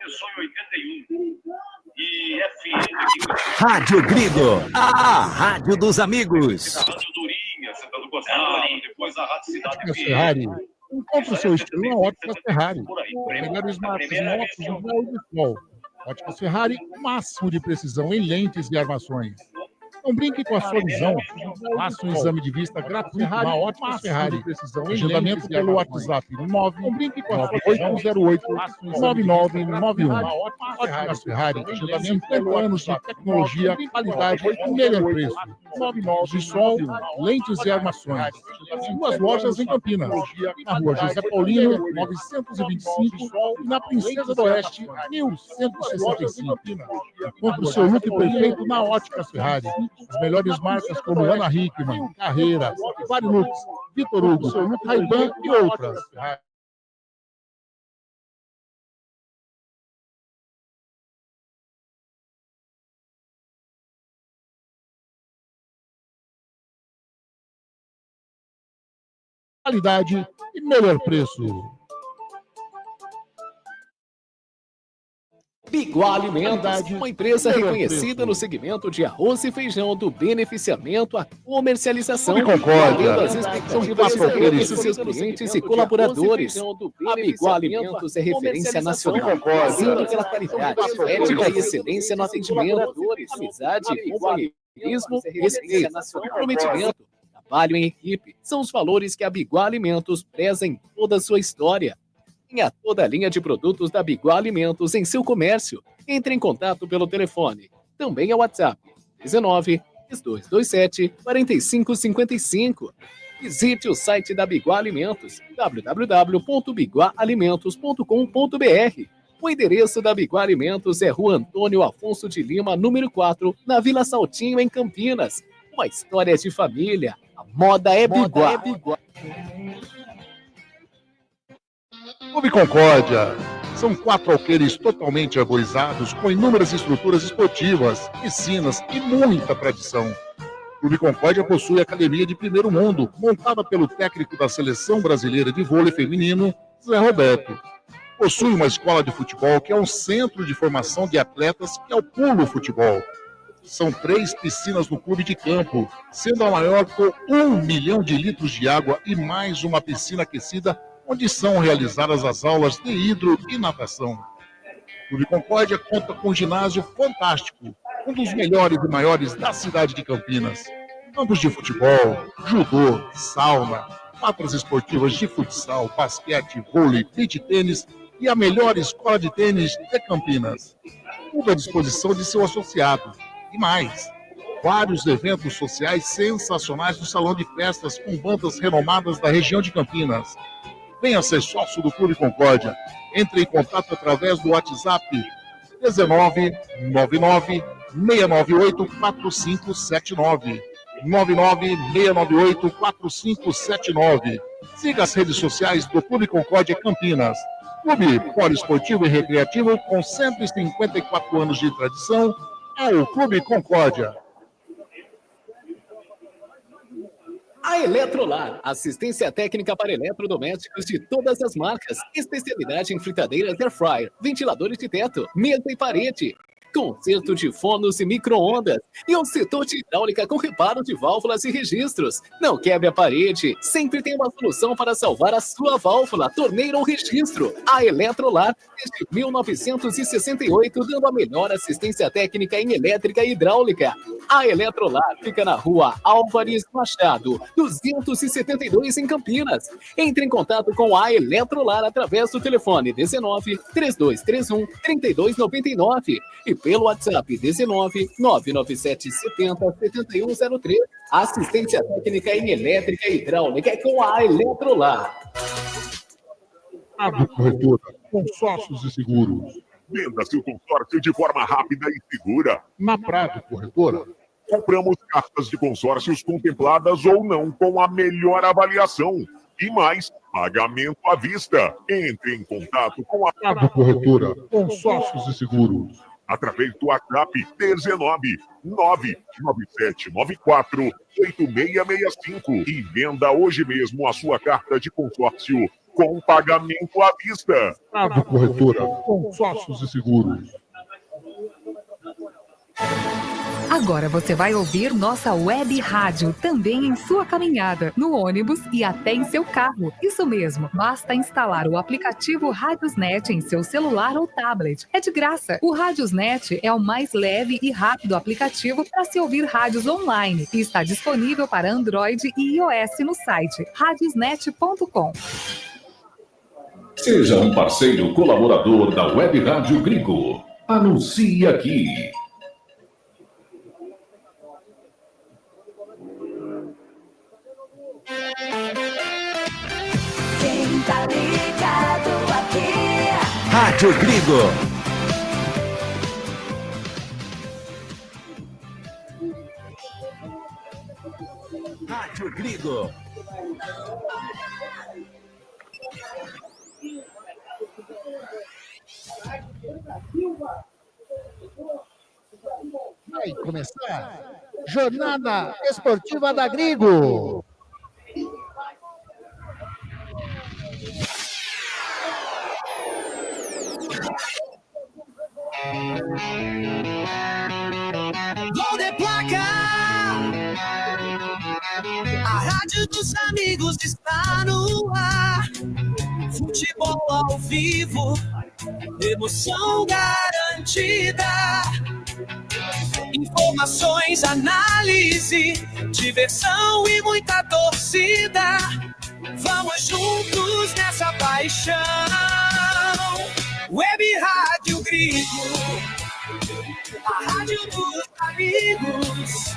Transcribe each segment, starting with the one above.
começou em 81. E FM... Rádio Gringo, a rádio dos amigos. A Rádio Durinha, Santana do Gonçalo, depois a Rádio Cidade Ferrari. Encontre o seu estilo na Óticas Ferrari. Melhores marcas em óculos de grau e de sol. Óticas Ferrari, o máximo de precisão em lentes e armações. Não brinque com a sua visão. Faça um exame de vista gratuito na Óticas Ferrari. Agendamento pelo WhatsApp 98808-9991. Óticas Ferrari. 50 anos de tecnologia, qualidade e melhor preço. De sol, lentes e armações. Duas lojas em Campinas. Na rua José Paulino, 925 e na Princesa do Oeste, 1165. Encontre o seu look perfeito na Óticas Ferrari. As melhores marcas como Ana Hickman, Carreira, Varilux, Vitor Hugo, Ray-Ban e outras. Qualidade e melhor preço. Biguá Alimentos, uma empresa reconhecida no segmento de arroz e feijão, do beneficiamento à comercialização, atendendo às expectativas de todos os seus clientes e colaboradores. A Biguá Alimentos é referência nacional, prezando pela qualidade, ética e excelência no atendimento, amizade, companheirismo, respeito, comprometimento, trabalho em equipe. São os valores que a Biguá Alimentos preza em toda a sua história. Tenha toda a linha de produtos da Biguá Alimentos em seu comércio. Entre em contato pelo telefone. Também é WhatsApp 19-3227-4555. Visite o site da Biguá Alimentos, www.biguaalimentos.com.br. O endereço da Biguá Alimentos é Rua Antônio Afonso de Lima, número 4, na Vila Saltinho, em Campinas. Uma história de família. A moda é Biguá. Clube Concórdia. São 4 alqueires totalmente arborizados com inúmeras estruturas esportivas, piscinas e muita tradição. Clube Concórdia possui academia de primeiro mundo, montada pelo técnico da Seleção Brasileira de Vôlei Feminino, Zé Roberto. Possui uma escola de futebol que é um centro de formação de atletas que é o Pulo Futebol. São 3 piscinas no clube de campo, sendo a maior com 1 milhão de litros de água e mais uma piscina aquecida onde são realizadas as aulas de hidro e natação. O Clube Concórdia conta com um ginásio fantástico, um dos melhores e maiores da cidade de Campinas. Campos de futebol, judô, sauna, quadras esportivas de futsal, basquete, vôlei, beach tênis e a melhor escola de tênis de Campinas. Tudo à disposição de seu associado. E mais, vários eventos sociais sensacionais no salão de festas com bandas renomadas da região de Campinas. Venha ser sócio do Clube Concórdia. Entre em contato através do WhatsApp 19-698-4579. 99698-4579. Siga as redes sociais do Clube Concórdia Campinas. Clube poliesportivo e recreativo com 154 anos de tradição é o Clube Concórdia. A Eletrolar, assistência técnica para eletrodomésticos de todas as marcas, especialidade em fritadeiras air fryer, ventiladores de teto, mesa e parede, conserto de fornos e micro-ondas e um setor de hidráulica com reparo de válvulas e registros. Não quebre a parede, sempre tem uma solução para salvar a sua válvula, torneira ou registro. A Eletrolar, desde 1968, dando a melhor assistência técnica em elétrica e hidráulica. A Eletrolar fica na rua Álvares Machado, 272 em Campinas. Entre em contato com a Eletrolar através do telefone 19-3231-3299 e pelo WhatsApp 19-99770-7103. Assistência técnica em elétrica e hidráulica é com a Eletrolar. Prado Corretora, consórcios e seguros. Venda seu consórcio de forma rápida e segura. Na Prado Corretora, compramos cartas de consórcios contempladas ou não com a melhor avaliação. E mais, pagamento à vista. Entre em contato com a Prado Corretora, consórcios e seguros. Através do WhatsApp 19-99794-8665 e venda hoje mesmo a sua carta de consórcio com pagamento à vista. Bravo Corretora, consórcios e seguros. Agora você vai ouvir nossa web rádio também em sua caminhada, no ônibus e até em seu carro. Isso mesmo, basta instalar o aplicativo Radiosnet em seu celular ou tablet. É de graça. O Radiosnet é o mais leve e rápido aplicativo para se ouvir rádios online e está disponível para Android e iOS no site radiosnet.com. Seja um parceiro colaborador da Web Rádio Gringo. Anuncie aqui. Quem tá ligado aqui? Rádio Gringo. Rádio Gringo. Vai começar Jornada Esportiva da Gringo. Gol de placa, a rádio dos amigos está no ar. Futebol ao vivo, emoção garantida. Informações, análise, diversão e muita torcida. Vamos juntos nessa paixão. Web Rádio Gringo, a rádio dos amigos,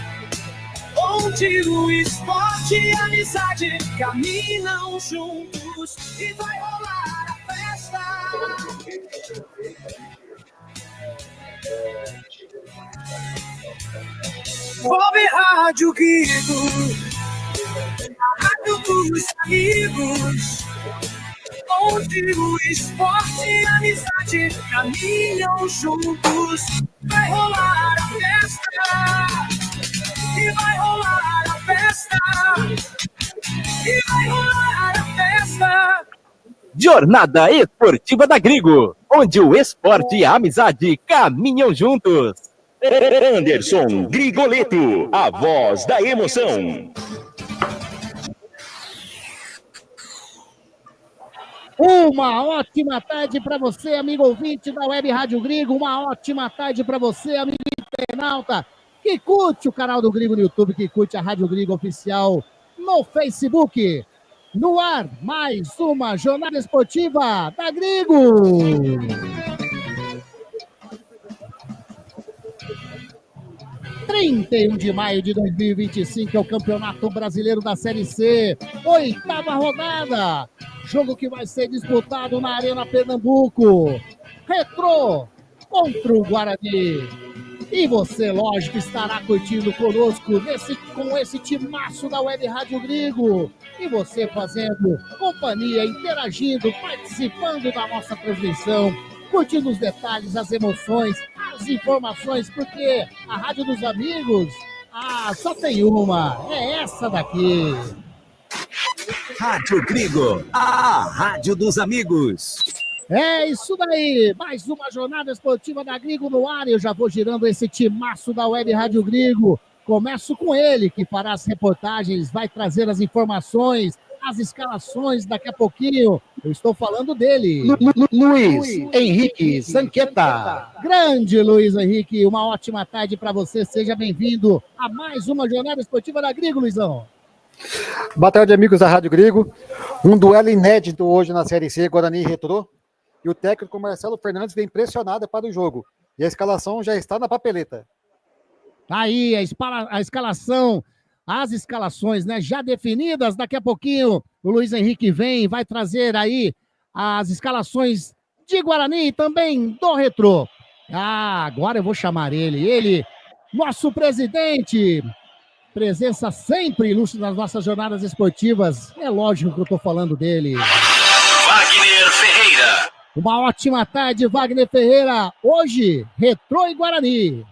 onde o esporte e a amizade caminham juntos e vai rolar a festa. Web Rádio Gringo, a rádio dos amigos, onde o esporte e a amizade caminham juntos. Vai rolar a festa, e vai rolar a festa, e vai rolar a festa. Jornada Esportiva da Gringo, onde o esporte e a amizade caminham juntos. Anderson Grigoleto, a voz da emoção. Uma ótima tarde para você, amigo ouvinte da Web Rádio Gringo. Uma ótima tarde para você, amigo internauta, que curte o canal do Gringo no YouTube, que curte a Rádio Gringo Oficial no Facebook. No ar, mais uma jornada esportiva da Gringo. (31 de maio de 2025) é o Campeonato Brasileiro da Série C, 8ª rodada. Jogo que vai ser disputado na Arena Pernambuco. Retrô contra o Guarani. E você, lógico, estará curtindo conosco com esse timaço da Web Rádio Gringo. E você fazendo companhia, interagindo, participando da nossa transmissão, curtindo os detalhes, as emoções, as informações, porque a Rádio dos Amigos, só tem uma, é essa daqui. Rádio Gringo, a rádio dos amigos. É isso daí, mais uma jornada esportiva da Gringo no ar. Eu já vou girando esse timaço da Web Rádio Gringo. Começo com ele, que fará as reportagens, vai trazer as informações, as escalações daqui a pouquinho. Eu estou falando dele. Luiz Henrique Sanqueta. Grande Luiz Henrique, uma ótima tarde para você. Seja bem-vindo a mais uma jornada esportiva da Gringo, Luizão. Boa tarde, amigos da Rádio Gringo. Um duelo inédito hoje na Série C, Guarani e Retrô. E o técnico Marcelo Fernandes vem pressionado para o jogo. E a escalação já está na papeleta. Aí, a escalação, as escalações, né, já definidas. Daqui a pouquinho o Luiz Henrique vai trazer aí as escalações de Guarani e também do Retrô. Agora eu vou chamar ele, nosso presidente. Presença sempre ilustre nas nossas jornadas esportivas. É lógico que eu estou falando dele. Wagner Ferreira. Uma ótima tarde, Wagner Ferreira. Hoje, Retrô e Guarani.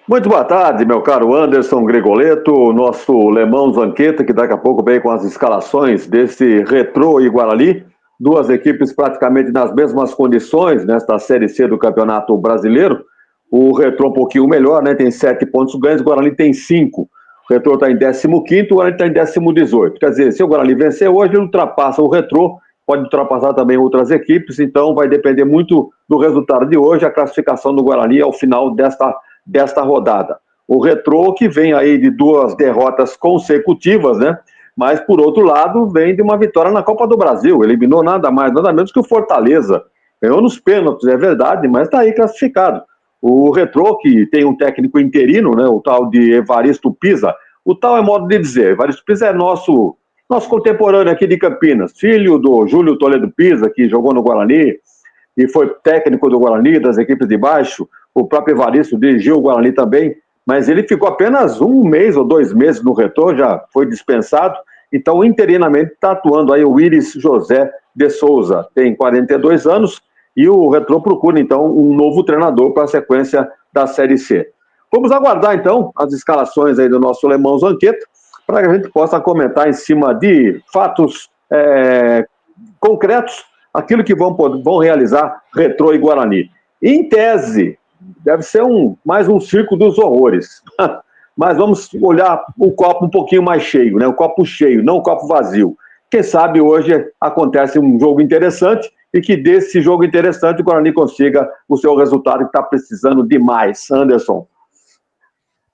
Muito boa tarde, meu caro Anderson Gregoleto, nosso Lemão Zanqueta, que daqui a pouco vem com as escalações desse Retrô e Guarani, duas equipes praticamente nas mesmas condições nesta Série C do Campeonato Brasileiro. O Retrô um pouquinho melhor, né? Tem 7 pontos ganhos, o Guarani tem 5. O Retrô está em 15º, o Guarani está em 18º. Quer dizer, se o Guarani vencer hoje, ele ultrapassa o Retrô, pode ultrapassar também outras equipes, então vai depender muito do resultado de hoje, a classificação do Guarani ao final desta rodada. O Retrô que vem aí de 2 derrotas consecutivas, né? Mas, por outro lado, vem de uma vitória na Copa do Brasil. Eliminou nada mais, nada menos que o Fortaleza. Ganhou nos pênaltis, é verdade, mas está aí classificado. O Retrô, que tem um técnico interino, né? O tal de Evaristo Pisa. O tal é modo de dizer. Evaristo Pisa é nosso contemporâneo aqui de Campinas. Filho do Júlio Toledo Pisa, que jogou no Guarani e foi técnico do Guarani, das equipes de baixo. O próprio Evaristo dirigiu o Guarani também, mas ele ficou apenas 1 mês ou 2 meses no Retrô, já foi dispensado, então interinamente está atuando aí o Iris José de Souza, tem 42 anos, e o Retrô procura então um novo treinador para a sequência da Série C. Vamos aguardar então as escalações aí do nosso Lemão Zanqueta, para que a gente possa comentar em cima de fatos concretos, aquilo que vão realizar Retrô e Guarani. Em tese, deve ser mais um circo dos horrores. Mas vamos olhar o copo um pouquinho mais cheio, né? O copo cheio, não o copo vazio. Quem sabe hoje acontece um jogo interessante e que desse jogo interessante o Guarani consiga o seu resultado que está precisando demais. Anderson.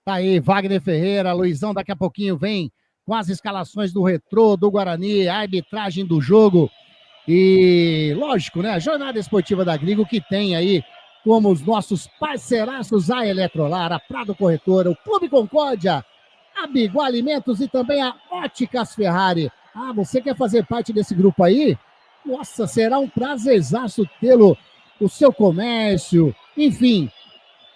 Tá aí, Wagner Ferreira, Luizão daqui a pouquinho vem com as escalações do Retrô, do Guarani, a arbitragem do jogo e, lógico, né? A jornada esportiva da Grigo que tem aí como os nossos parceiraços a Eletrolar, a Prado Corretora, o Clube Concórdia, a Bigo Alimentos e também a Óticas Ferrari. Ah, você quer fazer parte desse grupo aí? Nossa, será um prazerzaço tê-lo, o seu comércio, enfim.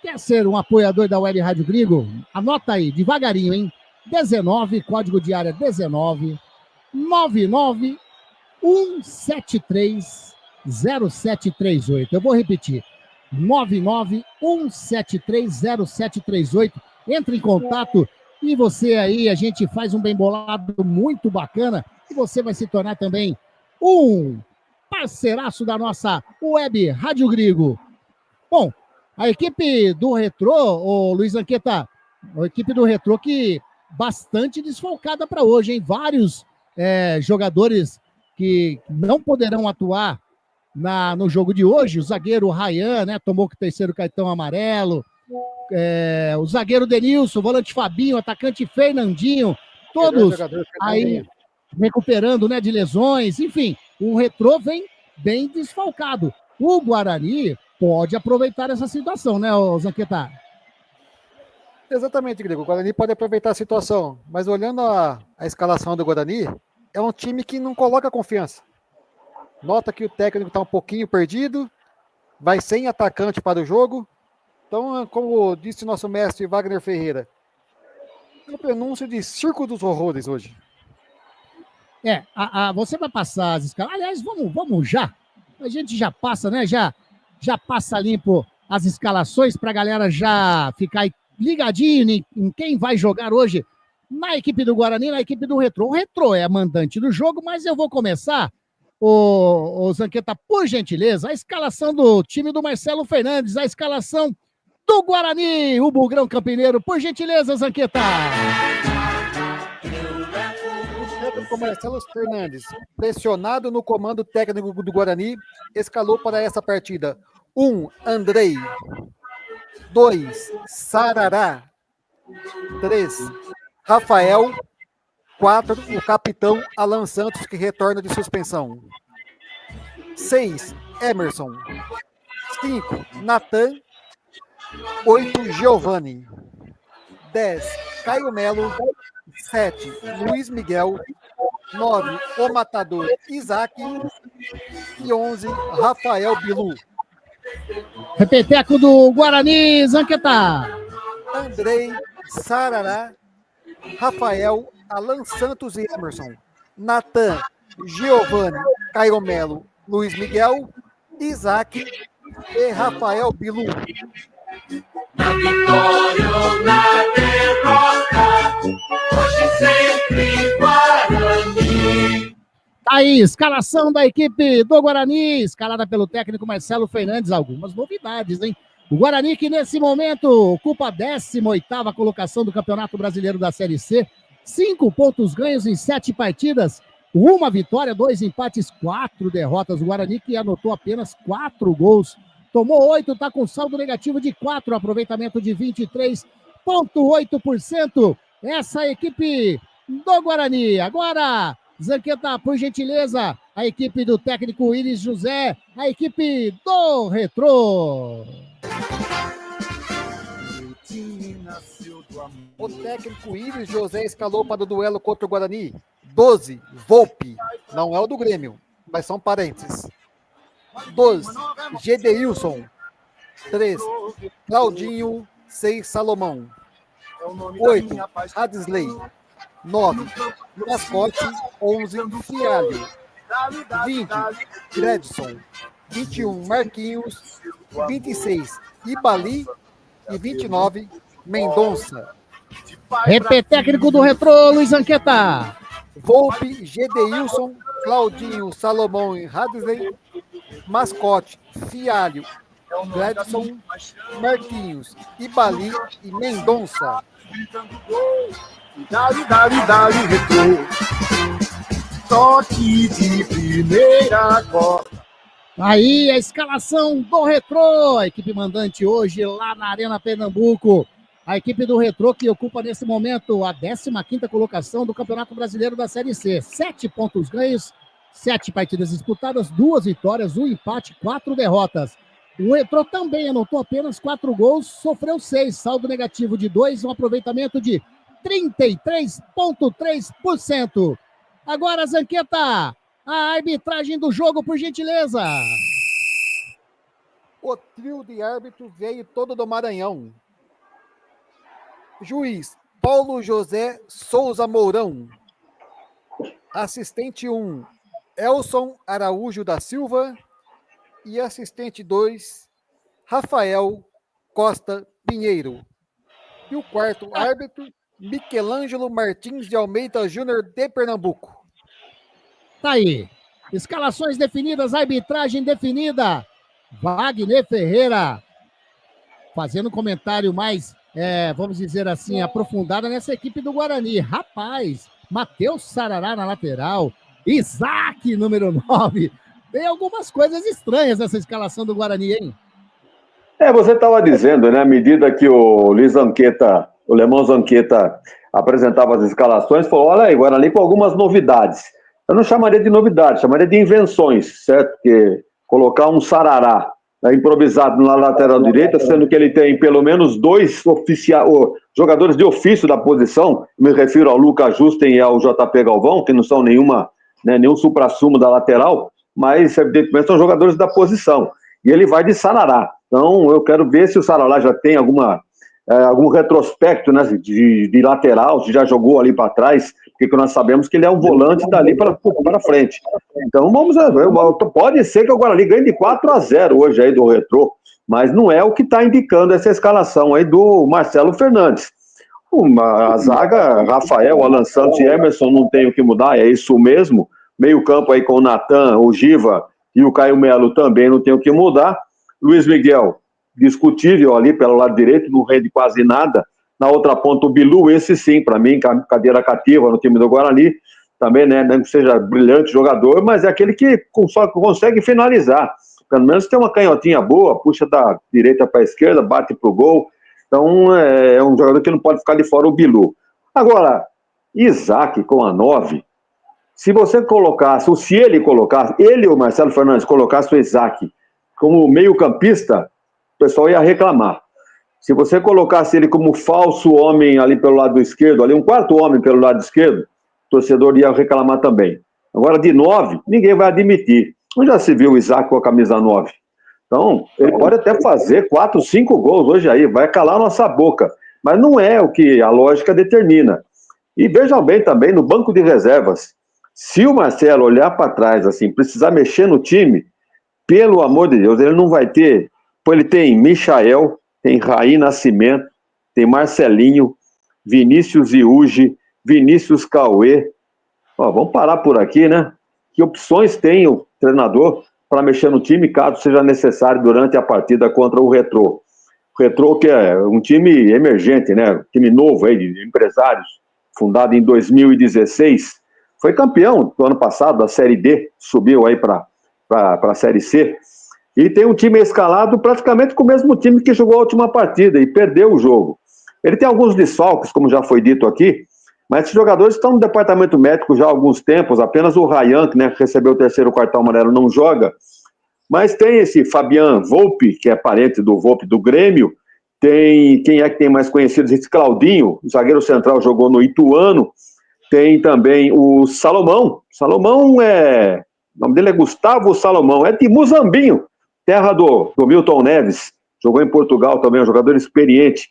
Quer ser um apoiador da Web Rádio Grigo? Anota aí, devagarinho, hein? 19, código de área 19, 99 173 0738. Eu vou repetir. 991730738. Entre em contato e você aí, a gente faz um bem bolado muito bacana e você vai se tornar também um parceiraço da nossa Web Rádio Grigo. Bom, a equipe do Retrô, o Luiz Anqueta, a equipe do Retrô que bastante desfalcada para hoje, hein? Vários jogadores que não poderão atuar no jogo de hoje. O zagueiro Ryan, né, tomou o 3º cartão amarelo. O zagueiro Denilson, o volante Fabinho, o atacante Fernandinho, todos aí recuperando, né, de lesões. Enfim, o Retrô vem bem desfalcado. O Guarani pode aproveitar essa situação, né, Zanqueta? Exatamente, Grego. O Guarani pode aproveitar a situação, mas olhando a escalação do Guarani, é um time que não coloca confiança. Nota que o técnico está um pouquinho perdido, vai sem atacante para o jogo. Então, como disse nosso mestre Wagner Ferreira, é um prenúncio de circo dos horrores hoje. Você vai passar as escalas. Aliás, vamos já. A gente já passa, né? Já passa limpo as escalações para a galera já ficar ligadinho em quem vai jogar hoje na equipe do Guarani, na equipe do Retrô. O Retrô é a mandante do jogo, mas eu vou começar, o Zanqueta, por gentileza, a escalação do time do Marcelo Fernandes, a escalação do Guarani, o Bugrão Campineiro, por gentileza, Zanqueta. O Marcelo Fernandes, pressionado no comando técnico do Guarani, escalou para essa partida 1. Andrei, 2. Sarará, 3. Rafael, 4. O capitão Alan Santos, que retorna de suspensão. 6. Emerson, 5. Natan, 8. Giovani, 10. Caio Melo, 7. Luiz Miguel, 9. O Matador Isaac e 11. Rafael Bilu. Repeteco do Guarani, Zanqueta. Andrei, Sarará, Rafael, Alan Santos e Emerson. Natan, Giovani, Caio Melo, Luiz Miguel, Isaac e Rafael Bilu. na vitória ou na derrota, hoje sempre Guarani. Aí, escalação da equipe do Guarani, escalada pelo técnico Marcelo Fernandes. Algumas novidades, hein? O Guarani, que nesse momento ocupa a 18ª colocação do Campeonato Brasileiro da Série C, 5 pontos ganhos em 7 partidas, 1 vitória, 2 empates, 4 derrotas. O Guarani, que anotou apenas 4 gols, tomou 8, está com saldo negativo de 4, aproveitamento de 23,8%. Essa equipe do Guarani. Agora, Zanqueta, por gentileza, a equipe do técnico Iris José, a equipe do Retrô. O técnico Iris José escalou para o duelo contra o Guarani 12, Volpe, não é o do Grêmio, mas são parentes. 2, Gedeilson. 3, Claudinho. 6, Salomão. 8, Hadisley. 9, Mascote. 11, Fialho. 20, Gredson. 21, Marquinhos. 26, Ibali. E 29, Mendonça. Técnico do Retrô, Luiz Anqueta. Volpe, Gedeilson, Claudinho, Salomão e Hadisley. Mascote, Fialho, Gredson, Marquinhos, Ibali e Mendonça. Dali, Retrô. Toque de primeira cota. Aí a escalação do Retrô, a equipe mandante hoje lá na Arena Pernambuco. A equipe do Retrô que ocupa nesse momento a 15ª colocação do Campeonato Brasileiro da Série C. 7 pontos ganhos, 7 partidas disputadas, 2 vitórias, 1 empate, 4 derrotas. O Retrô também anotou apenas 4 gols, sofreu 6, saldo negativo de 2, um aproveitamento de 33,3%. Agora, Zanqueta, a arbitragem do jogo, por gentileza. O trio de árbitro veio todo do Maranhão. Juiz Paulo José Souza Mourão. Assistente 1, Elson Araújo da Silva. E assistente 2, Rafael Costa Pinheiro. E o quarto árbitro, Michelangelo Martins de Almeida Júnior de Pernambuco. Tá aí. Escalações definidas, arbitragem definida. Wagner Ferreira fazendo comentário mais, vamos dizer assim, aprofundado nessa equipe do Guarani. Rapaz, Matheus Sarará na lateral, Isaac, número 9. Tem algumas coisas estranhas nessa escalação do Guarani, hein? Você estava dizendo, né? À medida que o Luiz Zanqueta, o Lemão Zanqueta apresentava as escalações, falou, olha aí, Guarani com algumas novidades. Eu não chamaria de novidade, chamaria de invenções, certo? Porque colocar um Sarará improvisado na lateral direita, sendo que ele tem pelo menos 2 jogadores de ofício da posição, me refiro ao Lucas Justen e ao JP Galvão, que não são nenhum supra-sumo da lateral, mas evidentemente são jogadores da posição. E ele vai de Sarará. Então eu quero ver se o Sarará já tem algum retrospecto, né, de lateral, se já jogou ali para trás, porque nós sabemos que ele é um volante dali para frente. Então vamos ver, pode ser que o Guarani ganhe de 4-0 hoje aí do Retrô, mas não é o que está indicando essa escalação aí do Marcelo Fernandes. A zaga, Rafael, Alan Santos e Emerson não tem o que mudar, é isso mesmo. Meio campo aí com o Natan, o Giva e o Caio Melo também não tem o que mudar. Luiz Miguel, discutível ali pelo lado direito, não rende quase nada. Na outra ponta, o Bilu, esse sim, para mim, cadeira cativa no time do Guarani. Também, né, não que seja brilhante jogador, mas é aquele que só consegue finalizar. Pelo menos tem uma canhotinha boa, puxa da direita para a esquerda, bate pro gol. Então, é um jogador que não pode ficar de fora, o Bilu. Agora, Isaac com a 9, se você colocasse, ou se ele colocasse, ele ou o Marcelo Fernandes colocasse o Isaac como meio-campista, o pessoal ia reclamar. Se você colocasse ele como falso homem ali pelo lado esquerdo, ali um quarto homem pelo lado esquerdo, o torcedor ia reclamar também. Agora, de 9, ninguém vai admitir. Não já se viu o Isaac com a camisa 9? Então, ele pode até fazer 4, 5 gols hoje aí, vai calar nossa boca. Mas não é o que a lógica determina. E vejam bem também, no banco de reservas, se o Marcelo olhar para trás, assim, precisar mexer no time, pelo amor de Deus, ele não vai ter. Ele tem Michael, tem Raí Nascimento, tem Marcelinho, Vinícius Iuge, Vinícius Cauê. Ó, vamos parar por aqui, né? Que opções tem o treinador para mexer no time, caso seja necessário durante a partida contra o Retrô? O Retrô, que é um time emergente, né? Um time novo aí, de empresários, fundado em 2016, foi campeão do ano passado da Série D, subiu aí para a Série C, e tem um time escalado praticamente com o mesmo time que jogou a última partida e perdeu o jogo. Ele tem alguns desfalques, como já foi dito aqui, mas esses jogadores estão no departamento médico já há alguns tempos, apenas o Rayan, que recebeu o 3º cartão amarelo, não joga, mas tem esse Fabian Volpe, que é parente do Volpe do Grêmio, tem, quem é que tem mais conhecidos? Esse Claudinho, o zagueiro central, jogou no Ituano, tem também o Salomão, o nome dele é Gustavo Salomão, é de Muzambinho, terra do Milton Neves, jogou em Portugal também, um jogador experiente.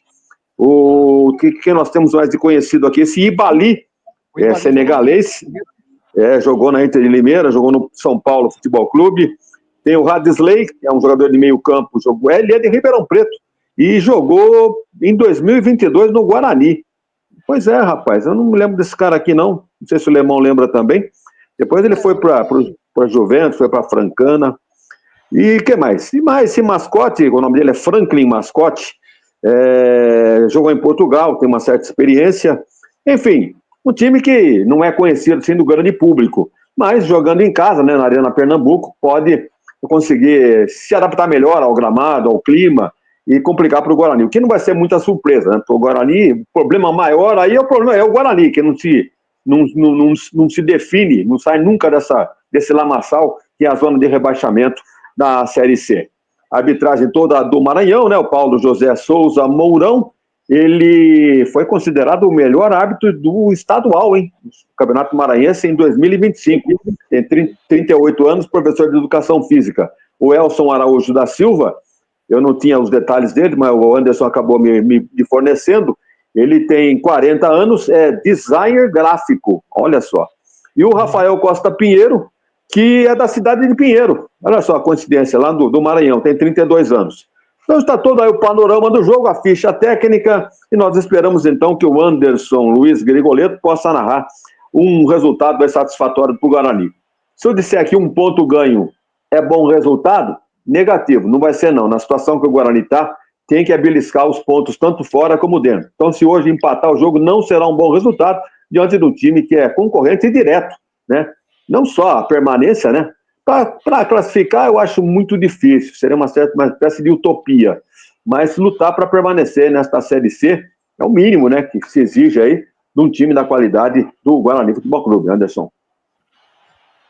O que nós temos mais de conhecido aqui? Esse Ibali, senegalês, jogou na Inter de Limeira, jogou no São Paulo Futebol Clube. Tem o Radisley, que é um jogador de meio campo, ele é de Ribeirão Preto, e jogou em 2022 no Guarani. Pois é, rapaz, eu não me lembro desse cara aqui não sei se o Lemão lembra também. Depois ele foi para Juventus, foi para Francana. E o que mais? E mais, esse Mascote, o nome dele é Franklin Mascote, jogou em Portugal, tem uma certa experiência. Enfim, um time que não é conhecido assim do grande público, mas jogando em casa, né, na Arena Pernambuco, pode conseguir se adaptar melhor ao gramado, ao clima e complicar para o Guarani. O que não vai ser muita surpresa, né? Porque o Guarani, o problema maior aí é o Guarani, que não se define, não sai nunca desse lamaçal que é a zona de rebaixamento da Série C. A arbitragem toda do Maranhão, né? O Paulo José Souza Mourão, ele foi considerado o melhor árbitro do estadual, hein? No Campeonato Maranhense em 2025. Tem 38 anos, professor de Educação Física. O Elson Araújo da Silva, eu não tinha os detalhes dele, mas o Anderson acabou me fornecendo. Ele tem 40 anos, é designer gráfico, olha só. E o Rafael Costa Pinheiro, que é da cidade de Pinheiro. Olha só a coincidência, lá do Maranhão, tem 32 anos. Então está todo aí o panorama do jogo, a ficha técnica, e nós esperamos então que o Anderson Luiz Grigoleto possa narrar um resultado mais satisfatório para o Guarani. Se eu disser aqui um ponto ganho é bom resultado, negativo, não vai ser não. Na situação que o Guarani está, tem que beliscar os pontos tanto fora como dentro. Então se hoje empatar o jogo, não será um bom resultado diante do time que é concorrente e direto, né? Não só a permanência, né? Para classificar, eu acho muito difícil. Seria uma espécie de utopia. Mas lutar para permanecer nesta Série C é o mínimo, né? Que se exige aí de um time da qualidade do Guarani Futebol Clube, Anderson.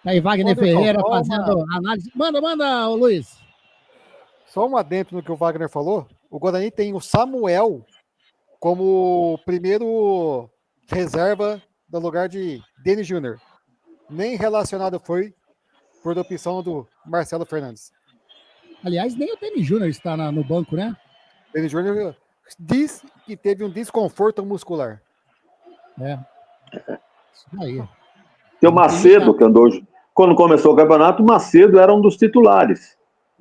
Aí, Wagner Ferreira fazendo análise. Manda, Luiz. Só um adentro no que o Wagner falou. O Guarani tem o Samuel como primeiro reserva no lugar de Denis Júnior. Nem relacionado foi por opção do Marcelo Fernandes. Aliás, nem o Denis Júnior está no banco, né? Denis Júnior diz que teve um desconforto muscular. Isso aí. Tem o Macedo, que andou... Quando começou o campeonato, o Macedo era um dos titulares.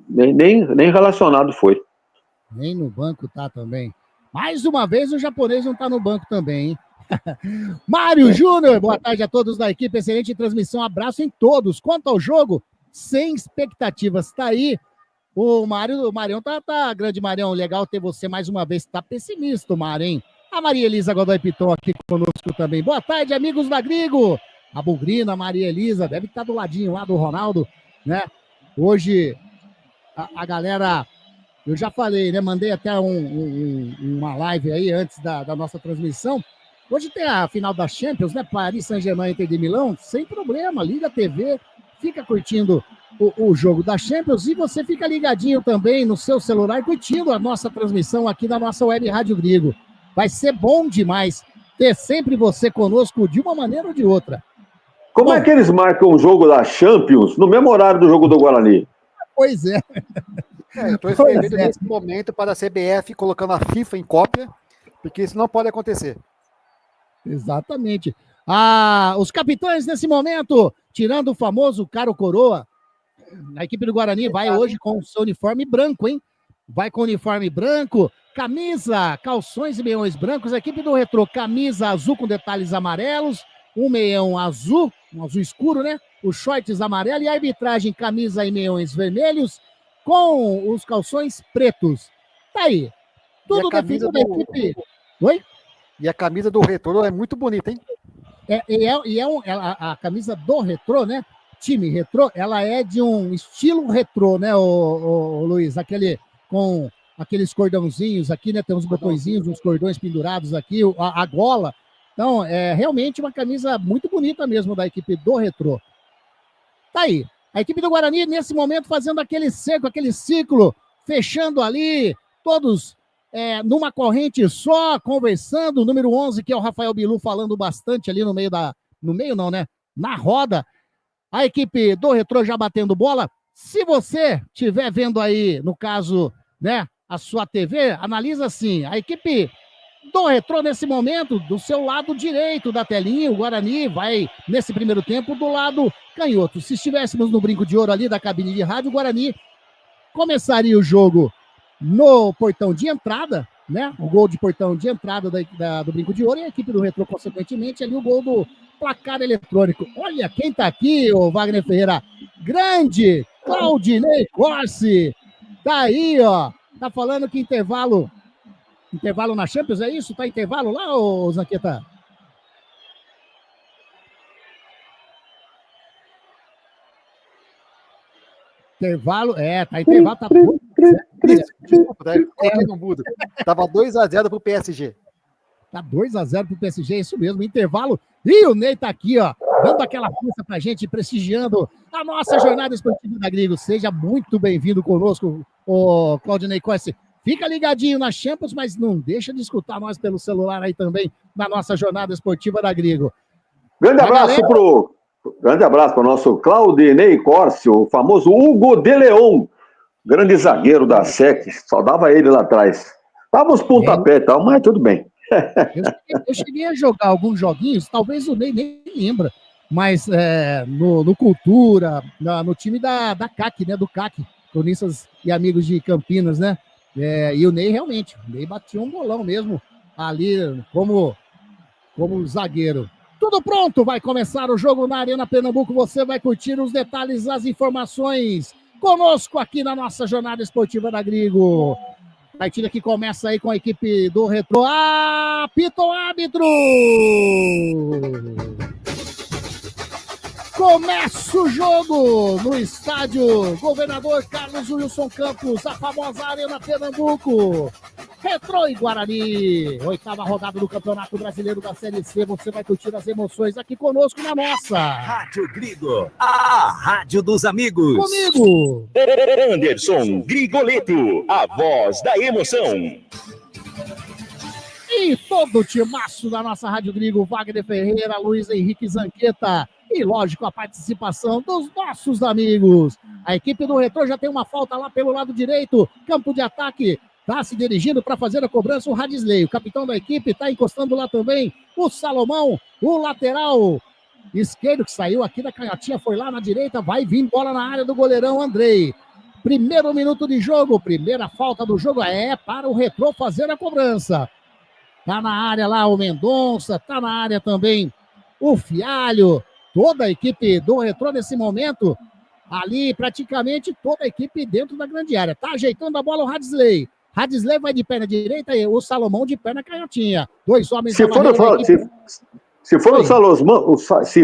Nem relacionado foi. Nem no banco tá também. Mais uma vez o japonês não tá no banco também, hein? Mário Júnior, boa tarde a todos da equipe, excelente transmissão, abraço em todos. Quanto ao jogo, sem expectativas, tá aí o Marião tá grande Marião, legal ter você mais uma vez, tá pessimista o Mário, hein? A Maria Elisa Godoy Piton aqui conosco também, boa tarde amigos da Grigo, a Bugrina, a Maria Elisa, deve estar do ladinho lá do Ronaldo, né? Hoje a galera, eu já falei, né? Mandei até uma live aí antes da nossa transmissão. Hoje tem a final da Champions, né? Paris Saint-Germain e Inter de Milão, sem problema, liga a TV, fica curtindo o jogo da Champions e você fica ligadinho também no seu celular, curtindo a nossa transmissão aqui na nossa Web Rádio Grigo. Vai ser bom demais ter sempre você conosco de uma maneira ou de outra. Como é que eles marcam o jogo da Champions no mesmo horário do jogo do Guarani? Pois é. Eu estou escrevendo nesse momento para a CBF, colocando a FIFA em cópia, porque isso não pode acontecer. Exatamente. Os capitães nesse momento, tirando o famoso Caro Coroa, a equipe do Guarani vai hoje com o seu uniforme branco, hein? vai com uniforme branco, camisa, calções e meiões brancos. A equipe do Retrô, camisa azul com detalhes amarelos, um meião azul, um azul escuro, né? Os shorts amarelos e a arbitragem, camisa e meiões vermelhos com os calções pretos. Tá aí. Tudo definido da equipe. Oi? E a camisa do Retrô é muito bonita, hein? A camisa do Retrô, né? Time Retrô, ela é de um estilo retrô, né, o Luiz? Aquele com aqueles cordãozinhos aqui, né? Tem uns botõezinhos, uns cordões pendurados aqui, a gola. Então, é realmente uma camisa muito bonita mesmo da equipe do Retrô. Tá aí. A equipe do Guarani, nesse momento, fazendo aquele cerco, aquele ciclo, fechando ali, todos numa corrente só, conversando. O número 11, que é o Rafael Bilu, falando bastante ali no meio no meio não, né? Na roda. A equipe do Retrô já batendo bola. Se você estiver vendo aí, no caso, né, a sua TV, analisa assim. A equipe do Retrô, nesse momento, do seu lado direito da telinha, o Guarani vai, nesse primeiro tempo, do lado canhoto. Se estivéssemos no brinco de ouro ali da cabine de rádio, o Guarani começaria o jogo no portão de entrada, né? O gol de portão de entrada do brinco de ouro, e a equipe do Retrô, consequentemente, ali o gol do placar eletrônico. Olha quem tá aqui, o Wagner Ferreira. Grande Claudinei Corsi. Tá aí, ó. Tá falando que intervalo na Champions, é isso? Tá intervalo lá, ô Zanqueta? Intervalo, tá intervalo, tá bom. Desculpa, não muda. Tava 2-0 pro PSG. Tá 2-0 pro PSG, é isso mesmo, intervalo. E o Ney tá aqui, ó, dando aquela força pra gente, prestigiando a nossa jornada esportiva da Grigo. Seja muito bem-vindo conosco, o Claudinei Corsi. Fica ligadinho na Champions, mas não deixa de escutar nós pelo celular aí também, na nossa jornada esportiva da Grigo. Grande abraço para o nosso Claudinei Corsi, o famoso Hugo de Leon, grande zagueiro da SEC, só dava ele lá atrás. Tava uns pontapés e tal, mas tudo bem. Eu cheguei a jogar alguns joguinhos, talvez o Ney nem lembra, mas no Cultura, no time da CAC, né, do CAC, cronistas e amigos de Campinas, né? E o Ney realmente, batia um bolão mesmo ali como zagueiro. Tudo pronto, vai começar o jogo na Arena Pernambuco, você vai curtir os detalhes, as informações conosco aqui na nossa jornada esportiva da Grigo. Partida que começa aí com a equipe do Retrô. Apita o árbitro! Começa o jogo no estádio Governador Carlos Wilson Campos, a famosa Arena Pernambuco. Retrô e Guarani, 8ª rodada do Campeonato Brasileiro da Série C. Você vai curtir as emoções aqui conosco na nossa Rádio Grigo, a rádio dos amigos. Comigo, Anderson Grigoleto, a voz da emoção. E todo o timaço da nossa Rádio Grigo, Wagner Ferreira, Luiz Henrique Zanqueta. E, lógico, a participação dos nossos amigos. A equipe do Retrô já tem uma falta lá pelo lado direito. Campo de ataque. Está se dirigindo para fazer a cobrança o Radisley. O capitão da equipe está encostando lá também. O Salomão, o lateral esquerdo que saiu aqui da canhotinha, foi lá na direita. Vai vir bola na área do goleirão Andrei. Primeiro minuto de jogo. Primeira falta do jogo para o Retrô fazer a cobrança. Tá na área lá o Mendonça. Tá na área também o Fialho. Toda a equipe do Retrô nesse momento, ali praticamente toda a equipe dentro da grande área. Tá ajeitando a bola o Radisley. Radisley vai de perna direita e o Salomão de perna canhotinha. Dois homens... Se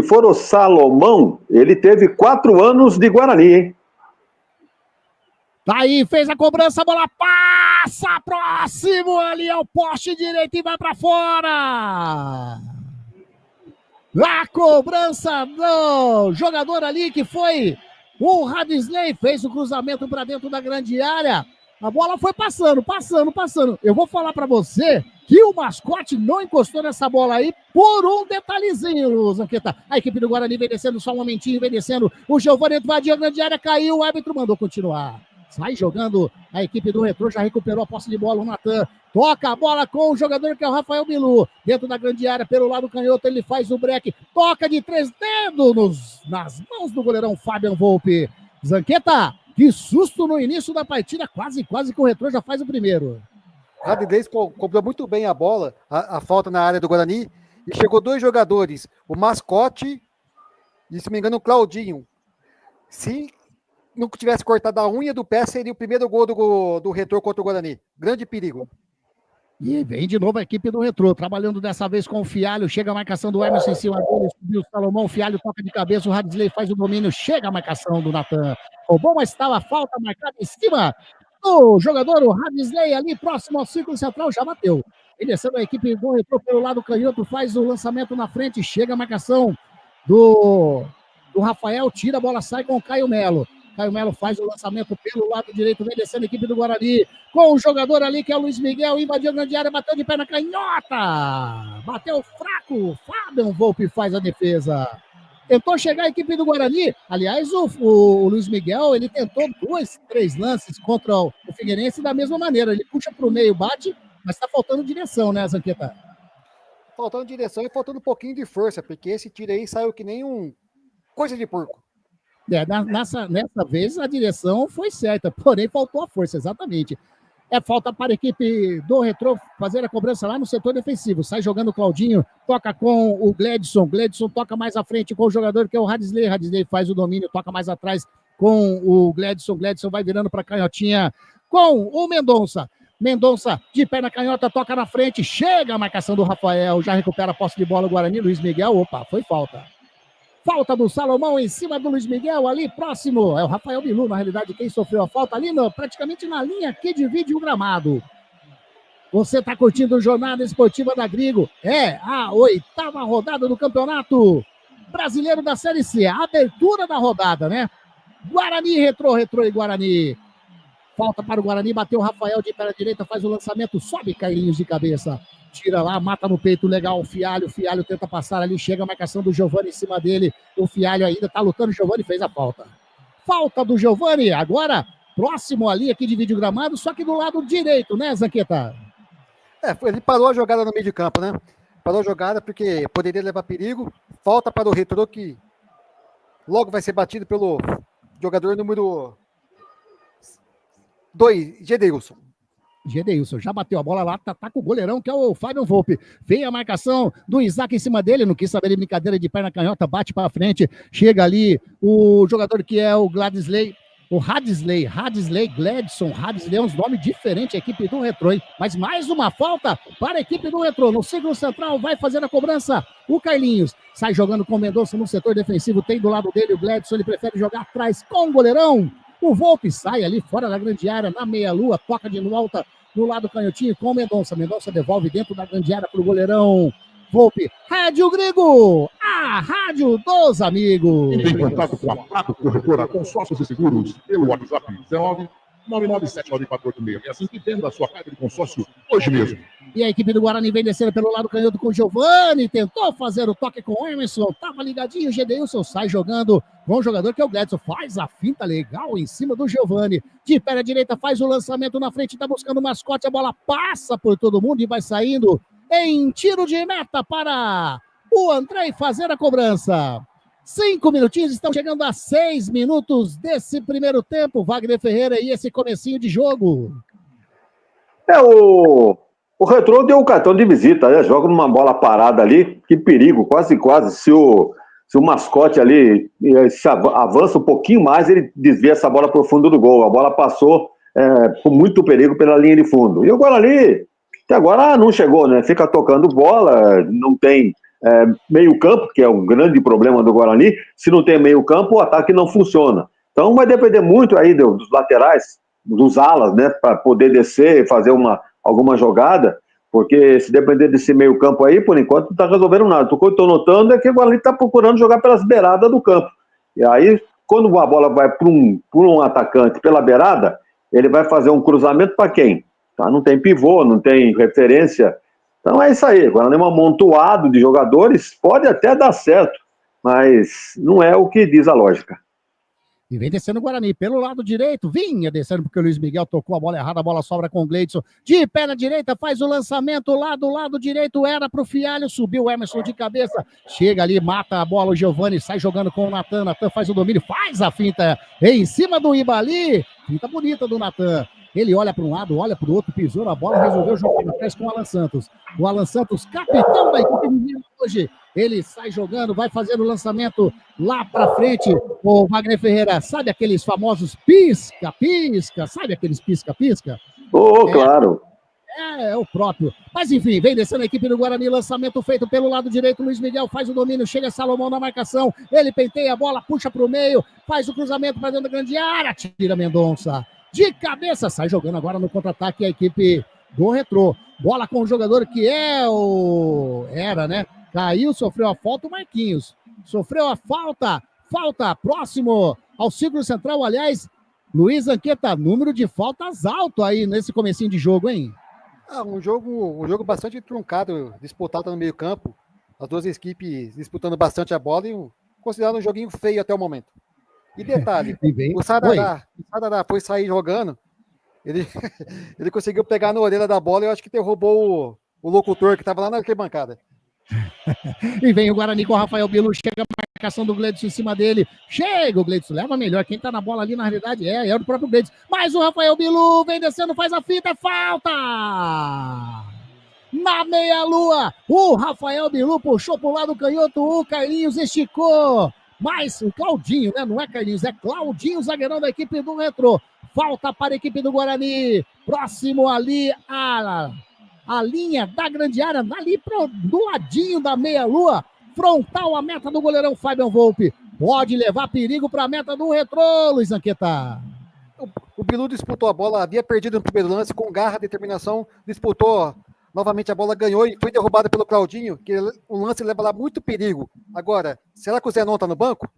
for o Salomão, ele teve 4 anos de Guarani, hein? Tá aí, fez a cobrança, a bola passa próximo ali ao poste direito e vai pra fora. A cobrança do jogador ali que foi o Radisley, fez o cruzamento para dentro da grande área. A bola foi passando. Eu vou falar para você que o mascote não encostou nessa bola aí por um detalhezinho, Zanqueta. A equipe do Guarani vem descendo, só um momentinho, vem descendo. O Giovanni invadiu a grande área, caiu, o árbitro mandou continuar. Sai jogando a equipe do Retrô, já recuperou a posse de bola, o Natan. Toca a bola com o jogador que é o Rafael Bilu. Dentro da grande área, pelo lado canhoto, ele faz o break. Toca de 3 dedos nas mãos do goleirão Fabian Volpe. Zanqueta, Que susto no início da partida, quase que o Retrô já faz o primeiro. O Radilei cobrou muito bem a bola, a falta na área do Guarani, e chegou 2 jogadores, o Mascote e, se não me engano, o Claudinho. Se não tivesse cortado a unha do pé, seria o primeiro gol do Retrô contra o Guarani. Grande perigo. E vem de novo a equipe do Retrô, trabalhando dessa vez com o Fialho, chega a marcação do Emerson em cima dele, subiu o Salomão, o Fialho toca de cabeça, o Radilei faz o domínio, chega a marcação do Natan. Roubou, mas estava a falta marcada em cima do jogador, o Radilei ali próximo ao círculo central, já bateu. Ele descendo a equipe do Retrô pelo lado canhoto, faz o lançamento na frente, chega a marcação do Rafael, tira a bola, sai com o Caio Melo. Caio Melo faz o lançamento pelo lado direito, vem descendo a equipe do Guarani, com o jogador ali que é o Luiz Miguel, invadiu a grande área, bateu de pé na canhota, bateu fraco, Fabian Volpe faz a defesa. Tentou chegar a equipe do Guarani, aliás, o Luiz Miguel, ele tentou 2, 3 lances contra o Figueirense da mesma maneira, ele puxa para o meio, bate, mas está faltando direção, né, Zanqueta? Faltando direção e faltando um pouquinho de força, porque esse tiro aí saiu que nem coisa de porco. Nessa vez a direção foi certa, porém faltou a força, exatamente. É falta para a equipe do Retrô fazer a cobrança lá no setor defensivo. Sai jogando o Claudinho, toca com o Gledson toca mais à frente com o jogador que é o Radilei faz o domínio, toca mais atrás com o Gledson vai virando para a canhotinha com o Mendonça de pé na canhota, toca na frente, chega a marcação do Rafael, já recupera a posse de bola o Guarani, Luiz Miguel, opa, foi falta. Falta do Salomão em cima do Luiz Miguel, ali próximo. É o Rafael Bilu, na realidade, quem sofreu a falta ali, praticamente na linha que divide o gramado. Você está curtindo a Jornada Esportiva da Grigo. É a 8ª rodada do Campeonato Brasileiro da Série C. A abertura da rodada, né? Guarani, Retrô e Guarani. Falta para o Guarani, bateu o Rafael de pé na direita, faz o lançamento, sobe Carlinhos de cabeça. Tira lá, mata no peito, legal, o Fialho tenta passar ali, chega a marcação do Giovani em cima dele, o Fialho ainda tá lutando, o Giovani fez a falta. Falta do Giovani, agora próximo ali, aqui divide o gramado, só que do lado direito, né, Zanqueta? Ele parou a jogada no meio de campo, né? Parou a jogada porque poderia levar perigo, falta para o Retrô que logo vai ser batido pelo jogador número 2, Gedeilson já bateu a bola lá, tá com o goleirão, que é o Fabian Volpe. Vem a marcação do Isaac em cima dele, não quis saber de brincadeira de perna canhota, bate para frente, chega ali o jogador que é o Radilei, Gledson, é uns nomes diferentes, a equipe do Retrô, hein? Mas mais uma falta para a equipe do Retrô, no círculo central, vai fazer a cobrança, o Carlinhos, sai jogando com o Mendonça no setor defensivo, tem do lado dele o Gledson, ele prefere jogar atrás com o goleirão. O Volpe sai ali fora da grande área, na meia-lua, toca de volta no lado canhotinho com o Mendonça. Mendonça devolve dentro da grande área para o goleirão. Volpe, Rádio Grigo, a rádio dos amigos. Entre em contato com a Prato Corretora Consórcios e Seguros pelo WhatsApp 999794886. E venda a sua carta de consórcio hoje mesmo. E a equipe do Guarani vem descendo pelo lado canhoto com o Giovani, tentou fazer o toque com o Emerson, tava ligadinho, o Gedeilson sai jogando com o jogador que é o Gledson, faz a finta legal em cima do Giovani, de pé à direita, faz o lançamento na frente, tá buscando o mascote, a bola passa por todo mundo e vai saindo em tiro de meta para o Andrei fazer a cobrança. 5 minutinhos, estão chegando a 6 minutos desse primeiro tempo, Wagner Ferreira, e esse comecinho de jogo. O Retrô deu o cartão de visita, né? Joga numa bola parada ali, que perigo, quase. Se o mascote ali se avança um pouquinho mais, ele desvia essa bola para o fundo do gol. A bola passou com muito perigo pela linha de fundo. E o Guarani, até agora não chegou, né? Fica tocando bola, não tem meio campo, que é um grande problema do Guarani. Se não tem meio campo, o ataque não funciona. Então vai depender muito aí dos laterais, dos alas, né? Para poder descer e fazer alguma jogada, porque se depender desse meio campo aí, por enquanto não está resolvendo nada. O que eu estou notando é que o Guarani está procurando jogar pelas beiradas do campo. E aí, quando a bola vai para um atacante pela beirada, ele vai fazer um cruzamento para quem? Tá? Não tem pivô, não tem referência. Então é isso aí. O Guarani é um amontoado de jogadores, pode até dar certo, mas não é o que diz a lógica. E vem descendo o Guarani pelo lado direito. Vinha descendo porque o Luiz Miguel tocou a bola errada. A bola sobra com o Gleidson. De pé na direita, faz o lançamento lá do lado direito. Era pro Fialho. Subiu o Emerson de cabeça. Chega ali, mata a bola. O Giovani sai jogando com o Natan. Natan faz o domínio, faz a finta em cima do Ibali. Finta bonita do Natan. Ele olha para um lado, olha para o outro, pisou na bola, resolveu jogar na frente com o Alan Santos. O Alan Santos, capitão da equipe mineira hoje, ele sai jogando, vai fazer o lançamento lá para frente. O Wagner Ferreira, sabe aqueles famosos pisca-pisca? Sabe aqueles pisca-pisca? Claro. É o próprio. Mas enfim, vem descendo a equipe do Guarani, lançamento feito pelo lado direito, Luiz Miguel faz o domínio, chega Salomão na marcação, ele penteia a bola, puxa para o meio, faz o cruzamento para dentro da grande área, tira Mendonça. De cabeça, sai jogando agora no contra-ataque a equipe do Retrô. Bola com o jogador que era, né? Caiu, sofreu a falta o Marquinhos. Sofreu a falta próximo ao círculo central, aliás, Luiz Anqueta, número de faltas alto aí nesse comecinho de jogo, hein? Um jogo bastante truncado, disputado no meio campo. As duas equipes disputando bastante a bola e considerado um joguinho feio até o momento. E detalhe, o Sarará foi sair jogando, ele conseguiu pegar na orelha da bola e eu acho que derrubou o locutor que estava lá na arquibancada. E vem o Guarani com o Rafael Bilu, chega a marcação do Gleidson em cima dele, chega o Gleidson, leva melhor, quem tá na bola ali na realidade é o próprio Gleidson, mas o Rafael Bilu vem descendo, faz a fita, é falta! Na meia-lua, o Rafael Bilu puxou pro lado canhoto, o Carlinhos esticou, mas o Claudinho, né? Não é Carlinhos, é Claudinho, zagueirão da equipe do Retrô. Falta para a equipe do Guarani. Próximo ali a linha da grande área, ali do ladinho da meia-lua. Frontal a meta do goleirão Fabian Volpe. Pode levar perigo para a meta do Retrô, Luiz Anqueta. O Bilu disputou a bola, havia perdido no primeiro lance, com garra, determinação, disputou. Novamente a bola ganhou e foi derrubada pelo Claudinho, que o lance leva lá muito perigo. Agora, será que o Zenon tá no banco?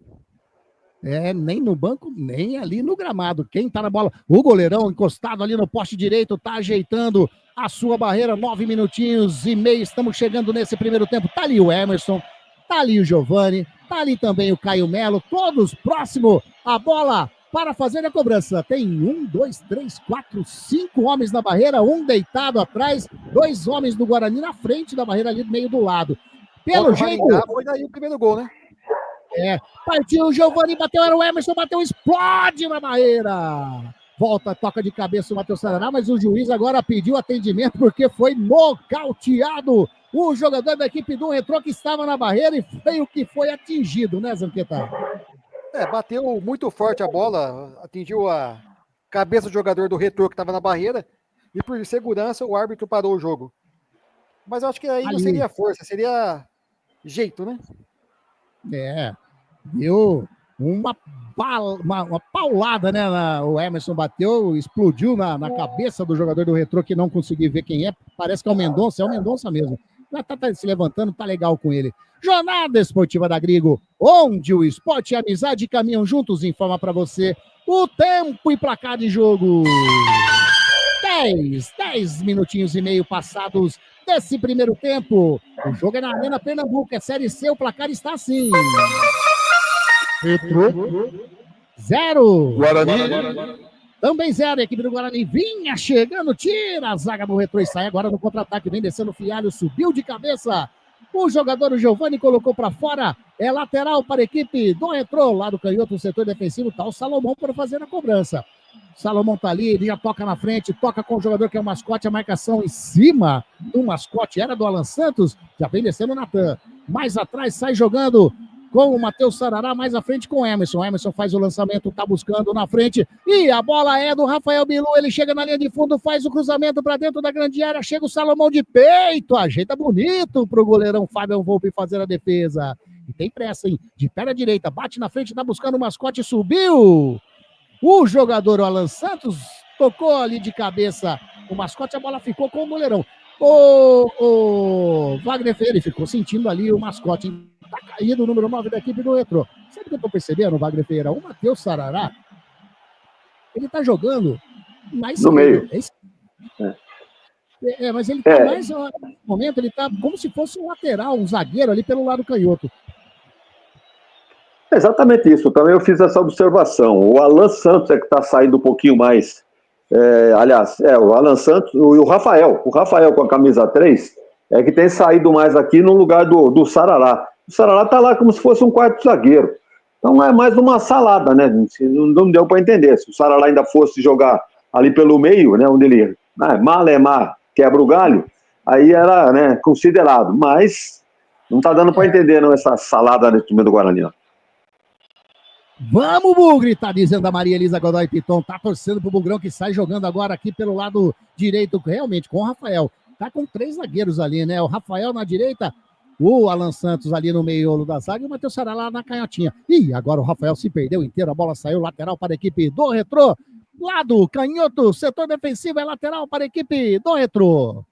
Nem no banco, nem ali no gramado. Quem tá na bola? O goleirão encostado ali no poste direito, tá ajeitando a sua barreira. 9 minutinhos e meio, estamos chegando nesse primeiro tempo. Tá ali o Emerson, tá ali o Giovani, tá ali também o Caio Melo, todos próximo à bola para fazer a cobrança. Tem 1, 2, 3, 4, 5 homens na barreira, um deitado atrás, 2 homens do Guarani na frente da barreira ali no meio do lado. Pelo jeito... Foi daí o primeiro gol, né? Partiu o Giovani, bateu, era o Emerson, bateu, explode na barreira. Volta, toca de cabeça o Matheus Sarará, mas o juiz agora pediu atendimento porque foi nocauteado o jogador da equipe do Retrô que estava na barreira e foi o que foi atingido, né, Zanqueta? Bateu muito forte a bola, atingiu a cabeça do jogador do Retrô que estava na barreira e por segurança o árbitro parou o jogo. Mas eu acho que aí não seria força, seria jeito, né? Deu uma paulada, né? O Emerson bateu, explodiu na cabeça do jogador do Retrô que não consegui ver quem é. Parece que é o Mendonça mesmo. Tá se levantando, tá legal com ele. Jornada Esportiva da Grigo, onde o esporte e a amizade caminham juntos, informa para você o tempo e placar de jogo. 10 minutinhos e meio passados desse primeiro tempo. O jogo é na Arena Pernambuco, é Série C, o placar está assim. Retrô 0. Guarani. Também 0, a equipe do Guarani vinha chegando, tira a zaga do Retrô e sai agora no contra-ataque, vem descendo o Fialho, subiu de cabeça, o jogador o Giovani colocou para fora, é lateral para a equipe do Retrô, lá do canhoto, no setor defensivo, tá o Salomão para fazer a cobrança. Salomão tá ali, ele já toca na frente, toca com o jogador que é o mascote, a marcação em cima do mascote era do Alan Santos, já vem descendo o Natan, mais atrás sai jogando com o Matheus Sarará, mais à frente com o Emerson. O Emerson faz o lançamento, tá buscando na frente. E a bola é do Rafael Bilu. Ele chega na linha de fundo, faz o cruzamento para dentro da grande área. Chega o Salomão de peito. Ajeita bonito pro goleirão Fabian Volpe fazer a defesa. E tem pressa, hein? De perna direita, bate na frente, tá buscando o mascote, subiu. O jogador o Alan Santos tocou ali de cabeça o mascote, a bola ficou com o goleirão. O Wagner Ferreira ficou sentindo ali o mascote, hein? Tá caído o número 9 da equipe do Retrô. Sabe o que eu tô percebendo, Wagner Ferreira? O Matheus Sarará, ele tá jogando mais no meio. Mas ele tá mais, no momento, ele tá como se fosse um lateral, um zagueiro ali pelo lado canhoto. Exatamente isso. Também eu fiz essa observação. O Alan Santos é que está saindo um pouquinho mais. O Alan Santos e o Rafael. O Rafael com a camisa 3 é que tem saído mais aqui no lugar do Sarará. O Sarará está lá como se fosse um quarto zagueiro. Então é mais uma salada, né? Não deu para entender. Se o Sarará ainda fosse jogar ali pelo meio, né? Onde ele malemar quebra o galho, aí era, né, considerado. Mas não está dando para entender, não, essa salada do time do Guarani. Não. Vamos, Bugre, tá dizendo a Maria Elisa Godoy Piton, tá torcendo pro Bugrão que sai jogando agora aqui pelo lado direito, realmente, com o Rafael. Tá com 3 zagueiros ali, né? O Rafael na direita, o Alan Santos ali no meiolo da zaga e o Matheus Sarará lá na canhotinha. Ih, agora o Rafael se perdeu inteiro, a bola saiu lateral para a equipe do Retrô. Lado canhoto, setor defensivo é lateral para a equipe do Retrô.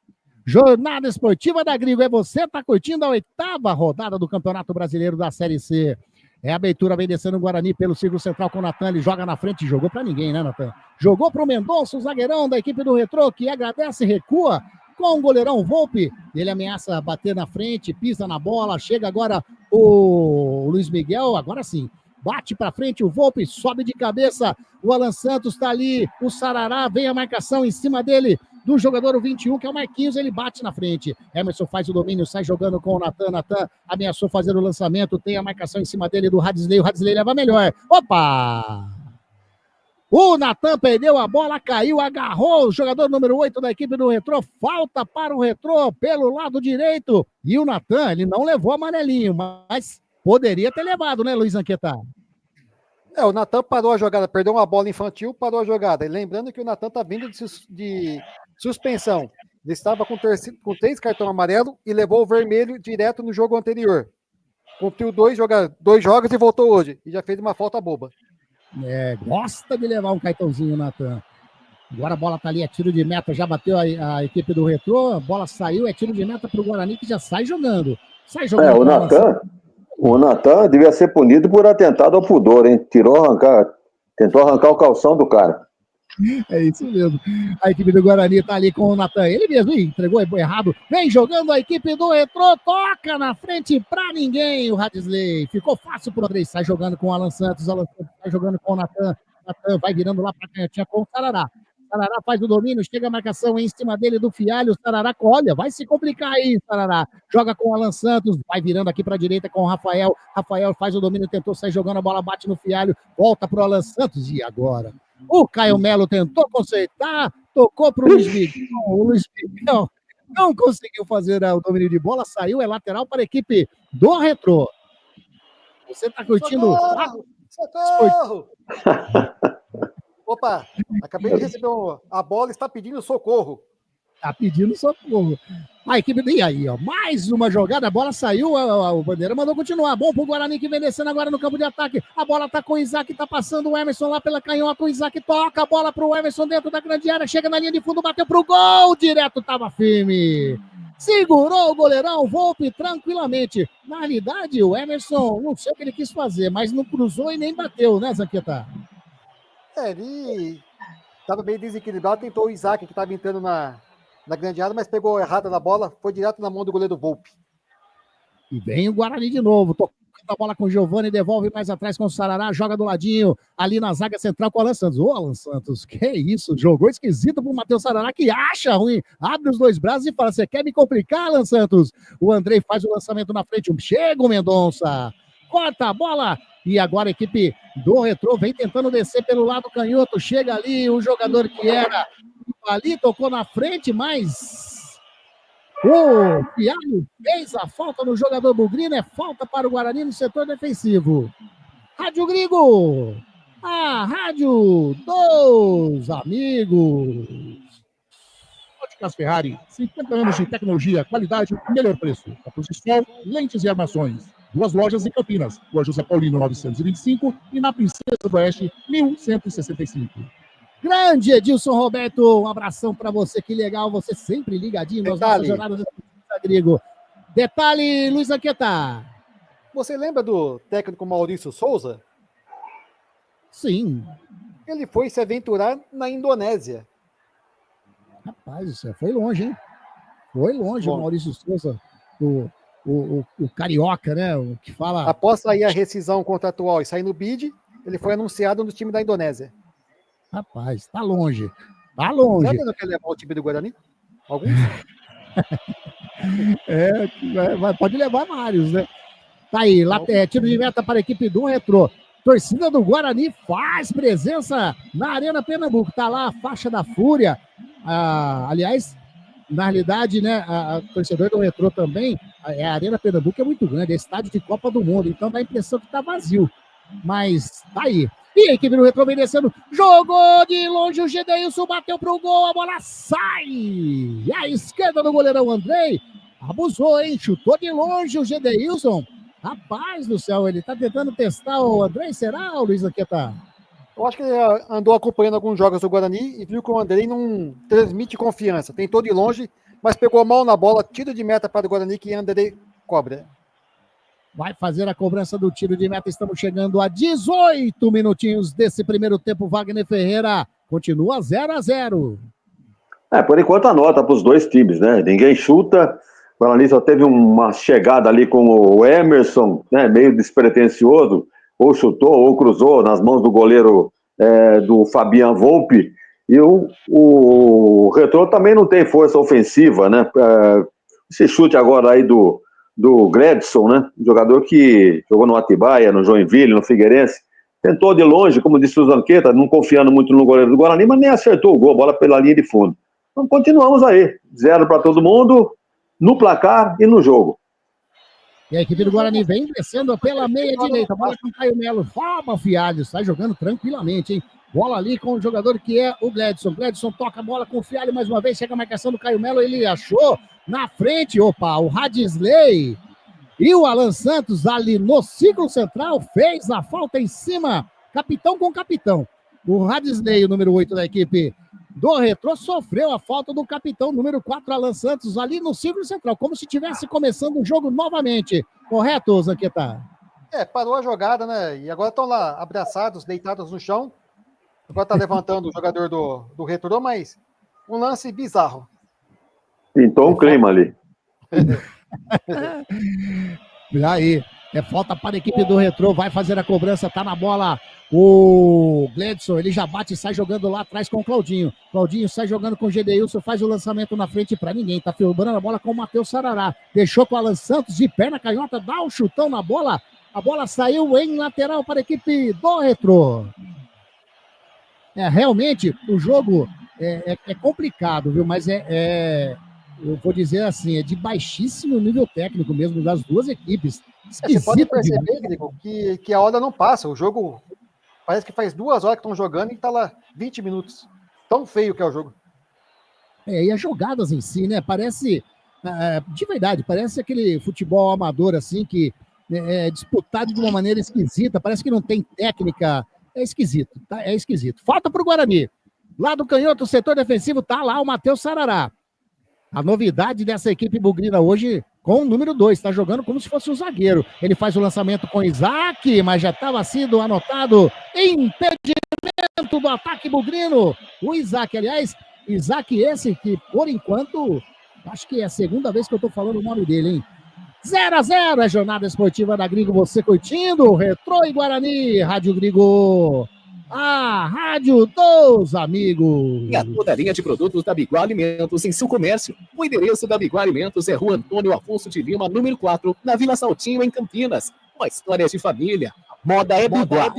Jornada Esportiva da Grigo, você tá curtindo a 8ª rodada do Campeonato Brasileiro da Série C. É a abertura, vem descendo o Guarani pelo círculo central com o Natan, ele joga na frente, jogou pra ninguém, né, Natan? Jogou pro Mendonça, o zagueirão da equipe do Retrô, que agradece, recua com o goleirão Volpe, ele ameaça bater na frente, pisa na bola, chega agora o Luiz Miguel, agora sim, bate pra frente, o Volpe sobe de cabeça, o Alan Santos tá ali, o Sarará, vem a marcação em cima dele, do jogador 21, que é o Marquinhos, ele bate na frente. Emerson faz o domínio, sai jogando com o Natan. Natan ameaçou fazer o lançamento, tem a marcação em cima dele do Radsley. O Radsley leva melhor. Opa! O Natan perdeu a bola, caiu, agarrou o jogador número 8 da equipe do Retrô. Falta para o Retrô pelo lado direito. E o Natan, ele não levou amarelinho, mas poderia ter levado, né, Luiz Anqueta? O Natan parou a jogada, perdeu uma bola infantil, parou a jogada. E lembrando que o Natan tá vindo de suspensão. Ele estava com 3 cartões amarelos e levou o vermelho direto no jogo anterior. Cumpriu 2 jogos e voltou hoje. E já fez uma falta boba. Gosta de levar um cartãozinho, Natan. Agora a bola tá ali, é tiro de meta, já bateu a equipe do Retrô, a bola saiu, é tiro de meta pro Guarani que já sai jogando. O Natan devia ser punido por atentado ao pudor, hein? Tentou arrancar o calção do cara. É isso mesmo. A equipe do Guarani tá ali com o Natan. Ele mesmo entregou errado. Vem jogando a equipe do Retrô. Toca na frente pra ninguém. O Radsley ficou fácil pro Andrei. Sai jogando com o Alan Santos. Alan Santos sai jogando com o Natan. Natan vai virando lá pra canhotinha com o Sarará. Sarará faz o domínio, chega a marcação em cima dele do Fialho, o Sarará, olha, vai se complicar aí, Sarará, joga com o Alan Santos, vai virando aqui para a direita com o Rafael faz o domínio, tentou sair jogando, a bola bate no Fialho, volta para o Alan Santos, e agora? O Caio Melo tentou consertar, tocou para o Luiz Miguel, não conseguiu fazer o domínio de bola, saiu, é lateral para a equipe do Retrô. Você está curtindo? Socorro! Opa, acabei de receber a bola, está pedindo socorro. Tá pedindo socorro. A equipe, e aí, ó, mais uma jogada, a bola saiu, o Bandeira mandou continuar. Bom pro Guarani que vem descendo agora no campo de ataque. A bola tá com o Isaac, tá passando o Emerson lá pela canhota. O Isaac toca a bola pro Emerson dentro da grande área, chega na linha de fundo, bateu pro gol, direto, tava firme. Segurou o goleirão, Volpe tranquilamente. Na realidade, o Emerson, não sei o que ele quis fazer, mas não cruzou e nem bateu, né, Zanqueta? Ele estava bem desequilibrado, tentou o Isaac, que estava entrando na grande área, mas pegou errada na bola, foi direto na mão do goleiro Volpe. E vem o Guarani de novo, tocando a bola com o Giovani, devolve mais atrás com o Sarará, joga do ladinho, ali na zaga central com o Alan Santos. Ô, Alan Santos, que isso, jogou esquisito pro Matheus Sarará, que acha ruim, abre os 2 braços e fala, você quer me complicar, Alan Santos? O Andrei faz o lançamento na frente, chega o Mendonça, corta a bola, e agora a equipe do Retrô vem tentando descer pelo lado canhoto, chega ali o jogador que era ali, tocou na frente, mas o Fialho fez a falta no jogador Bugrino, é falta para o Guarani no setor defensivo. Rádio Grigo, a rádio dos amigos. Óticas Ferrari, 50 anos de tecnologia, qualidade e melhor preço. Óculos de sol, lentes e armações. 2 lojas em Campinas, Rua José Paulino 925 e na Princesa do Oeste 1165. Grande Edilson Roberto, um abração para você, que legal, você sempre ligadinho nas nossas jornadas do Grigo. Detalhe, Luiz Anqueta. Você lembra do técnico Maurício Souza? Sim. Ele foi se aventurar na Indonésia. Rapaz, isso foi longe, hein? Foi longe. Bom, o Maurício Souza, o carioca, né? O que fala. Após sair a rescisão contratual e sair no bid, ele foi anunciado no time da Indonésia. Rapaz, tá longe. Tá longe. Sabe não quer levar o time do Guarani? Alguns? Pode levar vários, né? Tá aí, tiro de meta para a equipe do Retrô. Torcida do Guarani faz presença na Arena Pernambuco. Tá lá a faixa da Fúria. Aliás, na realidade, né, a torcedor do Retrô também, a Arena Pernambuco é muito grande, é estádio de Copa do Mundo, então dá a impressão que tá vazio. Mas tá aí. E a equipe do Retrô vem descendo, jogou de longe, o Gedeilson bateu pro gol, a bola sai! E a esquerda do goleirão Andrei abusou, hein? Chutou de longe o Gedeilson. Rapaz do céu, ele tá tentando testar o Andrei, será, Luiz Anqueta? Eu acho que ele andou acompanhando alguns jogos do Guarani e viu que o Andrei não transmite confiança. Tentou de longe, mas pegou mal na bola, tiro de meta para o Guarani que Andrei cobra. Vai fazer a cobrança do tiro de meta. Estamos chegando a 18 minutinhos desse primeiro tempo. Wagner Ferreira continua 0-0. Por enquanto a nota para os dois times, né? Ninguém chuta. O Guarani só teve uma chegada ali com o Emerson, né? Meio despretensioso. Ou chutou ou cruzou nas mãos do goleiro do Fabian Volpe. E o Retrô também não tem força ofensiva, né? Esse chute agora aí do Gledson, né? Jogador que jogou no Atibaia, no Joinville, no Figueirense. Tentou de longe, como disse o Zanqueta, não confiando muito no goleiro do Guarani, mas nem acertou o gol, bola pela linha de fundo. Então continuamos aí. 0 para todo mundo, no placar e no jogo. E a equipe do Guarani vem descendo pela meia direita. Bola com o Caio Melo. Rouba o Fialho. Sai jogando tranquilamente, hein? Bola ali com o jogador que é o Gledson. Gledson toca a bola com o Fialho mais uma vez. Chega a marcação do Caio Melo. Ele achou na frente. Opa, o Radisley. E o Alan Santos ali no ciclo central. Fez a falta em cima. Capitão com capitão. O Radisley, o número 8 da equipe do Retrô, sofreu a falta do capitão número 4, Alan Santos, ali no círculo central, como se estivesse começando o jogo novamente. Correto, Zanqueta? Parou a jogada, né? E agora estão lá abraçados, deitados no chão. Agora tá levantando o jogador do Retrô, mas um lance bizarro. Pintou um clima ali. E aí, falta para a equipe do Retrô, vai fazer a cobrança, tá na bola o Gledson, ele já bate e sai jogando lá atrás com o Claudinho. Claudinho sai jogando com o Gedeilson, faz o lançamento na frente para ninguém, tá filmando a bola com o Matheus Sarará. Deixou com o Alan Santos de perna canhota, dá um chutão na bola, a bola saiu em lateral para a equipe do Retrô. Realmente, o jogo é complicado, viu? Mas eu vou dizer assim, é de baixíssimo nível técnico mesmo das duas equipes. Você pode perceber, Grigo, que a hora não passa. O jogo parece que faz 2 horas que estão jogando e tá lá 20 minutos. Tão feio que é o jogo. E as jogadas em si, né? Parece, de verdade, parece aquele futebol amador, assim, que é disputado de uma maneira esquisita. Parece que não tem técnica. É esquisito, tá? É esquisito. Falta pro Guarani. Lá do canhoto, o setor defensivo, tá lá o Matheus Sarará. A novidade dessa equipe bugrina hoje, com o número 2, está jogando como se fosse um zagueiro. Ele faz o lançamento com Isaac, mas já estava sendo anotado impedimento do ataque bugrino. O Isaac, aliás, Isaac esse que, por enquanto, acho que é a segunda vez que eu estou falando o nome dele, hein? 0-0, a jornada esportiva da Grigo, você curtindo? Retrô e Guarani, Rádio Grigo. A rádio dos amigos. E a toda a linha de produtos da Biguá Alimentos em seu comércio. O endereço da Biguá Alimentos é Rua Antônio Afonso de Lima, número 4, na Vila Saltinho, em Campinas. Uma história de família. Moda é Biguá.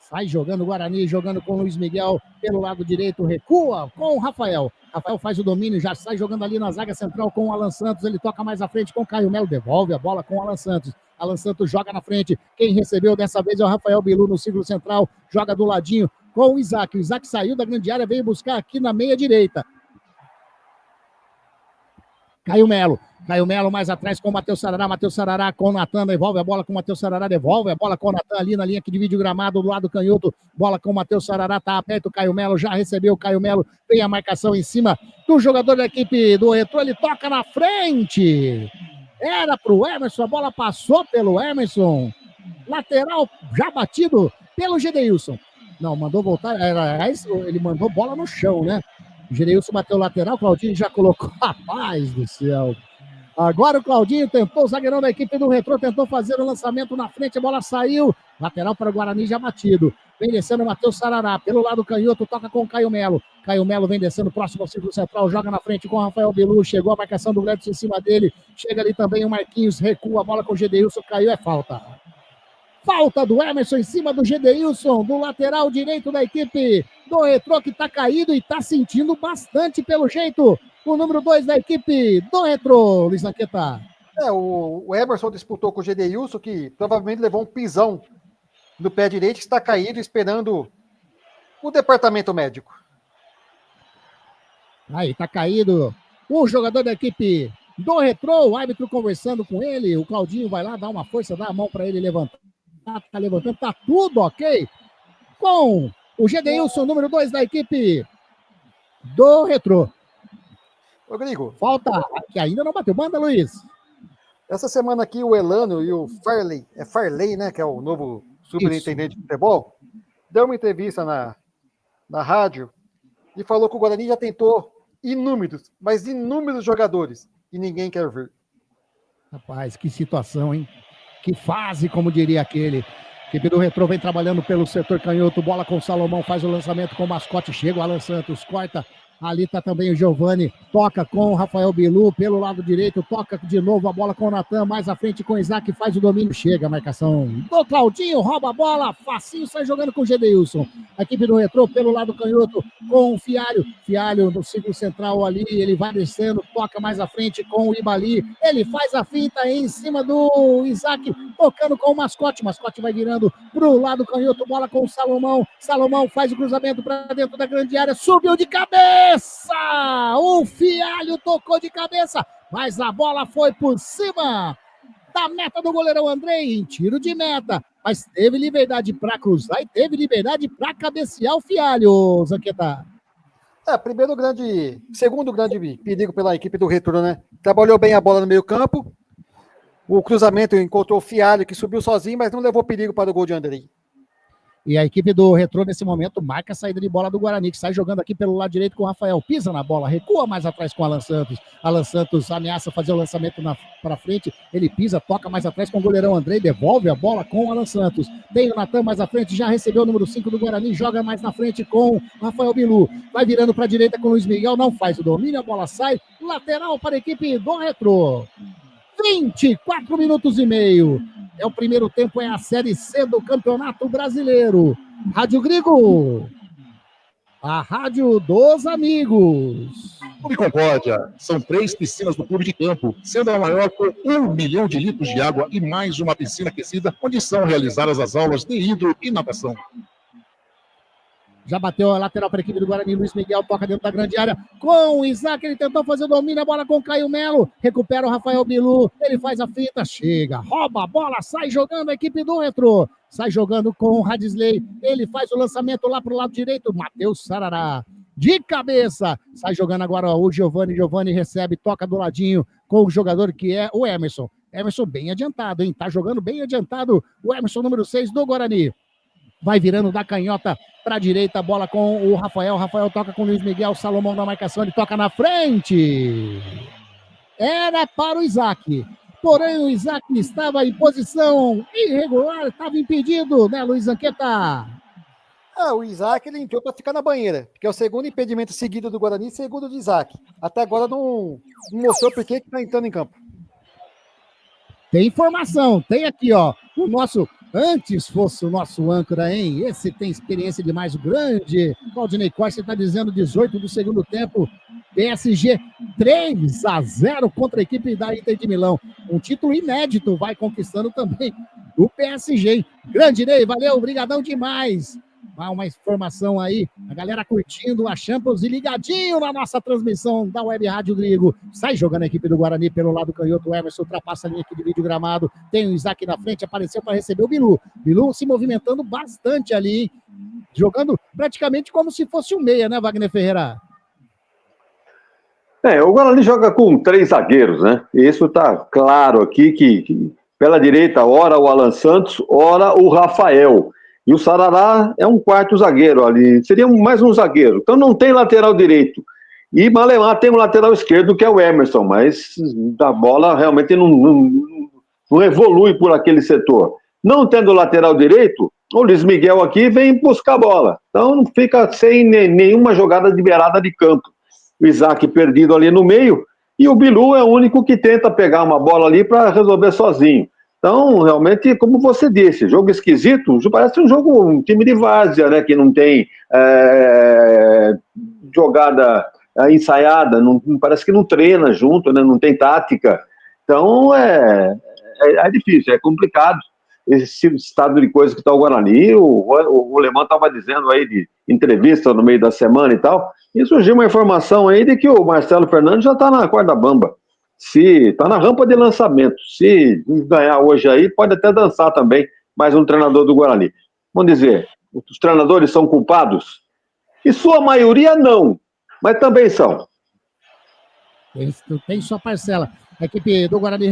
Sai jogando o Guarani, jogando com o Luiz Miguel pelo lado direito, recua com o Rafael. Rafael faz o domínio, já sai jogando ali na zaga central com o Alan Santos. Ele toca mais à frente com o Caio Melo, devolve a bola com o Alan Santos. Alan Santos joga na frente. Quem recebeu dessa vez é o Rafael Bilu no círculo central. Joga do ladinho com o Isaac. O Isaac saiu da grande área, veio buscar aqui na meia direita. Caio Melo. Caio Melo mais atrás com o Matheus Sarará. Matheus Sarará com o Natan. Devolve a bola com o Matheus Sarará. Devolve a bola com o Natan ali na linha que divide o gramado do lado canhoto. Bola com o Matheus Sarará. Tá aberto o Caio Melo. Já recebeu o Caio Melo. Tem a marcação em cima do jogador da equipe do Retrô. Ele toca na frente. Era pro Emerson, a bola passou pelo Emerson. Lateral já batido pelo Gedeilson. Não, mandou voltar. Ele mandou bola no chão, né? O Gedeilson bateu lateral, Claudinho já colocou. Rapaz do céu. Agora o Claudinho tentou, o zagueirão da equipe do Retrô tentou fazer o lançamento na frente, a bola saiu. Lateral para o Guarani já batido. Vem descendo o Matheus Sarará. Pelo lado canhoto, toca com o Caio Melo. Caio Melo vem descendo próximo ao círculo central, joga na frente com o Rafael Bilu. Chegou a marcação do Gledson em cima dele. Chega ali também o Marquinhos, recua a bola com o Gedeilson. Caiu, é falta. Falta do Emerson em cima do Gedeilson, do lateral direito da equipe do Retrô, que tá caído e tá sentindo bastante pelo jeito. O número 2 da equipe do Retrô, Luiz Lanqueta. O Emerson disputou com o Gedeilson, que provavelmente levou um pisão no pé direito, que está caído esperando o departamento médico. Aí, tá caído o jogador da equipe do Retrô, o árbitro conversando com ele, o Claudinho vai lá, dá uma força, dá a mão para ele levantar. Tá levantando, tá tudo ok com o Gedeilson, número 2 da equipe do Retrô. Ô, Grigo. Falta, que ainda não bateu. Manda, Luiz. Essa semana aqui o Elano e o Farley, né, que é o novo superintendente de futebol, deu uma entrevista na rádio e falou que o Guarani já tentou inúmeros jogadores e ninguém quer ver. Rapaz, que situação, hein? Que fase, como diria aquele. A equipe do Retrô vem trabalhando pelo setor canhoto, bola com o Salomão, faz o lançamento com o mascote, chega o Alan Santos, corta. Ali tá também o Giovani, toca com o Rafael Bilu, pelo lado direito, toca de novo a bola com o Natan, mais à frente com o Isaac, faz o domínio, chega a marcação do Claudinho, rouba a bola, facinho, sai jogando com o Gedeilson. A equipe do Retrô pelo lado canhoto com o Fialho no círculo central ali, ele vai descendo, toca mais à frente com o Ibali, ele faz a finta em cima do Isaac, tocando com o mascote vai virando pro lado canhoto, bola com o Salomão faz o cruzamento para dentro da grande área, subiu de cabeça! O Fialho tocou de cabeça, mas a bola foi por cima da meta do goleirão Andrei, em tiro de meta, mas teve liberdade para cruzar e teve liberdade para cabecear o Fialho, Zanqueta. Segundo grande perigo pela equipe do Retrô, né? Trabalhou bem a bola no meio campo, o cruzamento encontrou o Fialho, que subiu sozinho, mas não levou perigo para o gol de Andrei. E a equipe do Retrô, nesse momento, marca a saída de bola do Guarani, que sai jogando aqui pelo lado direito com o Rafael. Pisa na bola, recua mais atrás com o Alan Santos. Alan Santos ameaça fazer o lançamento para frente. Ele pisa, toca mais atrás com o goleirão Andrei, devolve a bola com o Alan Santos. Tem o Natan mais à frente, já recebeu o número 5 do Guarani, joga mais na frente com o Rafael Bilu. Vai virando para a direita com o Luiz Miguel, não faz o domínio, a bola sai. Lateral para a equipe do Retrô. 24 minutos e meio. É o primeiro tempo, é a Série C do Campeonato Brasileiro. Rádio Grigo, a rádio dos amigos. Clube Concórdia, são 3 piscinas do clube de campo, sendo a maior com 1 milhão de litros de água e mais uma piscina aquecida, onde são realizadas as aulas de hidro e natação. Já bateu a lateral para a equipe do Guarani, Luiz Miguel toca dentro da grande área com o Isaac, ele tentou fazer o domínio, a bola com o Caio Melo, recupera o Rafael Bilu, ele faz a fita, chega, rouba a bola, sai jogando a equipe do Retrô, sai jogando com o Radisley, ele faz o lançamento lá para o lado direito, Matheus Sarará, de cabeça, sai jogando agora o Giovani recebe, toca do ladinho com o jogador que é o Emerson bem adiantado, hein, tá jogando bem adiantado o Emerson, número 6 do Guarani. Vai virando da canhota para a direita, bola com o Rafael toca com o Luiz Miguel, Salomão na marcação, ele toca na frente. Era para o Isaac, porém o Isaac estava em posição irregular, estava impedido, né, Luiz Zanqueta? O Isaac, ele entrou para ficar na banheira, porque é o segundo impedimento seguido do Guarani, segundo do Isaac. Até agora não mostrou por que está entrando em campo. Tem informação, tem aqui, ó, o nosso... Antes fosse o nosso âncora, hein? Esse tem experiência demais, o grande Claudinei Costa está dizendo 18 do segundo tempo. PSG 3-0 contra a equipe da Inter de Milão. Um título inédito, vai conquistando também o PSG, hein? Grande Ney, valeu, brigadão demais. Uma informação aí, a galera curtindo a Champions e ligadinho na nossa transmissão da Web Rádio Grigo. Sai jogando a equipe do Guarani pelo lado canhoto, o Emerson ultrapassa a linha aqui de vídeo gramado, tem o Isaac na frente, apareceu para receber o Bilu se movimentando bastante ali, hein? Jogando praticamente como se fosse um meia, né, Wagner Ferreira? O Guarani joga com 3 zagueiros, né? Isso tá claro aqui que pela direita, ora o Alan Santos, ora o Rafael. E o Sarará é um quarto zagueiro ali, seria mais um zagueiro. Então não tem lateral direito. E Malemar tem um lateral esquerdo que é o Emerson, mas a bola realmente não evolui por aquele setor. Não tendo lateral direito, o Luiz Miguel aqui vem buscar a bola. Então não fica sem nenhuma jogada de beirada de campo. O Isaac perdido ali no meio, e o Bilu é o único que tenta pegar uma bola ali para resolver sozinho. Então, realmente, como você disse, jogo esquisito, parece um time de várzea, né, que não tem jogada ensaiada, parece que não treina junto, né, não tem tática. Então, é difícil, é complicado esse estado de coisa que está o Guarani. O Alemão estava dizendo aí de entrevista no meio da semana e tal, e surgiu uma informação aí de que o Marcelo Fernandes já está na corda bamba. Se está na rampa de lançamento, se ganhar hoje aí, pode até dançar também mais um treinador do Guarani. Vamos dizer, os treinadores são culpados? E sua maioria não, mas também são. Tem sua parcela. A equipe do Guarani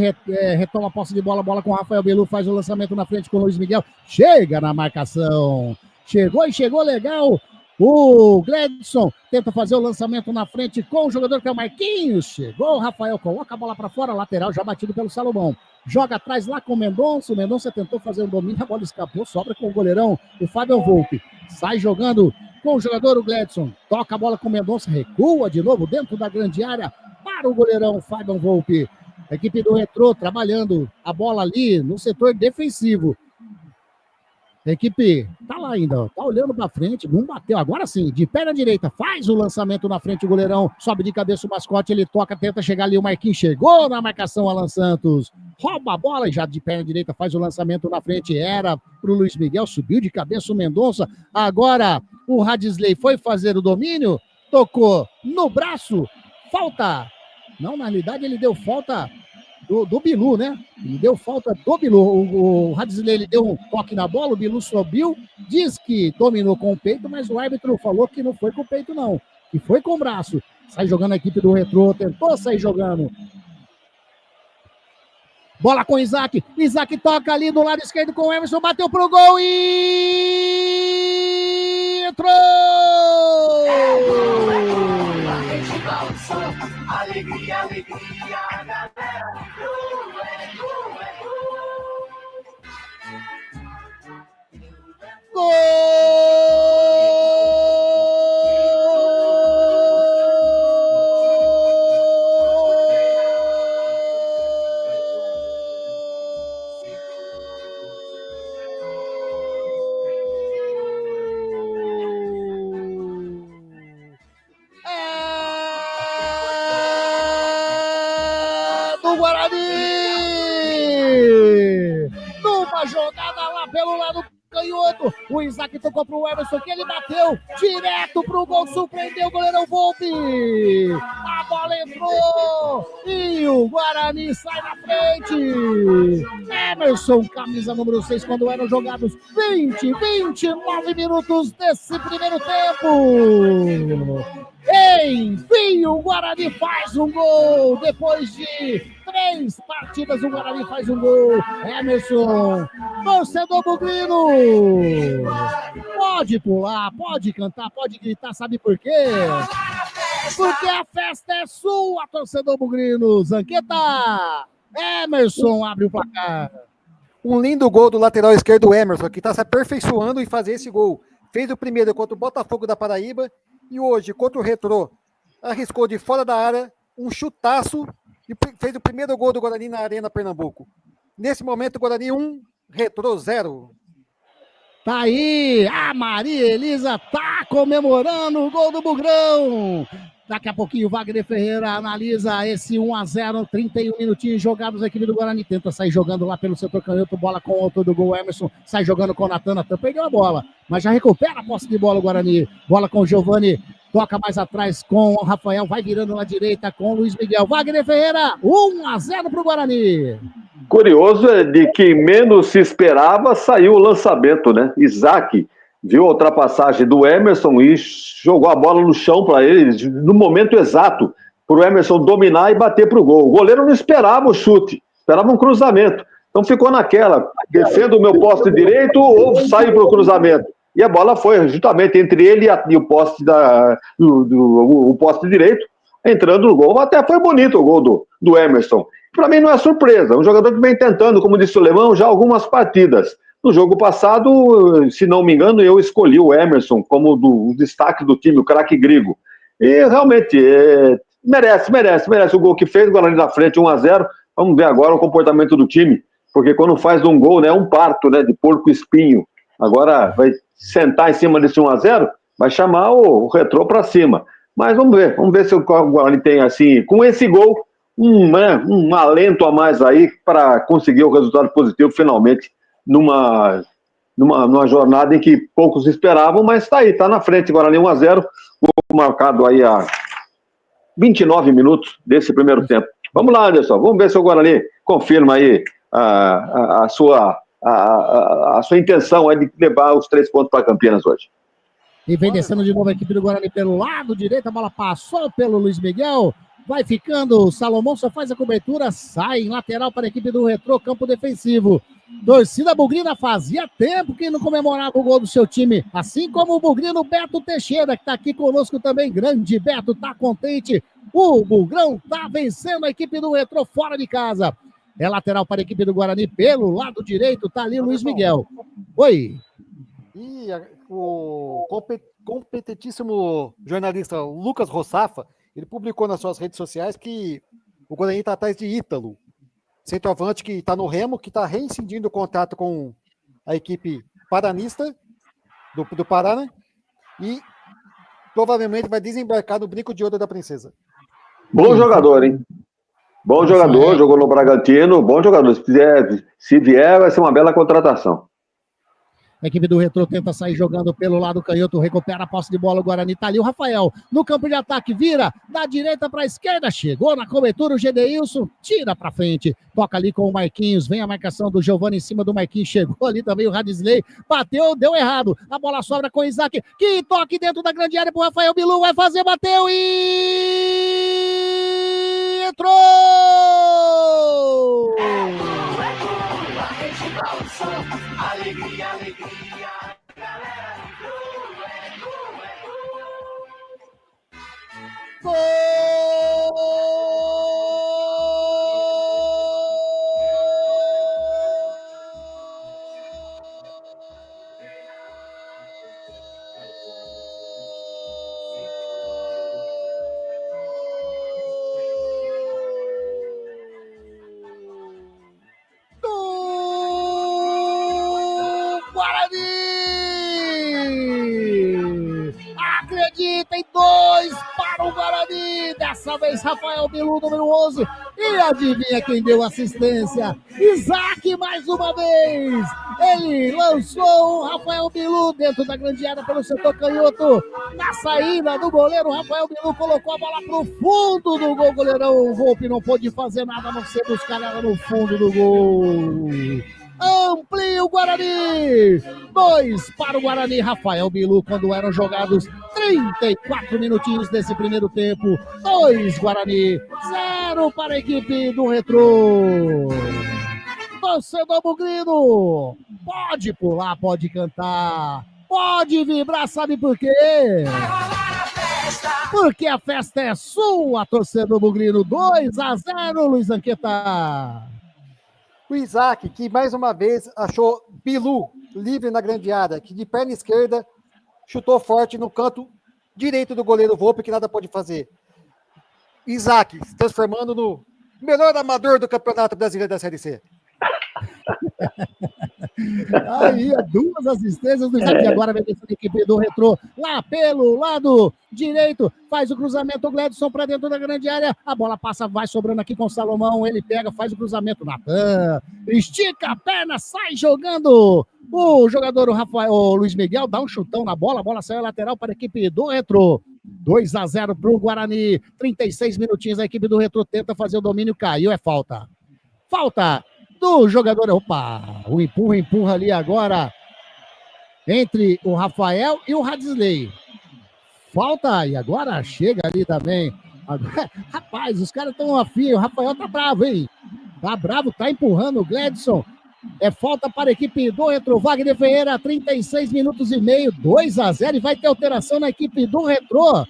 retoma a posse de bola com o Rafael Bilu, faz o lançamento na frente com o Luiz Miguel, chega na marcação, chegou legal. O Gledson tenta fazer o lançamento na frente com o jogador que é o Marquinhos. Chegou o Rafael, coloca a bola para fora, lateral já batido pelo Salomão. Joga atrás lá com o Mendonça. O Mendonça tentou fazer um domínio, a bola escapou, sobra com o goleirão, o Fábio Volpe. Sai jogando com o jogador, o Gledson. Toca a bola com o Mendonça, recua de novo dentro da grande área para o goleirão, Fábio Volpe. A equipe do Retrô trabalhando a bola ali no setor defensivo. A equipe tá lá ainda, tá olhando pra frente, não bateu, agora sim, de perna direita, faz o lançamento na frente, o goleirão sobe de cabeça o mascote, ele toca, tenta chegar ali, o Marquinhos chegou na marcação, Alan Santos, rouba a bola e já de perna direita faz o lançamento na frente, era pro Luiz Miguel, subiu de cabeça o Mendonça, agora o Radisley foi fazer o domínio, tocou no braço, falta, não, na realidade ele deu falta do Bilu, né? Ele deu falta do Bilu. O Radisley, ele deu um toque na bola, o Bilu subiu, diz que dominou com o peito, mas o árbitro falou que não foi com o peito, não. Que foi com o braço. Sai jogando a equipe do Retrô, tentou sair jogando. Bola com o Isaac. Isaac toca ali do lado esquerdo com o Emerson, bateu pro gol e entrou! Alegria, alegria, galera. Do Guarani! Numa jogada lá pelo lado canhoto, o Isaac tocou pro Emerson, que ele bateu direto pro gol, surpreendeu o goleirão Volpe, a bola entrou e o Guarani sai na frente. Emerson, camisa número 6, quando eram jogados 29 minutos desse primeiro tempo. Enfim, o Guarani faz um gol. Depois de 3 partidas, o Guarani faz um gol. Emerson, torcedor bugrino, pode pular, pode cantar, pode gritar, sabe por quê? Porque a festa é sua, torcedor bugrino. Zanqueta, Emerson abre o placar. Um lindo gol do lateral esquerdo, Emerson, que está se aperfeiçoando em fazer esse gol. Fez o primeiro contra o Botafogo da Paraíba e hoje contra o Retrô. Arriscou de fora da área um chutaço e fez o primeiro gol do Guarani na Arena Pernambuco. Nesse momento, o Guarani 1, Retrô 0. Tá aí, a Maria Elisa tá comemorando o gol do Bugrão. Daqui a pouquinho o Wagner Ferreira analisa esse 1-0, 31 minutinhos jogados da equipe do Guarani. Tenta sair jogando lá pelo setor canhoto, bola com o autor do gol, Emerson. Sai jogando com o Natan, perdeu a bola, mas já recupera a posse de bola o Guarani. Bola com o Giovani, toca mais atrás com o Rafael, vai virando na direita com o Luiz Miguel. Wagner Ferreira, 1-0 pro Guarani. Curioso é de que menos se esperava, saiu o lançamento, né? Isaac viu a ultrapassagem do Emerson e jogou a bola no chão para ele, no momento exato, para o Emerson dominar e bater para o gol. O goleiro não esperava o chute, esperava um cruzamento. Então ficou naquela, defendo o meu poste direito ou saio para o cruzamento? e a bola foi justamente entre ele e o poste, o poste direito, entrando no gol. Até foi bonito o gol do Emerson. Para mim não é surpresa, um jogador que vem tentando, como disse o Lemão, já algumas partidas. No jogo passado, se não me engano, eu escolhi o Emerson como o destaque do time, o craque Grigo. E realmente merece o gol que fez, o Guarani na frente 1-0. Vamos ver agora o comportamento do time, porque quando faz um gol, né, é um parto, né, de porco espinho. Agora vai sentar em cima desse 1-0, vai chamar o Retrô para cima. Mas vamos ver se o Guarani tem, assim, com esse gol, um alento a mais aí para conseguir o resultado positivo finalmente numa jornada em que poucos esperavam, mas está aí, está na frente, Guarani 1-0, gol marcado aí a 29 minutos desse primeiro tempo. Vamos lá, Anderson, vamos ver se o Guarani confirma aí a sua intenção é de levar os 3 pontos para Campinas hoje. E vem descendo de novo a equipe do Guarani pelo lado direito, a bola passou pelo Luiz Miguel, vai ficando, o Salomão só faz a cobertura, sai em lateral para a equipe do Retrô, campo defensivo. Torcida bugrina, fazia tempo que não comemorava o gol do seu time, assim como o bugrino Beto Teixeira, que está aqui conosco também. Grande Beto, tá contente, o Bugrão tá vencendo a equipe do Retrô fora de casa. É lateral para a equipe do Guarani pelo lado direito, tá ali o Luiz Miguel. Oi. E o competentíssimo jornalista Lucas Rossafa, ele publicou nas suas redes sociais que o Guarani está atrás de Ítalo, centroavante que está no Remo, que está reincidindo o contrato com a equipe paranista do Pará, né? E provavelmente vai desembarcar no Brinco de Ouro da Princesa. Bom jogador, hein? Bom jogador, jogou no Bragantino, bom jogador. Se vier, vai ser uma bela contratação. A equipe do Retrô tenta sair jogando pelo lado canhoto, recupera a posse de bola, o Guarani tá ali, o Rafael no campo de ataque, vira da direita para a esquerda, chegou na cobertura o Gedeilson, tira para frente, toca ali com o Marquinhos, vem a marcação do Giovani em cima do Marquinhos, chegou ali também o Radisley, bateu, deu errado, a bola sobra com o Isaac, que toque dentro da grande área pro Rafael Bilu, vai fazer, bateu e entrou! Alegria, alegria, galera do Gol! Tem 2 para o Guarani, dessa vez Rafael Bilu, número 11, e adivinha quem deu assistência? Isaac mais uma vez, ele lançou o Rafael Bilu dentro da grande área pelo setor canhoto, na saída do goleiro, Rafael Bilu colocou a bola pro fundo do gol, goleirão, o Volpe não pôde fazer nada, a não ser buscar ela no fundo do gol. Amplia o Guarani, 2 para o Guarani, Rafael Bilu, quando eram jogados 34 minutinhos desse primeiro tempo, 2 Guarani, 0 para a equipe do Retrô. Torcedor bugrino, pode pular, pode cantar, pode vibrar, sabe por quê? Porque a festa é sua, torcedor bugrino, 2-0, Luiz Anqueta. O Isaac, que mais uma vez achou Bilu livre na grande área, que de perna esquerda chutou forte no canto direito do goleiro Volpe, que nada pode fazer. Isaac se transformando no melhor amador do Campeonato Brasileiro da Série C. Aí, 2 assistências do Isaac. Agora vem a equipe do Retrô lá pelo lado direito, faz o cruzamento, o Gledson para dentro da grande área, a bola passa, vai sobrando aqui com o Salomão, ele pega, faz o cruzamento, Natan estica a perna, sai jogando o jogador, o Luiz Miguel, dá um chutão na bola, a bola saiu lateral para a equipe do Retrô. 2-0 para o Guarani, 36 minutinhos, a equipe do Retrô tenta fazer o domínio, caiu, é falta do jogador, o empurra ali agora entre o Rafael e o Radisley. Falta, e agora chega ali também. Agora, rapaz, os caras estão afim, o Rafael tá bravo, hein? Tá bravo, tá empurrando o Gledson. É falta para a equipe do Retrô. Wagner Ferreira, 36 minutos e meio, 2-0, e vai ter alteração na equipe do Retrô.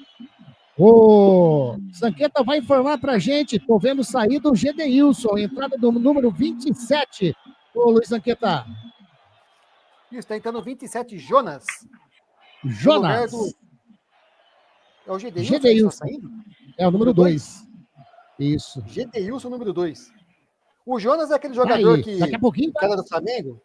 O Zanqueta vai informar pra gente. Tô vendo sair do Gedeilson, entrada do número 27. Ô, Luiz Zanqueta. Isso, tá entrando 27, Jonas. Jonas. É o Gedeilson. É o número 2. Isso. Gedeilson, número 2. O Jonas é aquele jogador que... Daqui a pouquinho... Cara do Flamengo.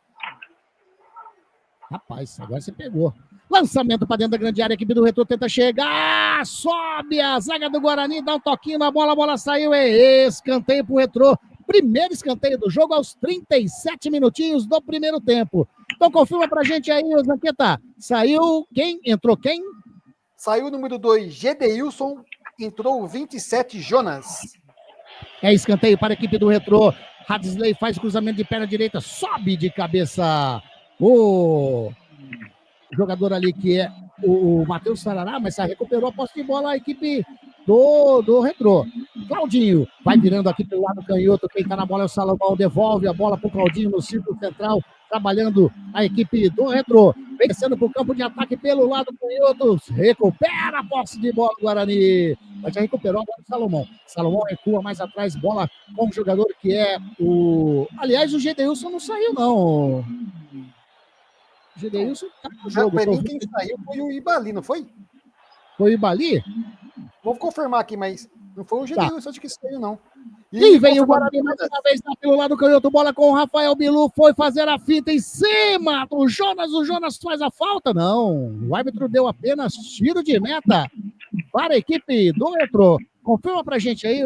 Rapaz, agora você pegou. Lançamento para dentro da grande área, a equipe do Retrô tenta chegar, sobe a zaga do Guarani, dá um toquinho na bola, a bola saiu, é escanteio pro Retrô. Primeiro escanteio do jogo aos 37 minutinhos do primeiro tempo. Então confirma pra gente aí, Zanqueta. Saiu quem? Entrou quem? Saiu o número 2, Gedeilson, entrou o 27, Jonas. É escanteio para a equipe do Retrô. Hadsley faz cruzamento de perna direita, sobe de cabeça o jogador ali que é o Matheus Sarará, mas recuperou a posse de bola a equipe do Retrô. Claudinho vai virando aqui pelo lado canhoto, quem tá na bola é o Salomão, devolve a bola pro Claudinho no círculo central, trabalhando a equipe do Retrô, vem descendo pro campo de ataque pelo lado canhoto, recupera a posse de bola do Guarani, mas já recuperou agora o Salomão. Salomão recua mais atrás, bola com o jogador que é o... Aliás, o Gedeilson não saiu, não. O Gedeilson tá no jogo. Pra mim, quem saiu foi o Ibali, não foi? Foi o Ibali? Vou confirmar aqui, mas não foi o Gedeilson, acho que saiu, não. E vem o Guarani mais uma vez pelo lado canhoto, bola com o Rafael Bilu, foi fazer a fita em cima do Jonas, o Jonas faz a falta, não, o árbitro deu apenas tiro de meta para a equipe do Retrô. Confirma pra gente aí,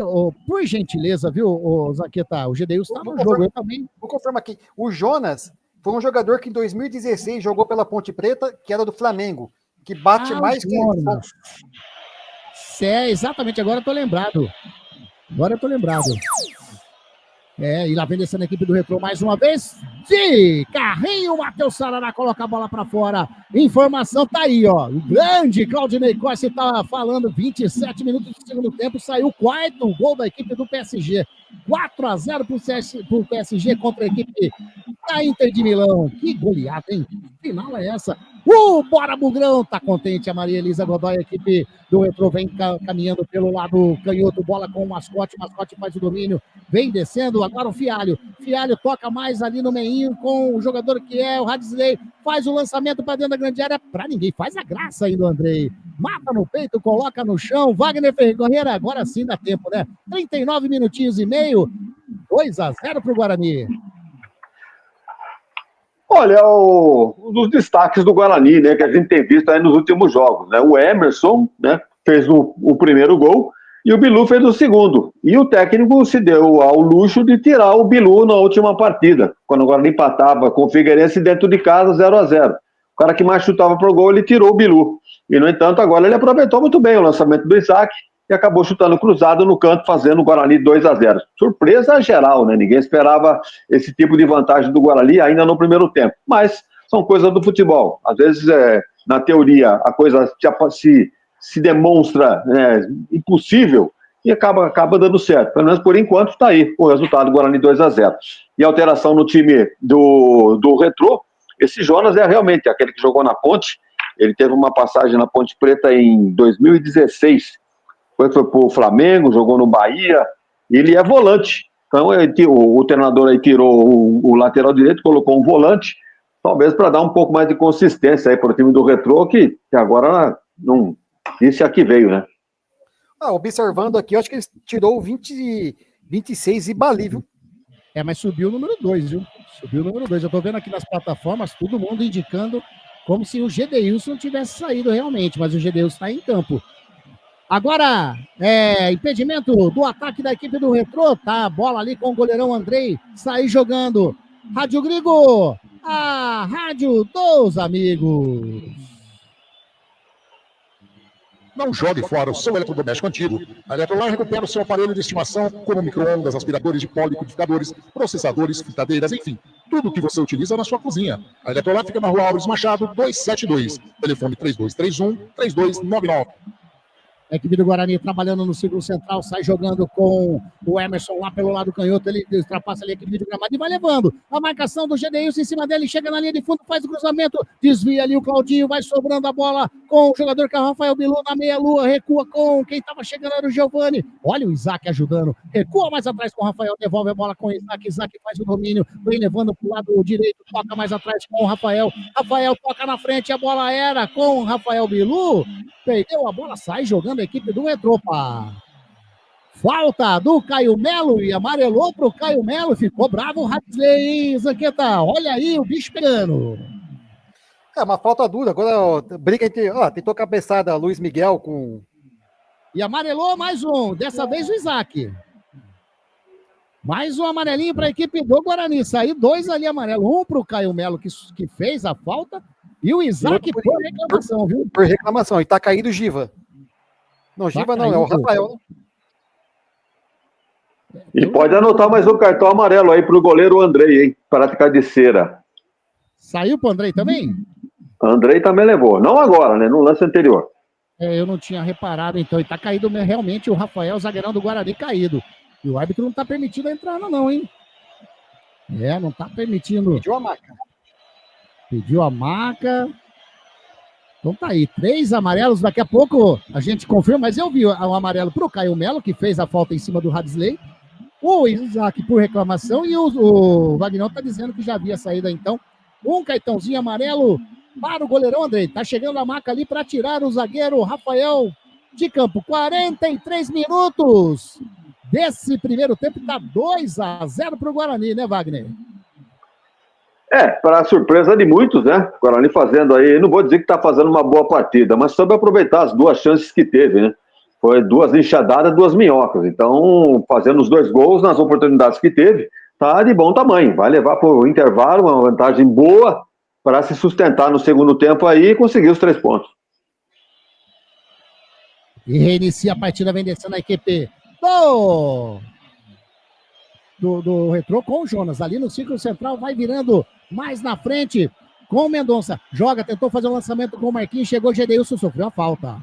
por gentileza, viu, Zanqueta, o Gedeilson está no jogo, eu também. Vou confirmar aqui, o Jonas foi um jogador que em 2016 jogou pela Ponte Preta, que era do Flamengo, que bate mais que... É, exatamente, agora eu tô lembrado. E lá vem descendo a equipe do Retrô mais uma vez. De carrinho, o Matheus Sarará coloca a bola para fora. Informação tá aí, ó. O grande Claudinei Costa tá falando. 27 minutos do segundo tempo. Saiu o quarto gol da equipe do PSG. 4-0 pro PSG contra a equipe da Inter de Milão. Que goleada, hein? Que final é essa? Bora Bugrão! Tá contente a Maria Elisa Godoy, a equipe do Retrô vem caminhando pelo lado canhoto, bola com o Mascote faz o domínio, vem descendo, agora o Fialho toca mais ali no meinho com o jogador que é o Hadsley, faz o lançamento para dentro da grande área, pra ninguém, faz a graça aí do Andrei, mata no peito, coloca no chão, Wagner Ferreira, agora sim dá tempo, né? 39 minutinhos e meio, 2-0 pro Guarani. Olha, um dos destaques do Guarani, né, que a gente tem visto aí nos últimos jogos, né, o Emerson, né, fez o primeiro gol e o Bilu fez o segundo. E o técnico se deu ao luxo de tirar o Bilu na última partida, quando o Guarani empatava com o Figueirense dentro de casa 0-0. O cara que mais chutava pro gol, ele tirou o Bilu. E, no entanto, agora ele aproveitou muito bem o lançamento do Isaac e acabou chutando cruzado no canto, fazendo o Guarani 2-0. Surpresa geral, né? Ninguém esperava esse tipo de vantagem do Guarani ainda no primeiro tempo. Mas são coisas do futebol. Às vezes, na teoria, a coisa se demonstra impossível e acaba dando certo. Pelo menos por enquanto está aí o resultado do Guarani 2-0. E a alteração no time do Retrô, esse Jonas é realmente aquele que jogou na Ponte. Ele teve uma passagem na Ponte Preta em 2016. Foi para o Flamengo, jogou no Bahia, ele é volante. Então o treinador aí tirou o lateral direito, colocou um volante, talvez para dar um pouco mais de consistência aí para o time do Retrô, que agora não disse a que veio, né? Observando aqui, eu acho que ele tirou o 26 e Bali, viu? Mas subiu o número 2, viu? Subiu o número 2. Eu tô vendo aqui nas plataformas, todo mundo indicando como se o Gedeilson tivesse saído realmente, mas o Gedeilson está em campo. Agora, impedimento do ataque da equipe do Retrô, tá? Bola ali com o goleirão Andrei, sair jogando. Rádio Grigo, a rádio dos amigos. Não jogue fora o seu eletrodoméstico antigo. A Eletrolar recupera o seu aparelho de estimação, como micro-ondas, aspiradores de pó, liquidificadores, processadores, fritadeiras, enfim, tudo o que você utiliza na sua cozinha. A Eletrolar fica na Rua Álvares Machado, 272. Telefone 3231-3299. A equipe do Guarani trabalhando no círculo central, sai jogando com o Emerson lá pelo lado canhoto, ele ultrapassa ali a equipe do Gramado e vai levando. A marcação do Gedeilson em cima dele, chega na linha de fundo, faz o cruzamento, desvia ali o Claudinho, vai sobrando a bola com o jogador que é o Rafael Bilu na meia-lua, recua com quem estava chegando era o Giovani. Olha o Isaac ajudando, recua mais atrás com o Rafael, devolve a bola com o Isaac, Isaac faz o domínio, vem levando para o lado direito, toca mais atrás com o Rafael, Rafael toca na frente, a bola era com o Rafael Bilu, perdeu a bola, sai jogando a equipe do Metropa. Falta do Caio Melo e amarelou pro Caio Melo, ficou bravo o Hadley, hein, Zanqueta? Olha aí o bicho pegando. É uma falta dura, agora ó, briga entre, ó, tentou cabeçada Luiz Miguel com... E amarelou mais um, dessa vez o Isaac. Mais um amarelinho para a equipe do Guarani, saiu 2 ali amarelo, um pro Caio Melo que fez a falta e o Isaac por reclamação, viu? Por reclamação, e tá caído o Giva. Não, Giva não, é o Rafael, né? E pode anotar mais um cartão amarelo aí pro goleiro Andrei, hein? Prática de cera. Saiu pro Andrei também? Andrei também levou. Não agora, né? No lance anterior. Eu não tinha reparado, então. E tá caído realmente o Rafael, zagueirão do Guarani, caído. E o árbitro não tá permitindo a entrada, não, hein? Não tá permitindo. Pediu a maca. Pediu a maca. Então tá aí, 3 amarelos. Daqui a pouco a gente confirma, mas eu vi o amarelo pro Caio Melo, que fez a falta em cima do Hadley. O Isaac por reclamação e o Vagnão tá dizendo que já havia saída, então. Um cartãozinho amarelo para o goleirão Andrei. Tá chegando a maca ali para tirar o zagueiro Rafael de campo. 43 minutos desse primeiro tempo. Tá 2-0 pro Guarani, né, Wagner? Para surpresa de muitos, né? O Guarani fazendo aí, não vou dizer que tá fazendo uma boa partida, mas soube aproveitar as 2 chances que teve, né? Foi 2 enxadadas, 2 minhocas. Então, fazendo os 2 gols nas oportunidades que teve, tá de bom tamanho. Vai levar para o intervalo, uma vantagem boa para se sustentar no segundo tempo aí e conseguir os 3 pontos. E reinicia a partida, vem descendo a equipe do Retrô com o Jonas. Ali no círculo central, vai virando mais na frente com o Mendonça. Joga, tentou fazer o lançamento com o Marquinhos, chegou o Gedeilson, sofreu a falta.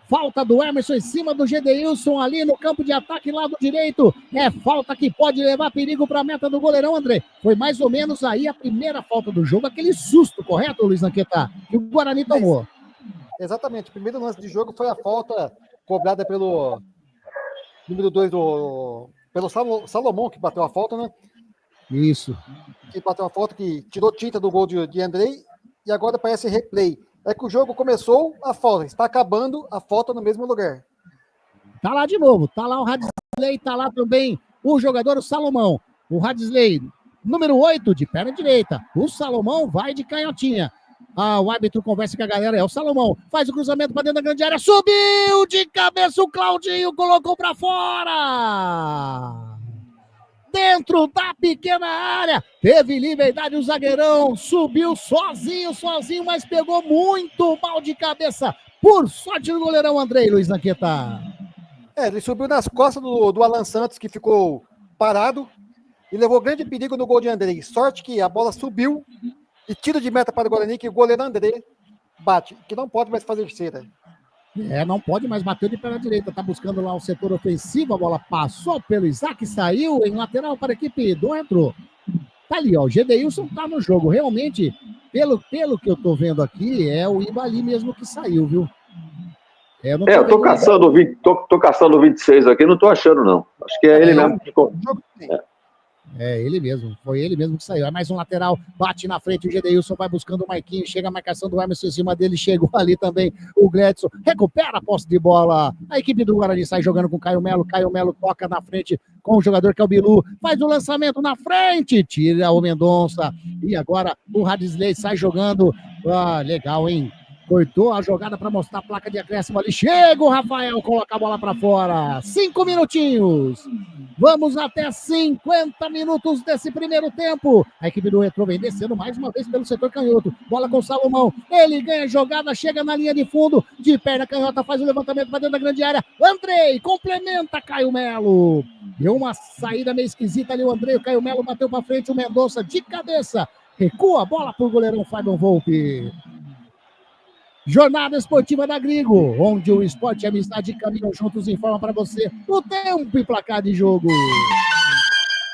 Falta do Emerson em cima do Gedeilson ali no campo de ataque, lado direito. É falta que pode levar perigo para a meta do goleirão, André. Foi mais ou menos aí a primeira falta do jogo, aquele susto, correto, Luiz Anqueta? Que o Guarani tomou. Exatamente. O primeiro lance de jogo foi a falta cobrada pelo número 2 pelo Salomão, que bateu a falta, né? Isso. Que bateu a falta, que tirou tinta do gol de Andrei, e agora parece replay. É que o jogo começou, a falta está acabando, a falta no mesmo lugar. Tá lá de novo, tá lá o Hadley, tá lá também o jogador o Salomão. O Hadley, número 8, de perna direita. O Salomão vai de canhotinha. O árbitro conversa com a galera, é o Salomão. Faz o cruzamento para dentro da grande área, subiu de cabeça o Claudinho, colocou para fora. Dentro da pequena área, teve liberdade o zagueirão, subiu sozinho, mas pegou muito mal de cabeça, por sorte do goleirão Andrei, Luiz Anqueta. Ele subiu nas costas do Alan Santos, que ficou parado, e levou grande perigo no gol de Andrei. Sorte que a bola subiu, e tiro de meta para o Guarani, que o goleiro Andrei bate, que não pode mais fazer cera. Não pode mais bater de perna direita, tá buscando lá o setor ofensivo, a bola passou pelo Isaac, saiu em lateral para a equipe do Retro. Tá ali, ó, o Gedeilson tá no jogo, realmente, pelo que eu tô vendo aqui, é o Ibali mesmo que saiu, viu? Eu tô caçando o 26 aqui, não tô achando não, acho que é ele mesmo que ficou. Ele mesmo, foi ele mesmo que saiu. É mais um lateral, bate na frente, o Gedeilson vai buscando o Marquinhos, chega a marcação do Emerson em cima dele, chegou ali também o Gledson, recupera a posse de bola, a equipe do Guarani sai jogando com o Caio Melo toca na frente com o jogador que é o Bilu, faz o lançamento na frente, tira o Mendonça, e agora o Hadley sai jogando, legal, hein? Cortou a jogada para mostrar a placa de acréscimo ali. Chega o Rafael, coloca a bola para fora. 5 minutinhos. Vamos até 50 minutos desse primeiro tempo. A equipe do Retro vem descendo mais uma vez pelo setor canhoto. Bola com o Salomão. Ele ganha a jogada, chega na linha de fundo. De perna canhota, faz o levantamento para dentro da grande área. Andrei complementa Caio Melo. Deu uma saída meio esquisita ali o Andrei. O Caio Melo bateu para frente. O Mendonça de cabeça. Recua a bola para o goleirão Fábio Volpe. Jornada Esportiva da Grigo, onde o esporte e a amizade caminham juntos, informa para você o tempo e placar de jogo.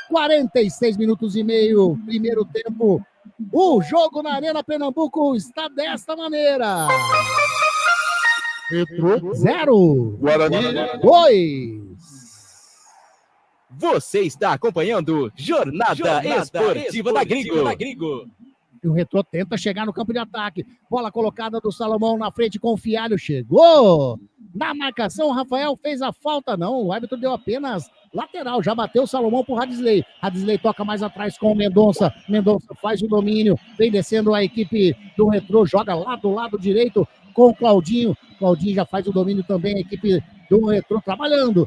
46 minutos e meio, primeiro tempo. O jogo na Arena Pernambuco está desta maneira. Retrô 0, Guarani 2. Você está acompanhando Jornada Esportiva da Grigo. E o Retrô tenta chegar no campo de ataque. Bola colocada do Salomão na frente com o Fialho. Chegou! Na marcação, o Rafael fez a falta. Não, o árbitro deu apenas lateral. Já bateu o Salomão pro Radisley. Radisley toca mais atrás com o Mendonça. Mendonça faz o domínio. Vem descendo a equipe do Retrô. Joga lá do lado direito com o Claudinho. Claudinho já faz o domínio também. A equipe do Retrô trabalhando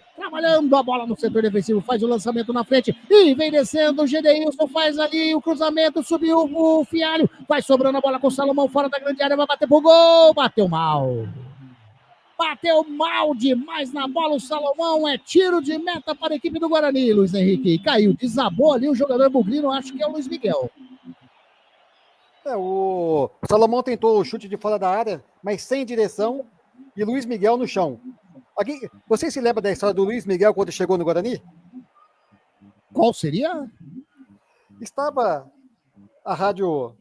a bola no setor defensivo, faz o lançamento na frente e vem descendo, o Gedeilson faz ali o cruzamento, subiu o Fialho, vai sobrando a bola com o Salomão fora da grande área, vai bater pro gol, bateu mal demais na bola o Salomão, é tiro de meta para a equipe do Guarani, Luiz Henrique, caiu, desabou ali o jogador bugrino, acho que é o Luiz Miguel. O Salomão tentou o chute de fora da área, mas sem direção, e Luiz Miguel no chão. Aqui, você se lembra da história do Luiz Miguel quando chegou no Guarani? Qual seria? Estava a Rádio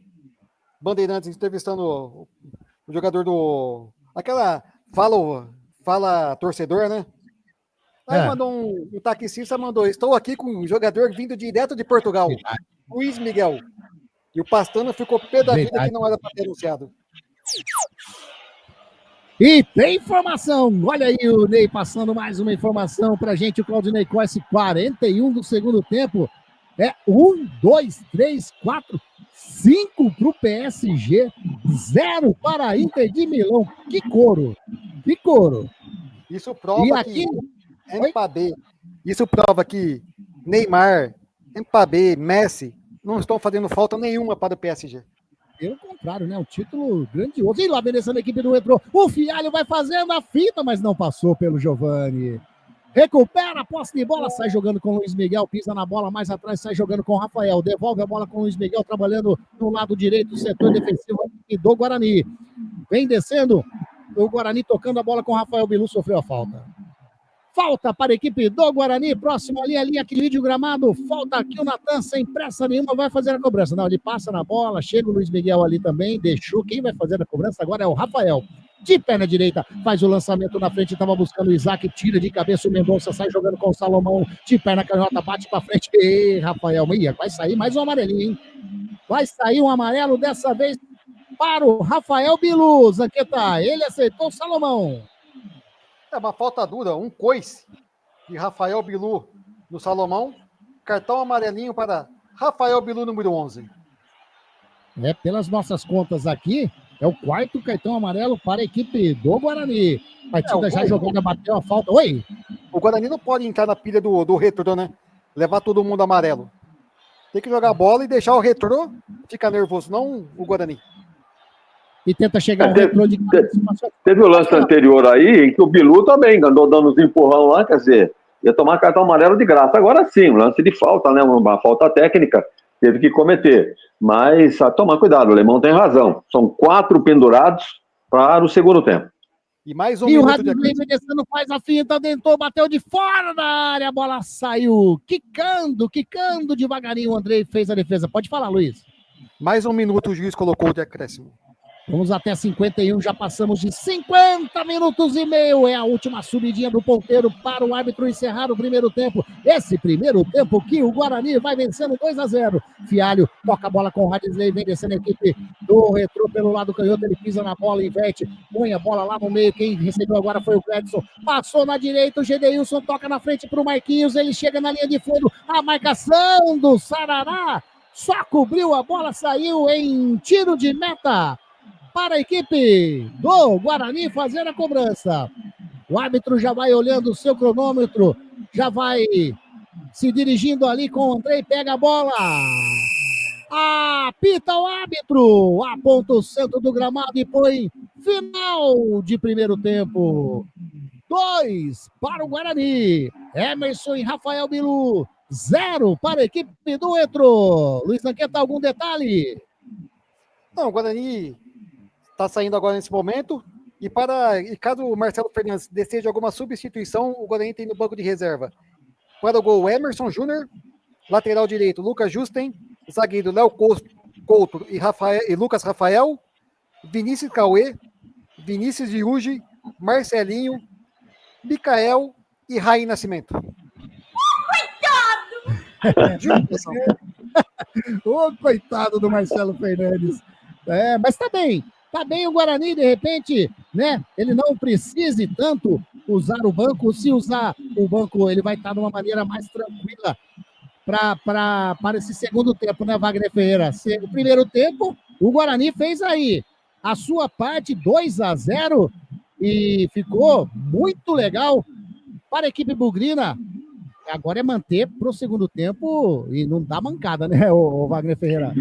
Bandeirantes entrevistando o jogador do... Aquela fala torcedor, né? Aí mandou um taxista, estou aqui com um jogador vindo direto de Portugal, Luiz Miguel. E o Pastano ficou pé da vida que não era para ter anunciado. E tem informação, olha aí o Ney passando mais uma informação pra gente, o Claudinei Corse, 41 do segundo tempo, 1, 2, 3, 4, 5 pro PSG, 0 para a Inter de Milão, que couro. Isso prova que Mbappé, isso prova que Neymar, Mbappé, Messi, não estão fazendo falta nenhuma para o PSG. Pelo contrário, né? Um título grandioso. E lá vem a equipe do Retrô. O Fialho vai fazendo a fita, mas não passou pelo Giovani. Recupera a posse de bola, sai jogando com o Luiz Miguel, pisa na bola mais atrás, sai jogando com o Rafael. Devolve a bola com o Luiz Miguel, trabalhando no lado direito do setor defensivo do Guarani. Vem descendo o Guarani, tocando a bola com o Rafael Bilu, sofreu a falta. Falta para a equipe do Guarani, próximo ali, a linha que divide o gramado. Falta aqui o Natan, sem pressa nenhuma, vai fazer a cobrança. Não, ele passa na bola, chega o Luiz Miguel ali também, deixou. Quem vai fazer a cobrança agora é o Rafael. De perna direita, faz o lançamento na frente, estava buscando o Isaac, tira de cabeça o Mendonça, sai jogando com o Salomão, de perna canhota, bate para frente. Ei, Rafael, vai sair mais um amarelinho, hein? Vai sair um amarelo dessa vez para o Rafael Bilu, Zanqueta. Ele aceitou o Salomão. É uma falta dura, um coice de Rafael Bilu no Salomão. Cartão amarelinho para Rafael Bilu, número 11. Pelas nossas contas aqui, é o quarto cartão amarelo para a equipe do Guarani. Partida já jogando, bateu a falta. Oi! O Guarani não pode entrar na pilha do Retrô, né? Levar todo mundo amarelo. Tem que jogar bola e deixar o Retrô ficar nervoso, não o Guarani. E tenta chegar o Retrô de... Teve o lance anterior aí, em que o Bilu também andou dando uns empurrão lá, quer dizer, ia tomar cartão amarelo de graça. Agora sim, um lance de falta, né? Uma falta técnica, teve que cometer. Mas, tomar cuidado, o Alemão tem razão. São 4 pendurados para o segundo tempo. E mais um minuto. E o Radley descendo, faz a finta, tentou, bateu de fora da área, a bola saiu, quicando devagarinho. O Andrei fez a defesa. Pode falar, Luiz. Mais um minuto o juiz colocou de acréscimo. Vamos até 51, já passamos de 50 minutos e meio. É a última subidinha do ponteiro para o árbitro encerrar o primeiro tempo. Esse primeiro tempo que o Guarani vai vencendo 2-0. Fialho toca a bola com o Radisley, vem descendo a equipe do Retrô pelo lado canhoto. Ele pisa na bola, inverte, põe a bola lá no meio. Quem recebeu agora foi o Cledson. Passou na direita, o Gedeilson toca na frente para o Marquinhos. Ele chega na linha de fundo. A marcação do Sarará só cobriu a bola, saiu em tiro de meta para a equipe do Guarani fazer a cobrança. O árbitro já vai olhando o seu cronômetro, já vai se dirigindo ali com o Andrei, pega a bola. Apita o árbitro, aponta o centro do gramado e põe final de primeiro tempo. 2 para o Guarani. Emerson e Rafael Bilu. 0 para a equipe do Retrô. Luiz Zanqueta, algum detalhe? Não, o Guarani está saindo agora nesse momento. E caso o Marcelo Fernandes deseje alguma substituição, o Guarani tem no banco de reserva. Para o gol, Emerson Júnior. Lateral direito, Lucas Justen. Zagueiro, Léo Couto e Lucas Rafael. Vinícius Cauê. Vinícius Giugi. Marcelinho. Micael e Raí Nascimento. Ô, coitado do Marcelo Fernandes. Mas tá bem o Guarani, de repente, né? Ele não precise tanto usar o banco. Se usar o banco, ele vai estar de uma maneira mais tranquila para esse segundo tempo, né, Wagner Ferreira? O primeiro tempo, o Guarani fez aí a sua parte, 2-0, e ficou muito legal para a equipe bugrina. Agora é manter para o segundo tempo e não dá mancada, né, o Wagner Ferreira?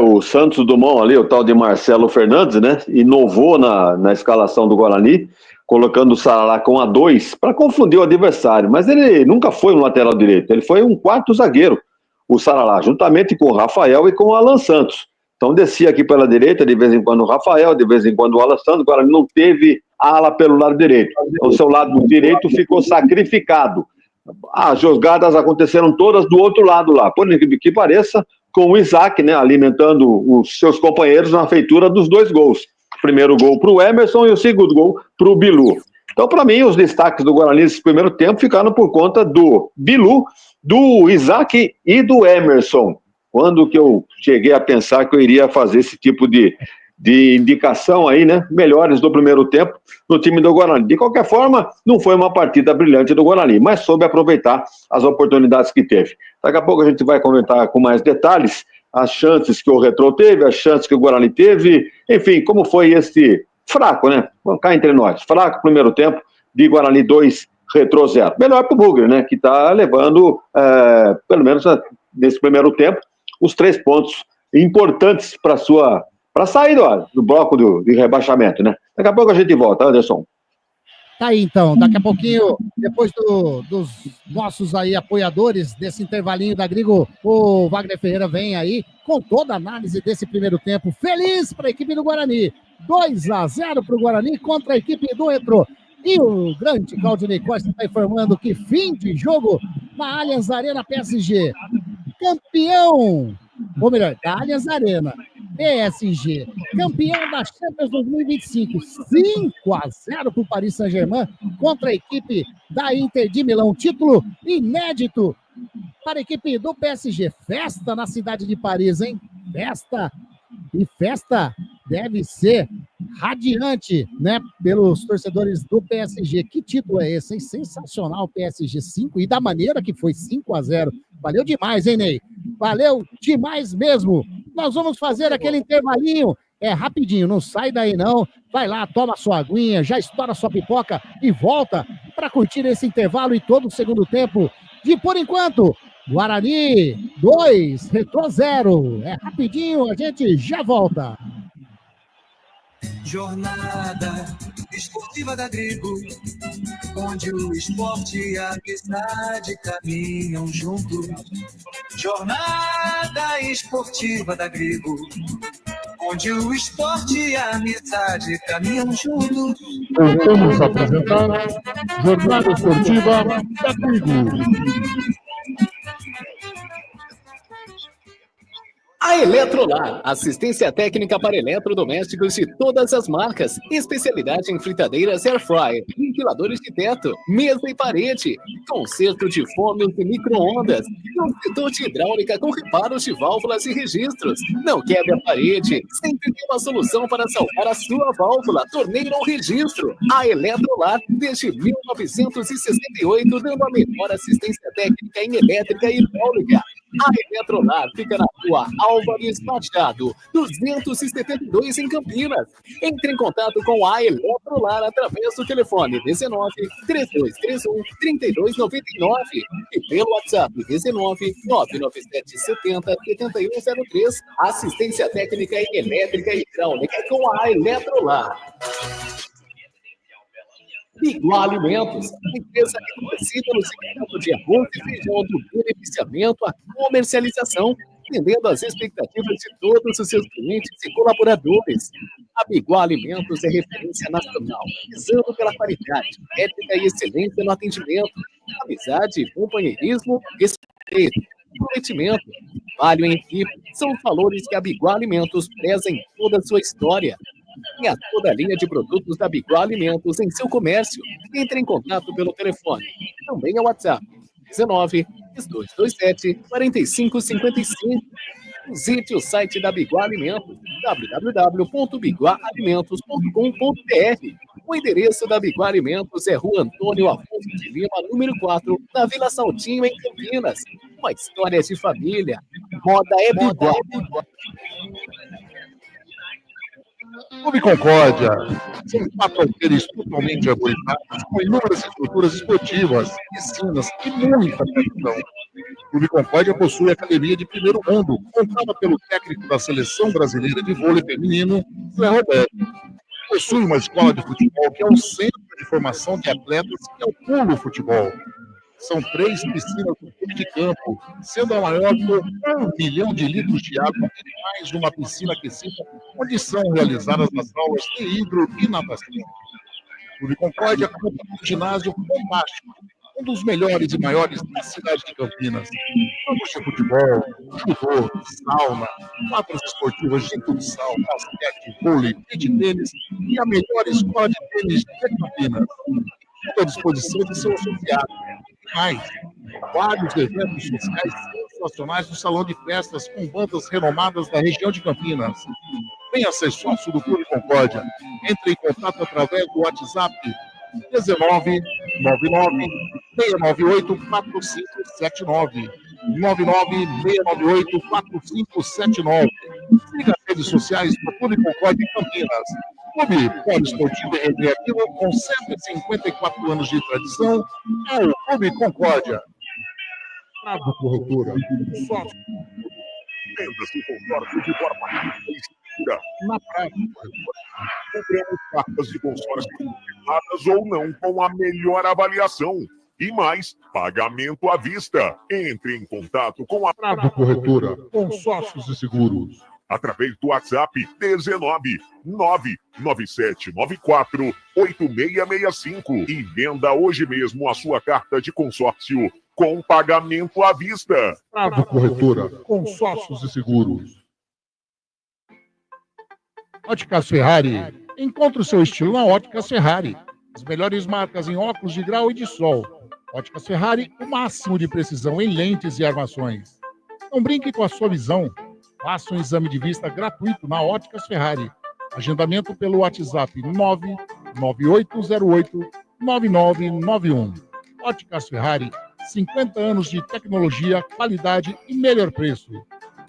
O Santos Dumont ali, o tal de Marcelo Fernandes, né, inovou na escalação do Guarani, colocando o Sarará com A2 para confundir o adversário, mas ele nunca foi um lateral direito, ele foi um quarto zagueiro, o Sarará, juntamente com o Rafael e com o Alan Santos. Então descia aqui pela direita, de vez em quando o Rafael, de vez em quando o Alan Santos. O Guarani não teve ala pelo lado direito, então o seu lado direito ficou sacrificado. As jogadas aconteceram todas do outro lado lá, por incrível que pareça, com o Isaac, né, alimentando os seus companheiros na feitura dos 2 gols. O primeiro gol para o Emerson e o segundo gol para o Bilu. Então, para mim, os destaques do Guarani nesse primeiro tempo ficaram por conta do Bilu, do Isaac e do Emerson. Quando que eu cheguei a pensar que eu iria fazer esse tipo de indicação aí, né, melhores do primeiro tempo no time do Guarani. De qualquer forma, não foi uma partida brilhante do Guarani, mas soube aproveitar as oportunidades que teve. Daqui a pouco a gente vai comentar com mais detalhes as chances que o Retrô teve, as chances que o Guarani teve, enfim, como foi esse fraco, né, vamos cá entre nós, fraco primeiro tempo de Guarani 2, Retrô 0. Melhor para o Bugre, né, que está levando, pelo menos nesse primeiro tempo, os 3 pontos importantes para sair do bloco de rebaixamento, né? Daqui a pouco a gente volta, Anderson. Tá aí, então. Daqui a pouquinho, depois dos nossos aí apoiadores desse intervalinho da Grigo, o Wagner Ferreira vem aí com toda a análise desse primeiro tempo. Feliz para a equipe do Guarani. 2-0 para o Guarani contra a equipe do Retrô. E o grande Claudinei Costa está informando que fim de jogo na Allianz Arena PSG. Campeão, ou melhor, da Allianz Arena. PSG, campeão da Champions 2025, 5-0 para o Paris Saint-Germain contra a equipe da Inter de Milão. Título inédito para a equipe do PSG. Festa na cidade de Paris, hein? Festa. E festa deve ser radiante, né? Pelos torcedores do PSG. Que título é esse, hein? Sensacional, PSG 5 e da maneira que foi 5-0. Valeu demais, hein, Ney? Valeu demais mesmo. Nós vamos fazer aquele intervalinho. É rapidinho, não sai daí não. Vai lá, toma sua aguinha, já estoura sua pipoca e volta para curtir esse intervalo e todo o segundo tempo de, por enquanto, Guarani 2, Retrô 0. É rapidinho, a gente já volta. Jornada esportiva da Grigo, onde o esporte e a amizade caminham juntos. Jornada esportiva da Grigo, onde o esporte e a amizade caminham juntos. Voltamos a apresentar Jornada Esportiva da Grigo. A Eletrolar, assistência técnica para eletrodomésticos de todas as marcas, especialidade em fritadeiras air fryer, ventiladores de teto, mesa e parede, conserto de fornos e micro-ondas, consertor de hidráulica com reparos de válvulas e registros. Não quebre a parede, sempre tem uma solução para salvar a sua válvula, torneira ou registro. A Eletrolar, desde 1968, dando a melhor assistência técnica em elétrica e hidráulica. A Eletrolar fica na rua Álvares Machado, 272 em Campinas. Entre em contato com a Eletrolar através do telefone 19 3231 3299 e pelo WhatsApp 19 997 70 7103. Assistência técnica em elétrica e hidráulica com a Eletrolar. Igual Alimentos, empresa reconhecida no segmento de arroz e feijão, do beneficiamento à comercialização. atendendo às expectativas de todos os seus clientes e colaboradores. A Biguá Alimentos é referência nacional, visando pela qualidade, ética e excelência no atendimento, amizade, companheirismo, respeito, comprometimento, trabalho em equipe, são os valores que a Biguá Alimentos preza em toda a sua história. Tenha toda a linha de produtos da Biguá Alimentos em seu comércio. Entre em contato pelo telefone. Também é o WhatsApp 19-3227-4555. Visite o site da Biguá Alimentos, www.biguaalimentos.com.br. O endereço da Biguá Alimentos é Rua Antônio Afonso de Lima, número 4, na Vila Saltinho, em Campinas. Uma história de família. Moda é Biguá. Clube Concórdia. São 4 alqueires totalmente arborizados, com inúmeras estruturas esportivas, piscinas e muita tradição. O Clube Concórdia possui academia de primeiro mundo, montada pelo técnico da Seleção Brasileira de Vôlei Feminino, Zé Roberto. Possui uma escola de futebol que é um centro de formação de atletas, que é o Pulo Futebol. São 3 piscinas no clube de campo, sendo a maior com 1 milhão de litros de água e mais uma piscina aquecida, onde são realizadas as aulas de hidro e natação. O Clube Concórdia conta com um ginásio fantástico, um dos melhores e maiores da cidade de Campinas. Campos de futebol, judô, sauna, quadras esportivas de futsal, basquete, vôlei, beach tênis e a melhor escola de tênis de Campinas. Fica à disposição de seu associado. Mais, vários eventos sociais sensacionais no salão de festas com bandas renomadas da região de Campinas. Venha ser sócio do Clube Concórdia. Entre em contato através do WhatsApp 19 99 698 4579. 99 698 4579. Siga as redes sociais do Clube Concórdia em Campinas. Clube Poliesportivo e Recreativo com 154 anos de tradição é o Clube Concórdia. Prado Corretora, sócio. Vendas do consórcio de forma segura. Na prática, compramos cartas de consórcio confirmadas ou não com a melhor avaliação. E mais, pagamento à vista. Entre em contato com a Prado Corretora, consórcios e seguros. Através do WhatsApp 19 99794 8665 e venda hoje mesmo a sua carta de consórcio com pagamento à vista. Prado Corretora, consórcios e seguros. Óticas Ferrari. Encontre o seu estilo na Óticas Ferrari. As melhores marcas em óculos de grau e de sol. Óticas Ferrari, o máximo de precisão em lentes e armações. Não brinque com a sua visão. Faça um exame de vista gratuito na Óticas Ferrari. Agendamento pelo WhatsApp 99808-9991. Óticas Ferrari, 50 anos de tecnologia, qualidade e melhor preço.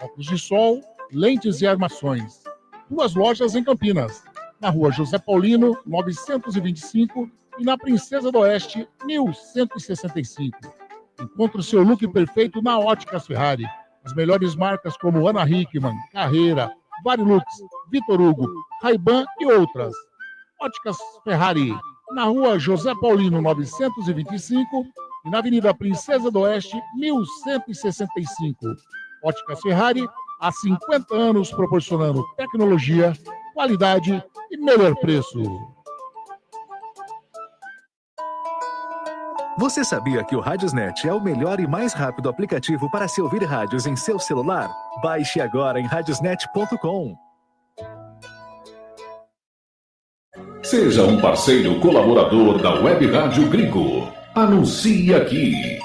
Óculos de sol, lentes e armações. 2 lojas em Campinas. Na Rua José Paulino, 925 e na Princesa do Oeste, 1165. Encontre o seu look perfeito na Óticas Ferrari. As melhores marcas como Ana Hickman, Carreira, Varilux, Vitor Hugo, Ray-Ban e outras. Óticas Ferrari, na Rua José Paulino 925 e na Avenida Princesa do Oeste 1165. Óticas Ferrari, há 50 anos proporcionando tecnologia, qualidade e melhor preço. Você sabia que o Radiosnet é o melhor e mais rápido aplicativo para se ouvir rádios em seu celular? Baixe agora em radiosnet.com. Seja um parceiro colaborador da Web Rádio Gringo. Anuncie aqui.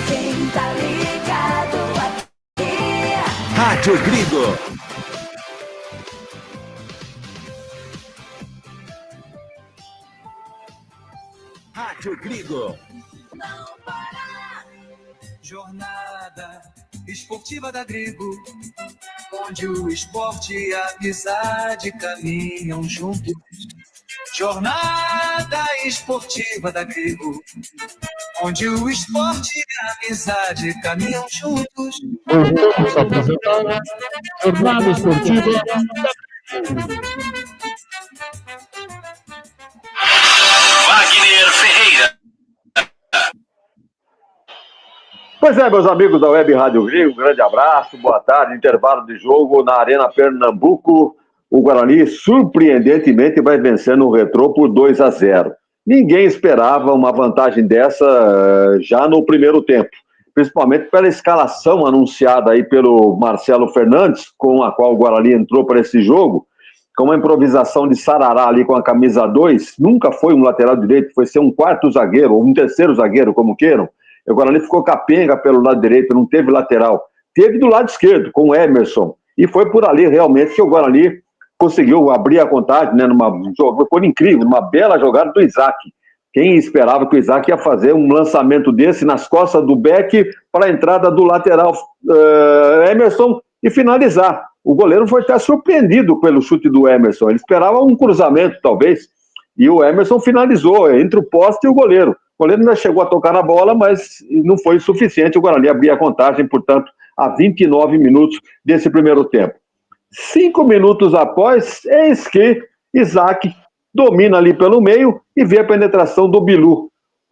Quem tá ligado aqui? Rádio Gringo. Rádio Gringo. Jornada esportiva da Grigo, onde o esporte e a amizade caminham juntos. Jornada esportiva da Grigo, onde o esporte e a amizade caminham juntos. Voltamos a apresentar Jornada Esportiva da Wagner Ferreira. Pois é, meus amigos da Web Rádio Gringo, um grande abraço, boa tarde, intervalo de jogo na Arena Pernambuco. O Guarani, surpreendentemente, vai vencendo o Retrô por 2-0. Ninguém esperava uma vantagem dessa já no primeiro tempo, principalmente pela escalação anunciada aí pelo Marcelo Fernandes, com a qual o Guarani entrou para esse jogo, com uma improvisação de Sarará ali com a camisa 2, nunca foi um lateral direito, foi ser um quarto zagueiro, ou um terceiro zagueiro, como queiram. O Guarani ficou capenga pelo lado direito, não teve lateral. Teve do lado esquerdo, com o Emerson. E foi por ali, realmente, que o Guarani conseguiu abrir a contagem, né, foi incrível, numa bela jogada do Isaac. Quem esperava que o Isaac ia fazer um lançamento desse nas costas do Beck para a entrada do lateral Emerson e finalizar. O goleiro foi até surpreendido pelo chute do Emerson. Ele esperava um cruzamento, talvez, e o Emerson finalizou entre o poste e o goleiro. O goleiro ainda chegou a tocar na bola, mas não foi suficiente. O Guarani abria a contagem, portanto, a 29 minutos desse primeiro tempo. 5 minutos após, eis que Isaac domina ali pelo meio e vê a penetração do Bilu.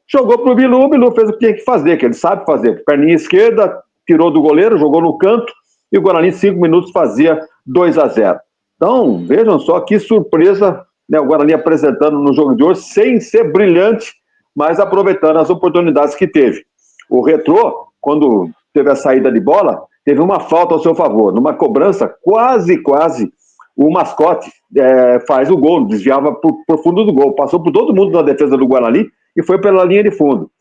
Jogou pro Bilu, o Bilu fez o que tinha que fazer, que ele sabe fazer. Perninha esquerda, tirou do goleiro, jogou no canto, e o Guarani, em 5 minutos, fazia 2-0. Então, vejam só que surpresa, né, o Guarani apresentando no jogo de hoje, sem ser brilhante, mas aproveitando as oportunidades que teve. O Retrô, quando teve a saída de bola, teve uma falta ao seu favor. Numa cobrança, quase, o mascote faz o gol, desviava por fundo do gol. Passou por todo mundo na defesa do Guarani e foi pela linha de fundo.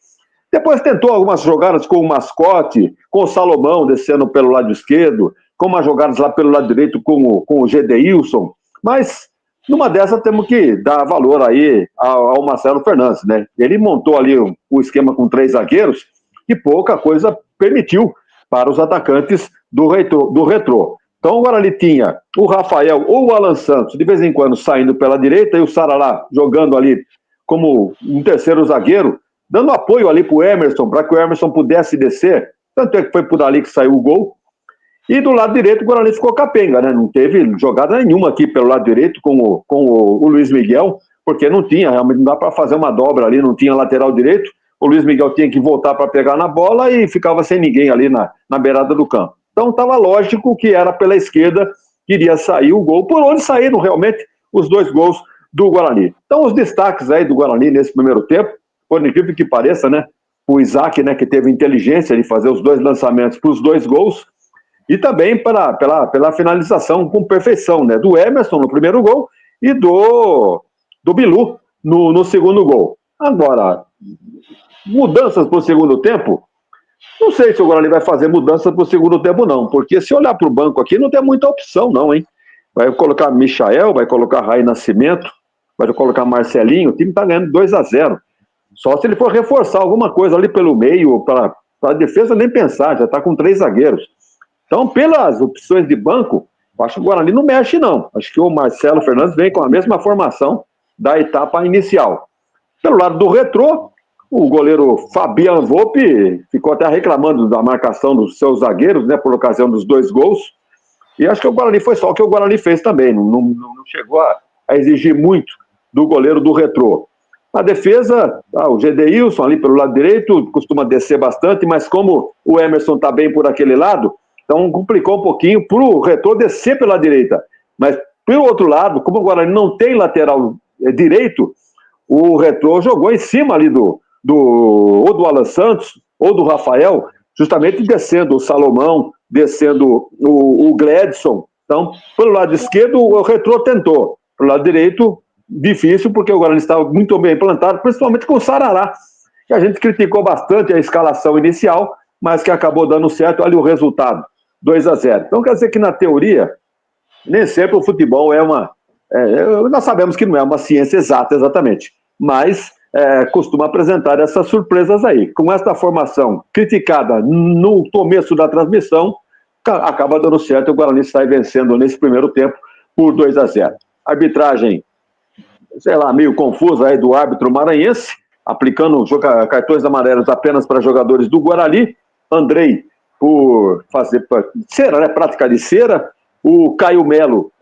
Depois tentou algumas jogadas com o mascote, com o Salomão descendo pelo lado esquerdo, com umas jogadas lá pelo lado direito com o Gedeilson. Mas, numa dessas, temos que dar valor aí ao Marcelo Fernandes, né? Ele montou ali o esquema com 3 zagueiros e pouca coisa permitiu para os atacantes do Retrô. Então o Guarani tinha o Rafael ou o Alan Santos, de vez em quando saindo pela direita, e o Sarará jogando ali como um terceiro zagueiro, dando apoio ali para o Emerson, para que o Emerson pudesse descer. Tanto é que foi por ali que saiu o gol. E do lado direito o Guarani ficou capenga, né? Não teve jogada nenhuma aqui pelo lado direito com o Luiz Miguel, porque não tinha, realmente não dá para fazer uma dobra ali, não tinha lateral direito. O Luiz Miguel tinha que voltar para pegar na bola e ficava sem ninguém ali na beirada do campo. Então estava lógico que era pela esquerda que iria sair o gol, por onde saíram realmente os 2 gols do Guarani. Então os destaques aí do Guarani nesse primeiro tempo, por incrível que pareça, né? O Isaac, né, que teve inteligência de fazer os 2 lançamentos para os 2 gols, e também pela finalização com perfeição, né? Do Emerson no primeiro gol e do Bilu no segundo gol. Agora, mudanças para o segundo tempo, não sei se o Guarani vai fazer mudanças para o segundo tempo, não, porque se olhar para o banco aqui, não tem muita opção, não, hein? Vai colocar Michael, vai colocar Raí Nascimento, vai colocar Marcelinho, o time está ganhando 2-0. Só se ele for reforçar alguma coisa ali pelo meio, para a defesa nem pensar, já está com 3 zagueiros. Então, pelas opções de banco, acho que o Guarani não mexe, não. Acho que o Marcelo Fernandes vem com a mesma formação da etapa inicial. Pelo lado do Retrô, o goleiro Fabian Volpe ficou até reclamando da marcação dos seus zagueiros, né, por ocasião dos 2 gols. E acho que o Guarani foi só o que o Guarani fez também. Não chegou a exigir muito do goleiro do Retrô. Na defesa, o Gedeilson ali pelo lado direito costuma descer bastante, mas como o Emerson está bem por aquele lado, então complicou um pouquinho para o Retrô descer pela direita. Mas pelo outro lado, como o Guarani não tem lateral direito, o Retrô jogou em cima ali ou do Alan Santos ou do Rafael, justamente descendo o Salomão, descendo o Gledson. Então, pelo lado esquerdo, o Retrô tentou. Pelo lado direito, difícil, porque o Guarani estava muito bem plantado, principalmente com o Sarará, que a gente criticou bastante a escalação inicial, mas que acabou dando certo. Olha o resultado, 2-0. Então, quer dizer que, na teoria, nem sempre o futebol nós sabemos que não é uma ciência exata, exatamente, mas costuma apresentar essas surpresas aí. Com esta formação criticada no começo da transmissão, acaba dando certo e o Guarani sai vencendo nesse primeiro tempo por 2-0. Arbitragem, sei lá, meio confusa aí do árbitro maranhense, aplicando cartões amarelos apenas para jogadores do Guarani. Andrei, por fazer cera, né, prática de cera. O Caio Melo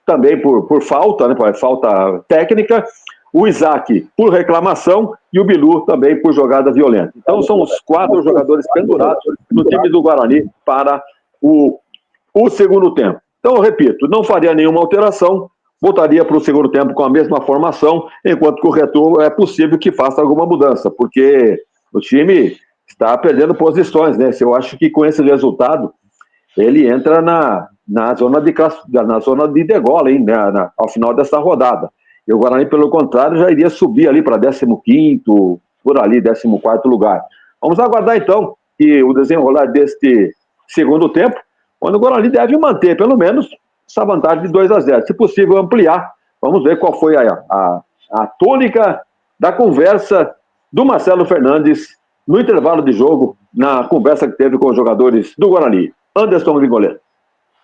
também por falta, né, por falta técnica. o Isaac por reclamação e o Bilu também por jogada violenta. Então são os 4 jogadores pendurados no time do Guarani para o segundo tempo. Então eu repito, não faria nenhuma alteração, voltaria para o segundo tempo com a mesma formação, enquanto que o Retrô é possível que faça alguma mudança, porque o time está perdendo posições, né? Eu acho que com esse resultado ele entra na zona de degola, hein, ao final dessa rodada. E o Guarani, pelo contrário, já iria subir ali para 15º, por ali, 14º lugar. Vamos aguardar, então, que o desenrolar deste segundo tempo, quando o Guarani deve manter, pelo menos, essa vantagem de 2-0. Se possível, ampliar. Vamos ver qual foi a tônica da conversa do Marcelo Fernandes no intervalo de jogo, na conversa que teve com os jogadores do Guarani. Anderson Grigoleto.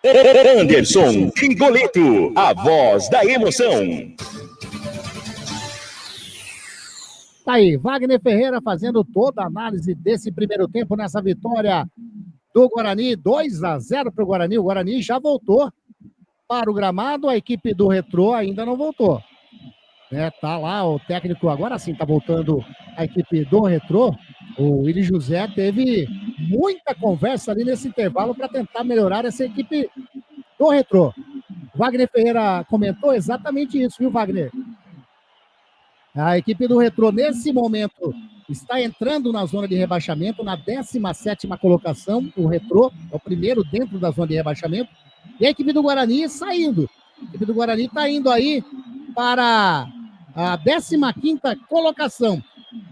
Anderson Grigoleto, a voz da emoção. Tá aí, Wagner Ferreira fazendo toda a análise desse primeiro tempo nessa vitória do Guarani, 2-0 para o Guarani. O Guarani já voltou para o gramado, a equipe do Retrô ainda não voltou. Tá lá o técnico, agora sim tá voltando a equipe do Retrô. O Willi José teve muita conversa ali nesse intervalo para tentar melhorar essa equipe do Retrô. Wagner Ferreira comentou exatamente isso, viu, Wagner? A equipe do Retrô, nesse momento, está entrando na zona de rebaixamento, na 17ª colocação. O Retrô é o primeiro dentro da zona de rebaixamento. E a equipe do Guarani saindo. A equipe do Guarani está indo aí para a 15ª colocação.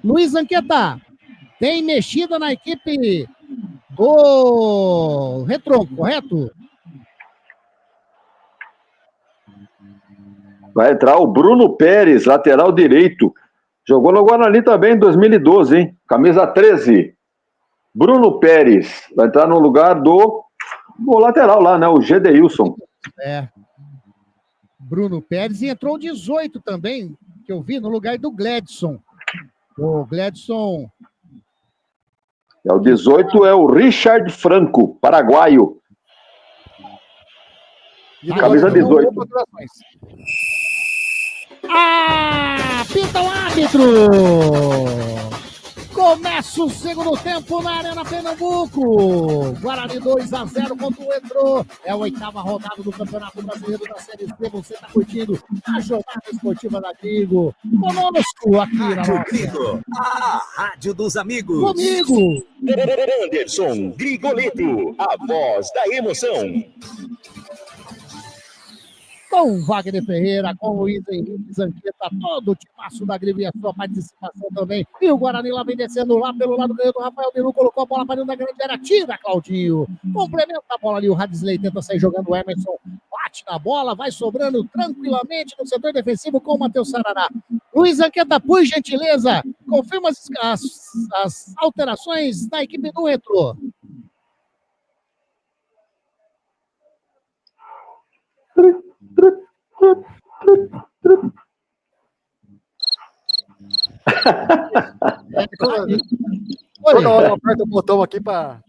Luiz Anqueta, tem mexida na equipe do Retrô, correto? Vai entrar o Bruno Pérez, lateral direito. Jogou no Guarani também em 2012, hein? Camisa 13. Bruno Pérez vai entrar no lugar do lateral lá, né? O Gedeilson. Bruno Pérez, e entrou o 18 também, que eu vi, no lugar do Gledson. O Gledson... O 18 é o Richard Franco, paraguaio. Camisa 18. Apita o árbitro! Começa o segundo tempo na Arena Pernambuco. Guarani 2-0 contra o Retrô. É a 8ª rodada do Campeonato Brasileiro da Série C. Você está curtindo a jornada esportiva da Grigo. Conosco aqui na nossa. Grigo, a rádio dos amigos. Comigo. Anderson Grigoleto, a voz da emoção. Com Wagner Ferreira, com Luiz Henrique Zanqueta, todo o timaço da Grigo e a sua participação também. E o Guarani lá vem descendo lá pelo lado do Rafael Bilu, colocou a bola para dentro da grande área, tira Claudinho, complementa a bola ali, o Radisley tenta sair jogando, o Emerson bate na bola, vai sobrando tranquilamente no setor defensivo com o Matheus Sarará. Luiz Zanqueta, por gentileza, confirma as alterações da equipe do Retrô. Toda hora eu aperto o botão aqui para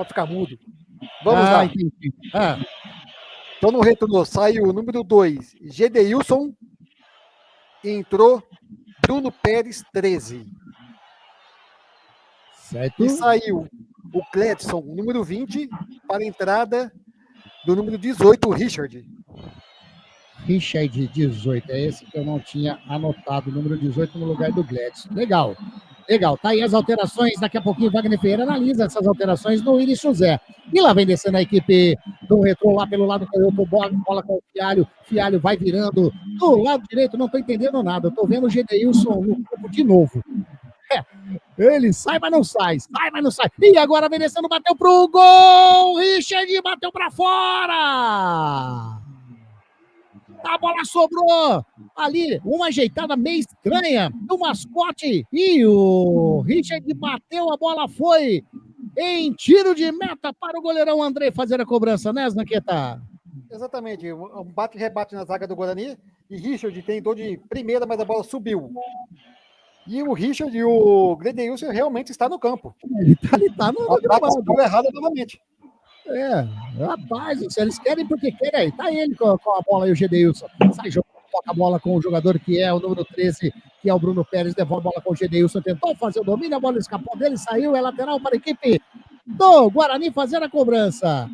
ficar mudo. Vamos lá. Então no retorno saiu o número 2, Gedeilson, entrou Bruno Pérez, 13. Certo. E saiu o Cledson, número 20, para a entrada do número 18, Richard. Richard 18, é esse que eu não tinha anotado, o número 18 no lugar do Gledson. Legal, legal. Tá aí as alterações, daqui a pouquinho o Wagner Ferreira analisa essas alterações do Willi José. E lá vem descendo a equipe do Retrô, lá pelo lado do bola com o Fialho. Fialho vai virando do lado direito, não tô entendendo nada. Eu tô vendo o Gedeilson no campo de novo. Ele sai, mas não sai. E agora vem descendo, bateu pro gol. Richard bateu pra fora. A bola sobrou ali, uma ajeitada meio estranha do mascote. E o Richard bateu, a bola foi em tiro de meta para o goleirão André fazer a cobrança, né, Zanqueta? Exatamente, um bate-rebate na zaga do Guarani. E Richard tentou de primeira, mas a bola subiu. E o Richard e o Gledeilson realmente está no campo. Ele tá no gramado. Deu errado novamente. Rapaz, eles querem porque querem aí. Tá ele com a bola aí, o Gedeilson. Sai jogando toca a bola com o jogador que é o número 13, que é o Bruno Pérez, devolve a bola com o Gedeilson, tentou fazer o domínio, a bola escapou dele, saiu, é lateral para a equipe do Guarani fazer a cobrança.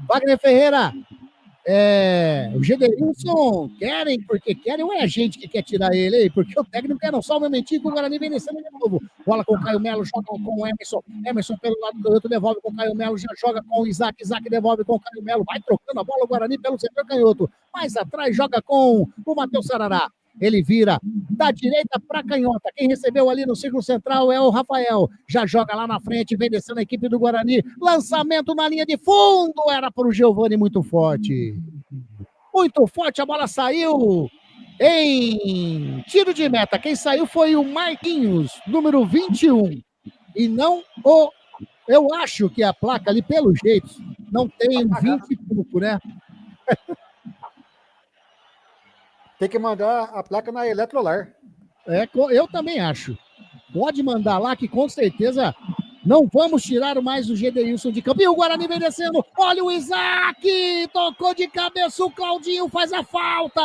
Wagner Ferreira, o Gedeilson querem, porque querem, ou é a gente que quer tirar ele aí, porque o técnico quer não, só um momentinho que o Guarani vem descendo de novo. Bola com o Caio Melo, joga com o Emerson pelo lado do canhoto, devolve com o Caio Melo, já joga com o Isaac devolve com o Caio Melo, vai trocando a bola o Guarani pelo setor canhoto, mais atrás joga com o Matheus Sarará. Ele vira da direita para a canhota. Quem recebeu ali no círculo central é o Rafael. Já joga lá na frente, vem descendo a equipe do Guarani. Lançamento na linha de fundo. Era para o Giovani, muito forte. Muito forte, a bola saiu em tiro de meta. Quem saiu foi o Marquinhos, número 21. E não o... Eu acho que a placa ali, pelo jeito, não tem 20 e pouco, né? Tem que mandar a placa na Eletrolar. Eu também acho. Pode mandar lá que com certeza não vamos tirar mais o Gedeilson de campo. E o Guarani vem descendo. Olha o Isaac! Tocou de cabeça, o Claudinho faz a falta!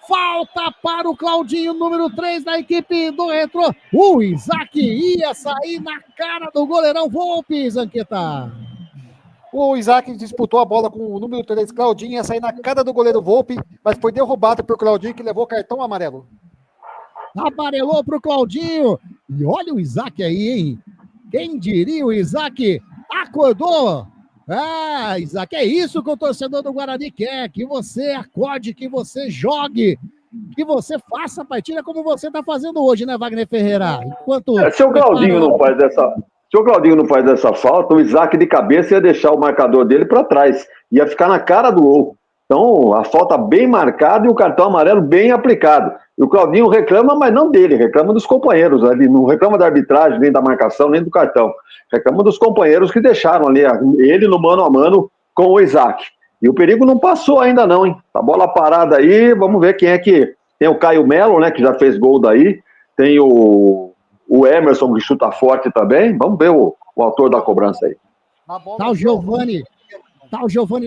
Falta para o Claudinho, número 3 da equipe do Retrô. O Isaac ia sair na cara do goleirão Volpe, Zanqueta. O Isaac disputou a bola com o número 3, Claudinho, ia sair na cara do goleiro Volpe, mas foi derrubado por Claudinho, que levou cartão amarelo. Amarelou para o Claudinho. E olha o Isaac aí, hein? Quem diria o Isaac acordou? Ah, Isaac, é isso que o torcedor do Guarani quer, que você acorde, que você jogue, que você faça a partida como você está fazendo hoje, né, Wagner Ferreira? Enquanto se o Claudinho não faz essa... Se o Claudinho não faz essa falta, o Isaac de cabeça ia deixar o marcador dele para trás. Ia ficar na cara do gol. Então, a falta bem marcada e o cartão amarelo bem aplicado. E o Claudinho reclama, mas não dele, reclama dos companheiros. Ele não reclama da arbitragem, nem da marcação, nem do cartão. Reclama dos companheiros que deixaram ali ele no mano a mano com o Isaac. E o perigo não passou ainda não, hein? A bola parada aí, vamos ver quem é que... Tem o Caio Melo, né, que já fez gol daí. Tem o Emerson, que chuta forte também. Vamos ver o autor da cobrança aí. Tá o Giovani.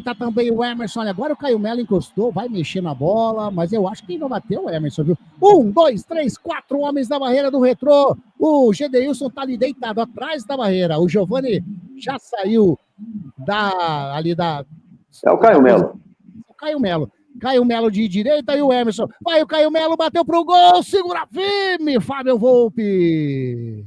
Tá também o Emerson. Olha, agora o Caio Melo encostou, vai mexer na bola, mas eu acho que quem vai bater é o Emerson, viu? 1, 2, 3, 4 homens da barreira do Retrô. O Gedeilson tá ali deitado atrás da barreira. O Giovani já saiu ali da... É o Caio Melo. Caio Melo de direita e o Emerson. Vai o Caio Melo, bateu pro gol, segura firme, Fábio Volpe.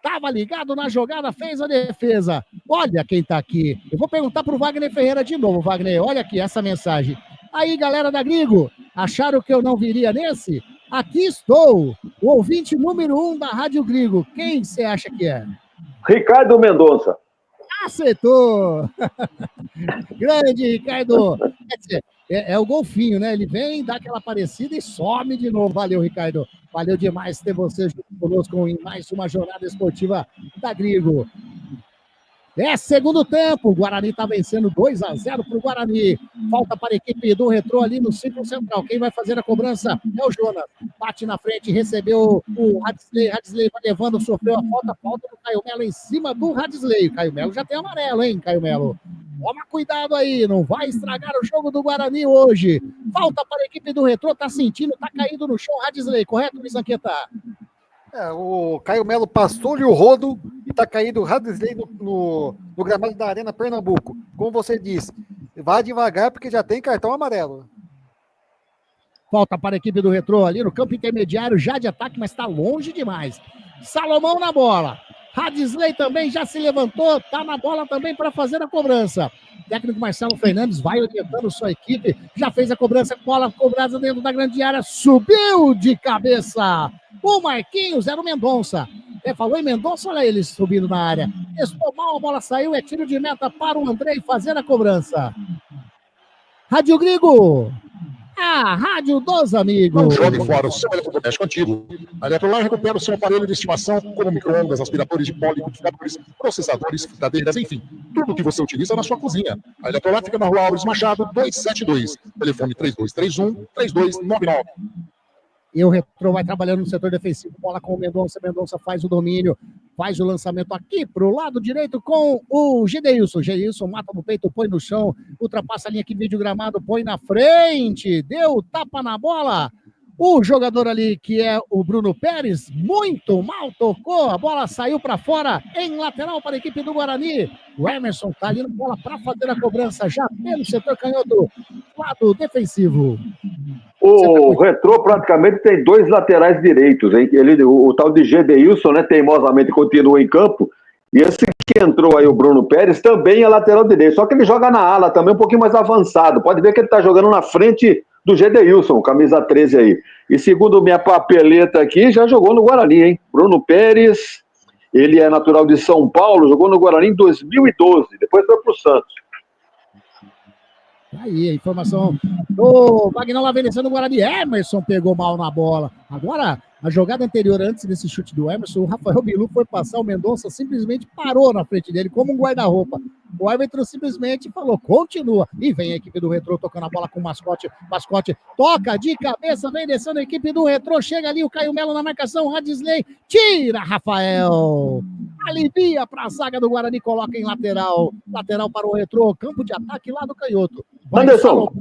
Tava ligado na jogada, fez a defesa. Olha quem tá aqui. Eu vou perguntar pro Wagner Ferreira de novo, Wagner. Olha aqui essa mensagem. Aí, galera da Grigo, acharam que eu não viria nesse? Aqui estou, o ouvinte número 1 da Rádio Grigo. Quem você acha que é? Ricardo Mendonça. Acertou! Grande, Ricardo. Quer dizer, é o golfinho, né? Ele vem, dá aquela parecida e some de novo. Valeu, Ricardo. Valeu demais ter você junto conosco em mais uma jornada esportiva da Grigo. É segundo tempo. O Guarani está vencendo 2-0 para o Guarani. Falta para a equipe do Retrô ali no círculo central. Quem vai fazer a cobrança é o Jonas. Bate na frente, recebeu o Hadsley. Hadsley vai levando, sofreu a falta. Falta do Caio Melo em cima do Hadsley. O Caio Melo já tem amarelo, hein, Caio Melo? Toma cuidado aí, não vai estragar o jogo do Guarani hoje. Falta para a equipe do Retrô, tá sentindo, tá caindo no chão. Hadsley, correto, Luiz Anqueta? O Caio Melo passou-lhe o rodo e tá caindo o Hadsley no gramado da Arena Pernambuco. Como você disse, vá devagar porque já tem cartão amarelo. Falta para a equipe do Retrô ali no campo intermediário, já de ataque, mas está longe demais. Salomão na bola. Hadsley também já se levantou, tá na bola também para fazer a cobrança. O técnico Marcelo Fernandes vai orientando sua equipe, já fez a cobrança, bola cobrada dentro da grande área, subiu de cabeça. O Marquinhos era o Mendonça. Falou em Mendonça, olha ele subindo na área. Estou mal, a bola saiu, é tiro de meta para o Andrei fazer a cobrança. Rádio Grigo. A Rádio dos Amigos. Não jogue fora o seu eletrodoméstico antigo. A Eletrolar recupera o seu aparelho de estimação, como micro-ondas, aspiradores de pó, liquidificadores, processadores, fritadeiras, enfim, tudo que você utiliza na sua cozinha. A Eletrolar fica na Rua Alves Machado, 272. Telefone 3231-3299. E o Retrô vai trabalhando no setor defensivo, bola com o Mendonça, Mendonça faz o domínio, faz o lançamento aqui pro lado direito com o Gedeilson. Gedeilson mata no peito, põe no chão, ultrapassa a linha aqui, vídeo gramado, põe na frente, deu tapa na bola. O jogador ali, que é o Bruno Pérez, muito mal tocou, a bola saiu para fora, em lateral para a equipe do Guarani. O Emerson tá ali na bola para fazer a cobrança, já pelo setor canhoto, lado defensivo. O Retrô praticamente tem 2 laterais direitos, hein? O tal de Gedeilson, né, teimosamente continua em campo, e esse que entrou aí, o Bruno Pérez, também é lateral direito, só que ele joga na ala também, um pouquinho mais avançado, pode ver que ele tá jogando na frente do Gedeilson, camisa 13 aí. E segundo minha papeleta aqui, já jogou no Guarani, hein? Bruno Pérez, ele é natural de São Paulo, jogou no Guarani em 2012, depois foi pro Santos. Aí, a informação do Vagnão lá vencendo o Guarani. Emerson pegou mal na bola. Agora, a jogada anterior, antes desse chute do Emerson, o Rafael Bilu foi passar, o Mendonça simplesmente parou na frente dele, como um guarda-roupa. O árbitro simplesmente falou, continua. E vem a equipe do Retrô tocando a bola com o Mascote. Mascote toca de cabeça, vem descendo a equipe do Retrô. Chega ali o Caio Melo na marcação. Radisley tira Rafael. Alivia para a zaga do Guarani, coloca em lateral. Lateral para o Retrô, campo de ataque lá do canhoto. Anderson.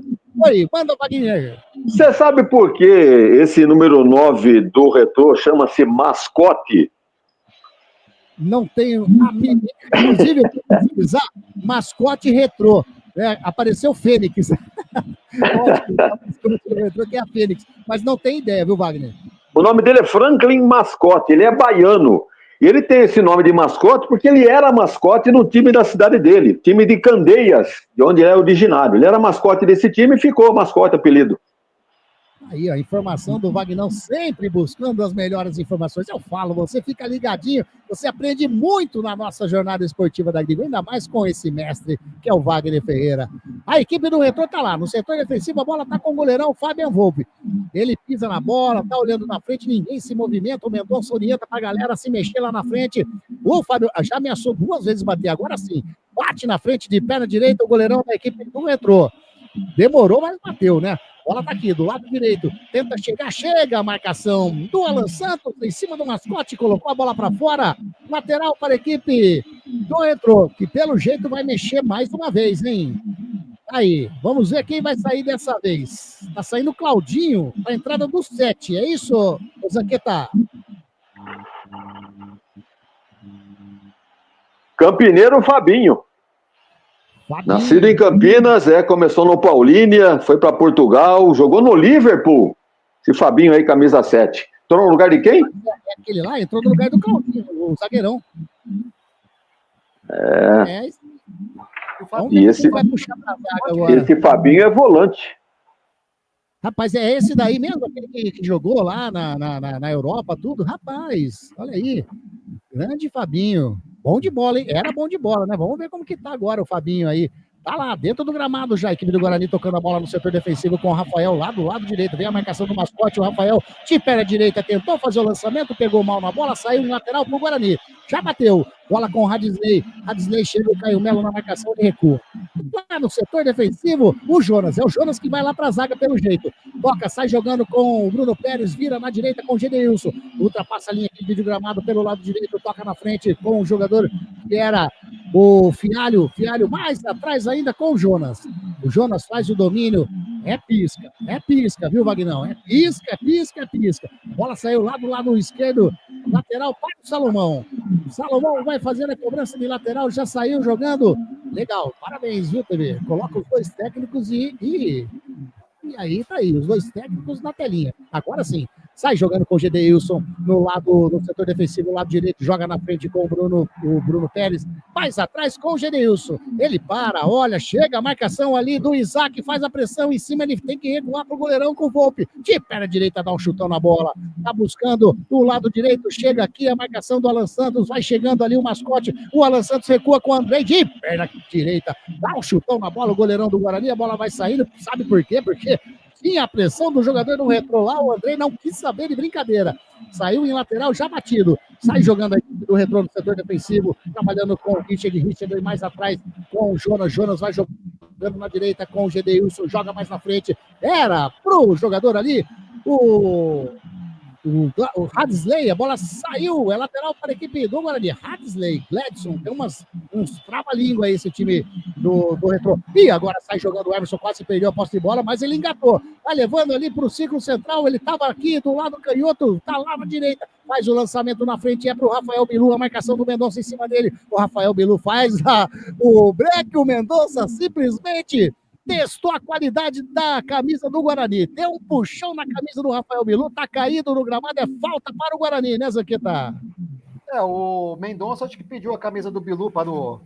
Oi, manda Wagner. Você sabe por que esse número 9 do Retrô chama-se Mascote? Não tenho a mínima. Inclusive, eu vou pesquisar Mascote Retrô. Apareceu Fênix. Que é a Fênix. Mas não tem ideia, viu, Wagner? O nome dele é Franklin Mascote, ele é baiano. E ele tem esse nome de mascote porque ele era mascote no time da cidade dele, time de Candeias, de onde ele é originário. Ele era mascote desse time e ficou mascote, apelido. Aí, a informação do Vagnão, sempre buscando as melhores informações. Eu falo, você fica ligadinho, você aprende muito na nossa jornada esportiva da Grigo, ainda mais com esse mestre, que é o Wagner Ferreira. A equipe do Retrô tá lá, no setor defensivo, a bola tá com o goleirão Fabian Volpe. Ele pisa na bola, tá olhando na frente, ninguém se movimenta, o Mendonça orienta pra galera se mexer lá na frente. O Fábio já ameaçou 2 vezes bater, agora sim, bate na frente de perna direita, o goleirão da equipe do Retrô. Demorou, mas bateu, né? Bola tá aqui, do lado direito. Tenta chegar, chega a marcação do Alan Santos em cima do Mascote, colocou a bola para fora. Lateral para a equipe do Retrô, que pelo jeito vai mexer mais uma vez, hein? Aí, vamos ver quem vai sair dessa vez. Tá saindo o Claudinho, a entrada do 7, é isso, Zanqueta? Campineiro Fabinho. Nascido em Campinas, começou no Paulínia, foi para Portugal, jogou no Liverpool. Esse Fabinho aí, camisa 7. Entrou no lugar de quem? Aquele lá entrou no lugar do Claudinho, o zagueirão. E esse, vai puxar pra zaga agora. Esse Fabinho é volante. Rapaz, é esse daí mesmo, aquele que jogou lá na Europa, tudo? Rapaz, olha aí. Grande Fabinho. Bom de bola, hein? Era bom de bola, né? Vamos ver como que tá agora o Fabinho aí. Tá lá, dentro do gramado já, a equipe do Guarani tocando a bola no setor defensivo com o Rafael lá do lado direito. Vem a marcação do Mascote, o Rafael de perna direita tentou fazer o lançamento, pegou mal na bola, saiu no lateral pro Guarani. Já bateu, bola com o Radisley. Radisley chega, o Caio Melo na marcação, ele recua. Lá no setor defensivo, o Jonas. É o Jonas que vai lá pra zaga pelo jeito. Toca, sai jogando com o Bruno Pérez, vira na direita com o Gedeilson. Ultrapassa a linha aqui de gramado pelo lado direito, toca na frente com o jogador que era o Fialho mais atrás ainda com o Jonas. O Jonas faz o domínio. É pisca, viu, Vagnão? É pisca. A bola saiu lá do lado esquerdo, lateral para o Salomão. O Salomão vai fazendo a cobrança de lateral, já saiu jogando. Legal, parabéns, viu, TV? Coloca os 2 técnicos e aí tá aí, os 2 técnicos na telinha. Agora sim, sai jogando com o Gedeilson no setor defensivo, lado direito, joga na frente com o Bruno Pérez, mais atrás com o Gedeilson. Ele para, olha, chega a marcação ali do Isaac, faz a pressão em cima, ele tem que recuar pro goleirão com o Volpe. De perna direita, dá um chutão na bola. Tá buscando do lado direito, chega aqui a marcação do Alan Santos, vai chegando ali o Mascote, o Alan Santos recua com o Andrei, de perna direita, dá um chutão na bola, o goleirão do Guarani, a bola vai saindo, sabe por quê? Porque tinha a pressão do jogador no Retrô lá, o Andrei não quis saber de brincadeira. Saiu em lateral, já batido. Sai jogando a equipe do Retrô no setor defensivo, trabalhando com o Richard mais atrás com o Jonas. Jonas vai jogando na direita com o Gedeilson, joga mais na frente. Era pro jogador ali, o O Hadsley, a bola saiu, é lateral para a equipe do Guarani. Hadsley, Gladson, tem uns trava-língua aí esse time do Retrô. E agora sai jogando o Everson, quase perdeu a posse de bola, mas ele engatou. Tá levando ali para o círculo central, ele estava aqui do lado canhoto, tá lá na direita. Faz o lançamento na frente, é para o Rafael Bilu, a marcação do Mendonça em cima dele. O Rafael Bilu faz o break, o Mendonça simplesmente testou a qualidade da camisa do Guarani. Deu um puxão na camisa do Rafael Bilu, tá caído no gramado, é falta para o Guarani, né, Zanqueta? O Mendonça acho que pediu a camisa do Bilu para o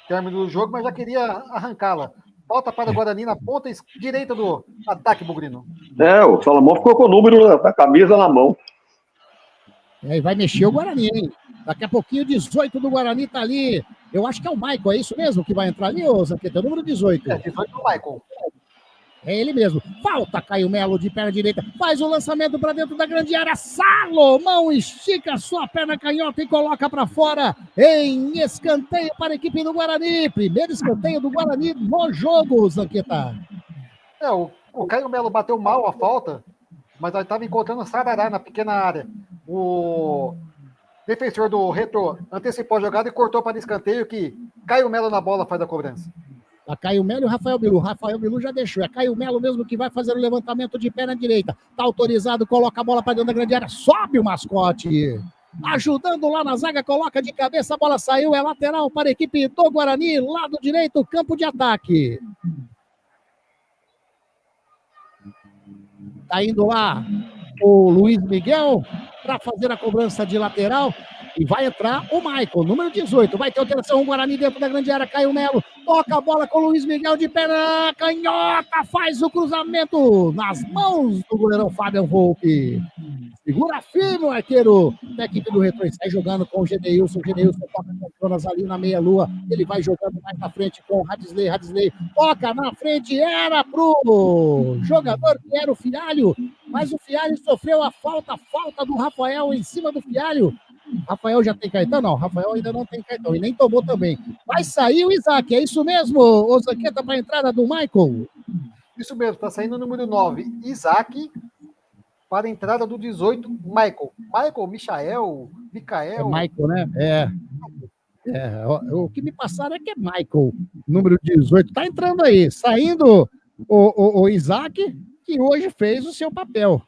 término do jogo, mas já queria arrancá-la. Falta para o Guarani na ponta direita do ataque, Bugrino. O Salomão ficou com o número da camisa na mão. E vai mexer o Guarani, hein? Daqui a pouquinho, 18 do Guarani tá ali. Eu acho que é o Michael, é isso mesmo que vai entrar ali, ô Zanqueta? É o número 18. 18 é o Michael. É ele mesmo. Falta Caio Melo de perna direita. Faz o lançamento para dentro da grande área. Salomão estica sua perna canhota e coloca para fora em escanteio para a equipe do Guarani. Primeiro escanteio do Guarani no jogo, Zanqueta. O Caio Melo bateu mal a falta, mas ele estava encontrando o Sarará na pequena área. O defensor do Retrô antecipou a jogada e cortou para escanteio, que Caio Melo na bola faz a cobrança. A Caio Melo e o Rafael Bilu. Rafael Bilu já deixou. É Caio Melo mesmo que vai fazer o levantamento de perna direita. Tá autorizado, coloca a bola para dentro da grande área. Sobe o mascote. Ajudando lá na zaga, coloca de cabeça, a bola saiu. É lateral para a equipe do Guarani. Lado direito, campo de ataque. Tá indo lá o Luiz Miguel para fazer a cobrança de lateral. E vai entrar o Michael, número 18. Vai ter alteração, o Guarani dentro da grande área. Caio Melo toca a bola com o Luiz Miguel de perna canhota. Faz o cruzamento nas mãos do goleirão Fábio Volpe. Segura firme o arqueiro da equipe do Retrô. Sai jogando com o Gedeilson. O Gedeilson toca com o Jonas ali na meia-lua. Ele vai jogando mais na frente com o Hadsley. Hadsley toca na frente. Era pro jogador que era o Fialho. Mas o Fialho sofreu a falta do Rafael em cima do Fialho. Rafael já tem cartão? Não, Rafael ainda não tem cartão e nem tomou também. Vai sair o Isaac, é isso mesmo, ô Zanqueta, para a entrada do Michael? Isso mesmo, tá saindo o número 9, Isaac, para a entrada do 18, Michael. Michael, Micael. É Michael, né? O que me passaram é que é Michael, número 18. Tá entrando aí, saindo o Isaac, que hoje fez o seu papel.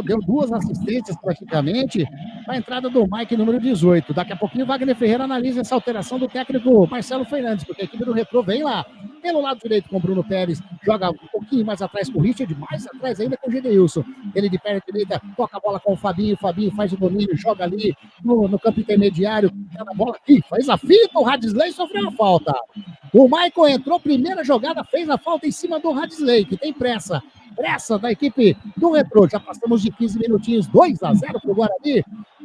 Deu 2 assistências praticamente na entrada do Mike, número 18. Daqui a pouquinho o Wagner Ferreira analisa essa alteração do técnico Marcelo Fernandes, porque a equipe do Retrô vem lá pelo lado direito com o Bruno Pérez, joga um pouquinho mais atrás com o Richard, mais atrás ainda com o Gedeilson. Ele de perna direita, toca a bola com o Fabinho faz o domínio, joga ali no campo intermediário, a bola aqui, faz a fita, o Hadsley sofreu a falta. O Michael entrou, primeira jogada, fez a falta em cima do Hadsley, que tem pressa da equipe do Retrô. Já passamos de 15 minutinhos, 2-0 pro Guarani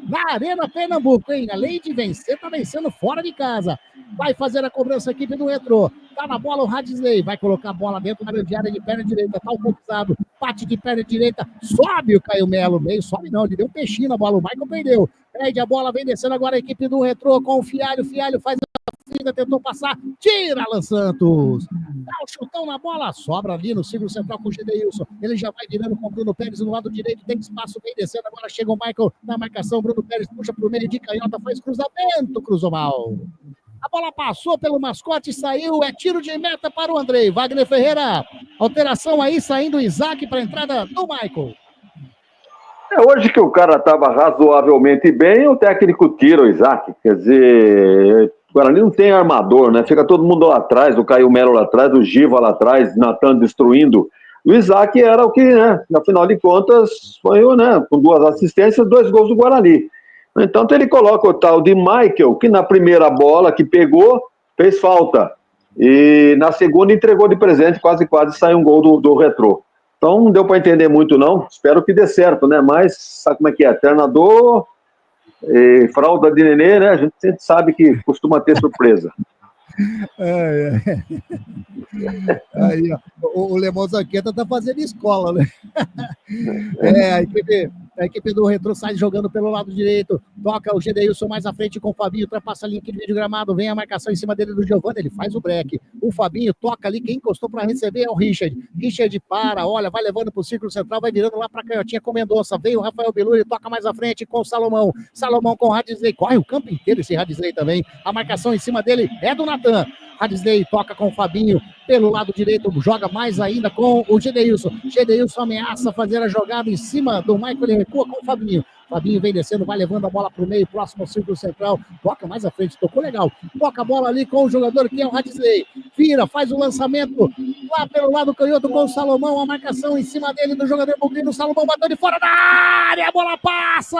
na Arena Pernambuco, hein? Além de vencer, tá vencendo fora de casa. Vai fazer a cobrança a equipe do Retrô. Tá na bola o Hadsley, vai colocar a bola dentro da grande área de perna direita, tá autorizado, bate de perna direita, sobe o Caio Melo, meio sobe não, ele deu um peixinho na bola, o Michael perdeu. Perde a bola, vem descendo agora a equipe do Retrô com o Fialho faz a fita, tentou passar, tira Alan Santos. Dá o chutão na bola, sobra ali no círculo central com o Gedeilson. Ele já vai virando com o Bruno Pérez no lado direito, tem espaço, vem descendo, agora chega o Michael na marcação, Bruno Pérez puxa pro meio de canhota, faz cruzamento, cruzou mal. A bola passou pelo mascote, saiu, é tiro de meta para o Andrei. Wagner Ferreira, alteração aí, saindo o Isaac para a entrada do Michael. Hoje que o cara estava razoavelmente bem, o técnico tira o Isaac. Quer dizer, o Guarani não tem armador, né? Fica todo mundo lá atrás, o Caio Melo lá atrás, o Giva lá atrás, Natan destruindo. O Isaac era o que, né? Afinal de contas, foi, né? Com 2 assistências, 2 gols do Guarani. Então ele coloca o tal de Michael, que na primeira bola que pegou, fez falta. E na segunda entregou de presente, quase saiu um gol do Retrô. Então não deu para entender muito não, espero que dê certo, né? Mas sabe como é que é? Treinador, fralda de nenê, né? A gente sempre sabe que costuma ter surpresa. Aí, ó, o Lemão Zanqueta tá fazendo escola, né? A A equipe do Retrô sai jogando pelo lado direito. Toca o Gedeilson mais à frente com o Fabinho. Ultrapassa a linha aqui de gramado. Vem a marcação em cima dele do Giovanni. Ele faz o break. O Fabinho toca ali. Quem encostou para receber é o Richard. Richard para, olha, vai levando pro círculo central. Vai virando lá pra canhotinha com Mendonça. Vem o Rafael Bilu. Ele toca mais à frente com o Salomão. Salomão com o Radisley. Corre o campo inteiro esse Radisley também. A marcação em cima dele é do Natan. Radisley toca com o Fabinho pelo lado direito, joga mais ainda com o Gedeilson. Gedeilson ameaça fazer a jogada em cima do Michael, ele recua com o Fabinho. Fabinho vem descendo, vai levando a bola para o meio, próximo ao círculo central, toca mais à frente, tocou legal. Toca a bola ali com o jogador que é o Radisley. Vira, faz o lançamento lá pelo lado canhoto com o Salomão, a marcação em cima dele do jogador bugrino. O Salomão bateu de fora da área, a bola passa!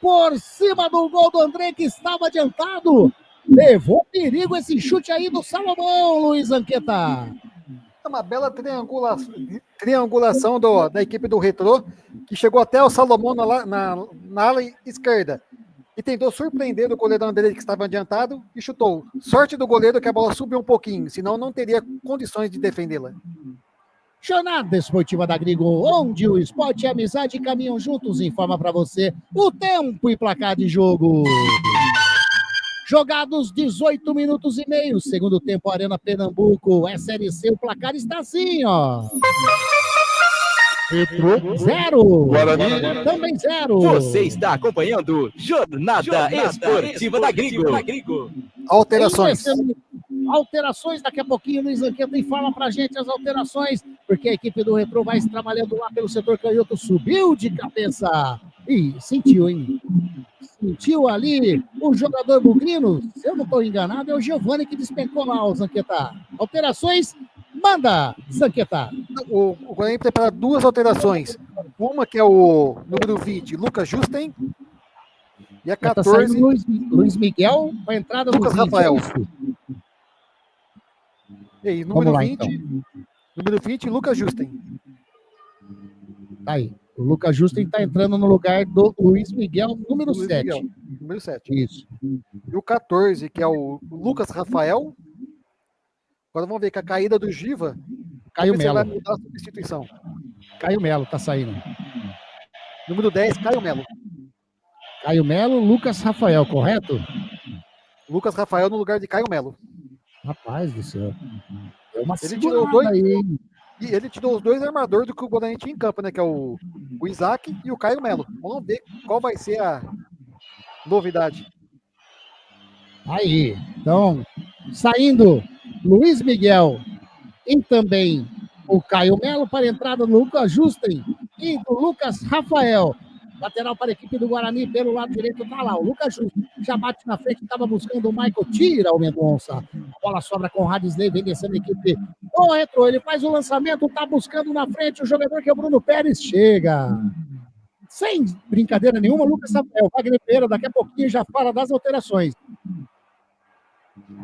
Por cima do gol do André, que estava adiantado. Levou perigo esse chute aí do Salomão, Luiz Anqueta. É uma bela triangulação da equipe do Retrô, que chegou até o Salomão na ala esquerda e tentou surpreender o goleiro André, que estava adiantado, e chutou. Sorte do goleiro que a bola subiu um pouquinho, senão não teria condições de defendê-la. Jornada Esportiva da Grigo, onde o esporte e a amizade caminham juntos, informa para você o tempo e placar de jogo. Jogados 18 minutos e meio, segundo tempo, Arena Pernambuco, SLC, o placar está assim, ó. Retrô, 0. Guarani, também 0. Você está acompanhando Jornada Esportiva da Grigo. Alterações, daqui a pouquinho, Luiz Anqueta informa pra gente as alterações, porque a equipe do Retrô vai trabalhando lá pelo setor canhoto, subiu de cabeça. Ih, sentiu, hein? Sentiu ali o jogador bugrino, se eu não estou enganado, é o Giovanni que despencou lá, o Zanqueta. Alterações, manda, Zanqueta. O Guarani prepara 2 alterações. Uma que é o número 20, Lucas Justen, e a 14... Tá Luiz Miguel, para a entrada do Lucas Rafael. E aí, número Vamos lá, 20, então. Número 20, Lucas Justen. Tá aí. O Lucas Justen está entrando no lugar do Luiz Miguel, número 7. Miguel, número 7. Isso. E o 14, que é o Lucas Rafael. Agora vamos ver que a caída do Giva, Caio Melo. vai mudar a substituição. Caio Melo tá saindo. Número 10, Caio Melo. Caio Melo, Lucas Rafael, correto? Lucas Rafael no lugar de Caio Melo. Rapaz do céu. É uma Ele tirou segurada aí. E ele tirou os 2 armadores do que o Guarani tinha em campo, né? Que é o Isaac e o Caio Melo. Vamos ver qual vai ser a novidade. Aí, então, saindo Luiz Miguel e também o Caio Melo para a entrada do Lucas Justen e do Lucas Rafael. Lateral para a equipe do Guarani, pelo lado direito, tá lá. O Lucas Justen já bate na frente, estava buscando o Michael, tira o Mendonça. A bola sobra com o Radisley, vem descendo a equipe do Retrô. Ele faz o lançamento, tá buscando na frente o jogador que é o Bruno Pérez. Chega. Sem brincadeira nenhuma, Lucas Rafael. Wagner Pereira, daqui a pouquinho já fala das alterações.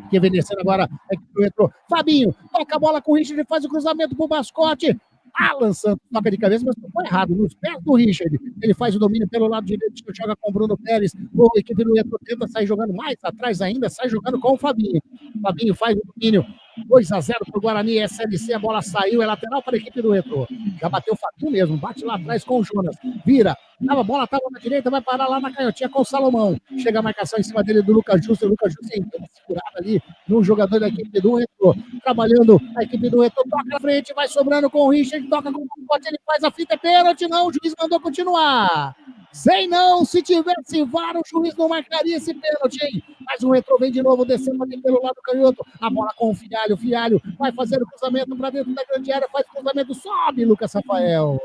Que vem descendo agora a equipe do Retrô. Fabinho, toca a bola com o Richard, ele faz o cruzamento pro Mascote. Alan Santos toca de cabeça, mas ficou errado, nos pés do Richard. Ele faz o domínio pelo lado direito, joga com o Bruno Pérez. A equipe do Retrô tenta sair jogando mais atrás ainda, sai jogando com o Fabinho. Fabinho faz o domínio. 2-0 para o Guarani, SLC, a bola saiu, é lateral para a equipe do Retrô. Já bateu o Fabinho mesmo, bate lá atrás com o Jonas. Vira, a bola estava na direita, vai parar lá na canhotinha com o Salomão. Chega a marcação em cima dele do Lucas Justo. O Lucas Justo segurado ali no jogador da equipe do Retrô. Trabalhando a equipe do Retrô, toca na frente, vai sobrando com o Richard, toca com o Pacote, ele faz a fita, é pênalti, não, o juiz mandou continuar. Sem não, se tivesse VAR, o juiz não marcaria esse pênalti, hein? Mas o Retrô vem de novo, descendo ali pelo lado canhoto. A bola com o Fialho vai fazer o cruzamento para dentro da grande área, faz o cruzamento, sobe Lucas Rafael.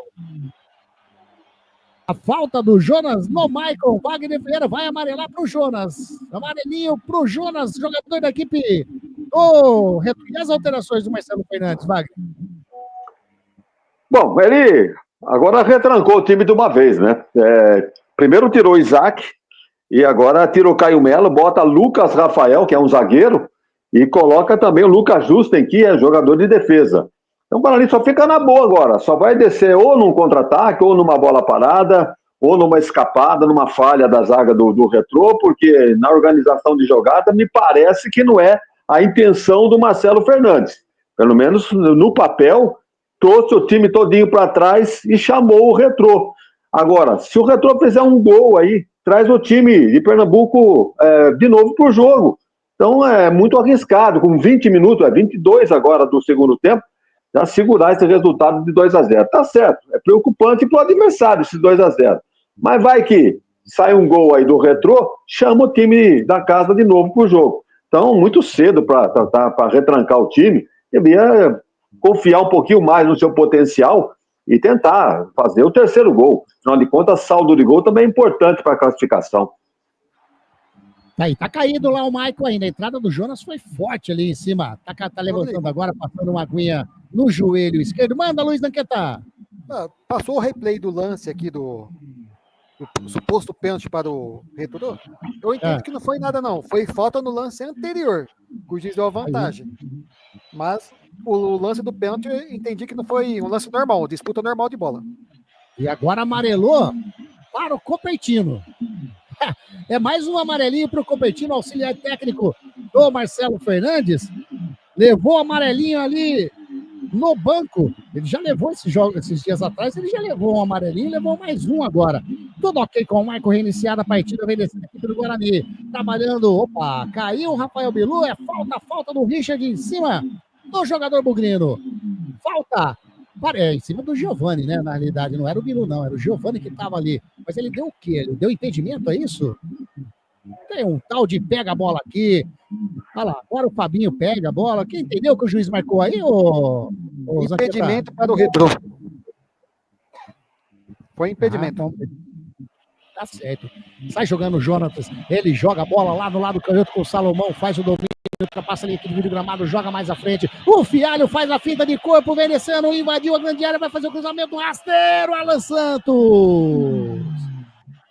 A falta do Jonas no Michael. Wagner Ferreira vai amarelar para o Jonas. Amarelinho para o Jonas, jogador da equipe do Retrô. E as alterações do Marcelo Fernandes, Wagner? Bom, ele agora retrancou o time de uma vez, né? Primeiro tirou o Isaac e agora tirou o Caio Melo, bota Lucas Rafael, que é um zagueiro, e coloca também o Lucas Justen, que é jogador de defesa. Então o Guarani só fica na boa agora, só vai descer ou num contra-ataque, ou numa bola parada, ou numa escapada, numa falha da zaga do Retrô, porque na organização de jogada me parece que não é a intenção do Marcelo Fernandes. Pelo menos no papel, trouxe o time todinho para trás e chamou o Retrô. Agora, se o Retrô fizer um gol aí, traz o time de Pernambuco de novo para o jogo. Então é muito arriscado, com 20 minutos, 22 agora do segundo tempo, já segurar esse resultado de 2-0. Tá certo, é preocupante para o adversário esse 2-0. Mas vai que sai um gol aí do Retrô, chama o time da casa de novo para o jogo. Então, muito cedo para retrancar o time, devia confiar um pouquinho mais no seu potencial e tentar fazer o terceiro gol. Afinal de contas, saldo de gol também é importante para a classificação. Aí, tá caído lá o Maicon ainda. A entrada do Jonas foi forte ali em cima. Tá levantando agora, passando uma aguinha no joelho esquerdo. Manda, Luiz Nanqueta. Passou o replay do lance aqui do suposto pênalti para o Retrô. Eu entendo que não foi nada, não. Foi falta no lance anterior. O juiz deu a vantagem. Mas o lance do pênalti eu entendi que não foi um lance normal, disputa normal de bola. E agora amarelou para o Copertino. É mais um amarelinho para o Copertino, auxiliar técnico do Marcelo Fernandes. Levou o amarelinho ali no banco. Ele já levou esse jogo esses dias atrás, ele já levou um amarelinho e levou mais um agora. Tudo ok com o Maicon, reiniciada a partida, vem descendo aqui do Guarani. Trabalhando, opa, caiu o Rafael Bilu, é falta do Richard em cima do jogador bugrino. Falta. Em cima do Giovani, né? Na realidade, não era o Bilu, não. Era o Giovani que estava ali. Mas ele deu o quê? Ele deu impedimento, é isso? Tem um tal de pega a bola aqui. Olha lá, agora o Fabinho pega a bola. Quem entendeu que o juiz marcou aí? Impedimento para o Retrô. Foi impedimento. Tá certo. Sai jogando o Jonatas. Ele joga a bola lá no lado canhoto com o Salomão. Faz o domínio. Ultrapassa ali aquele vídeo gramado, joga mais à frente. O Fialho faz a finta de corpo, vem descendo, invadiu a grande área, vai fazer o cruzamento rasteiro. Alan Santos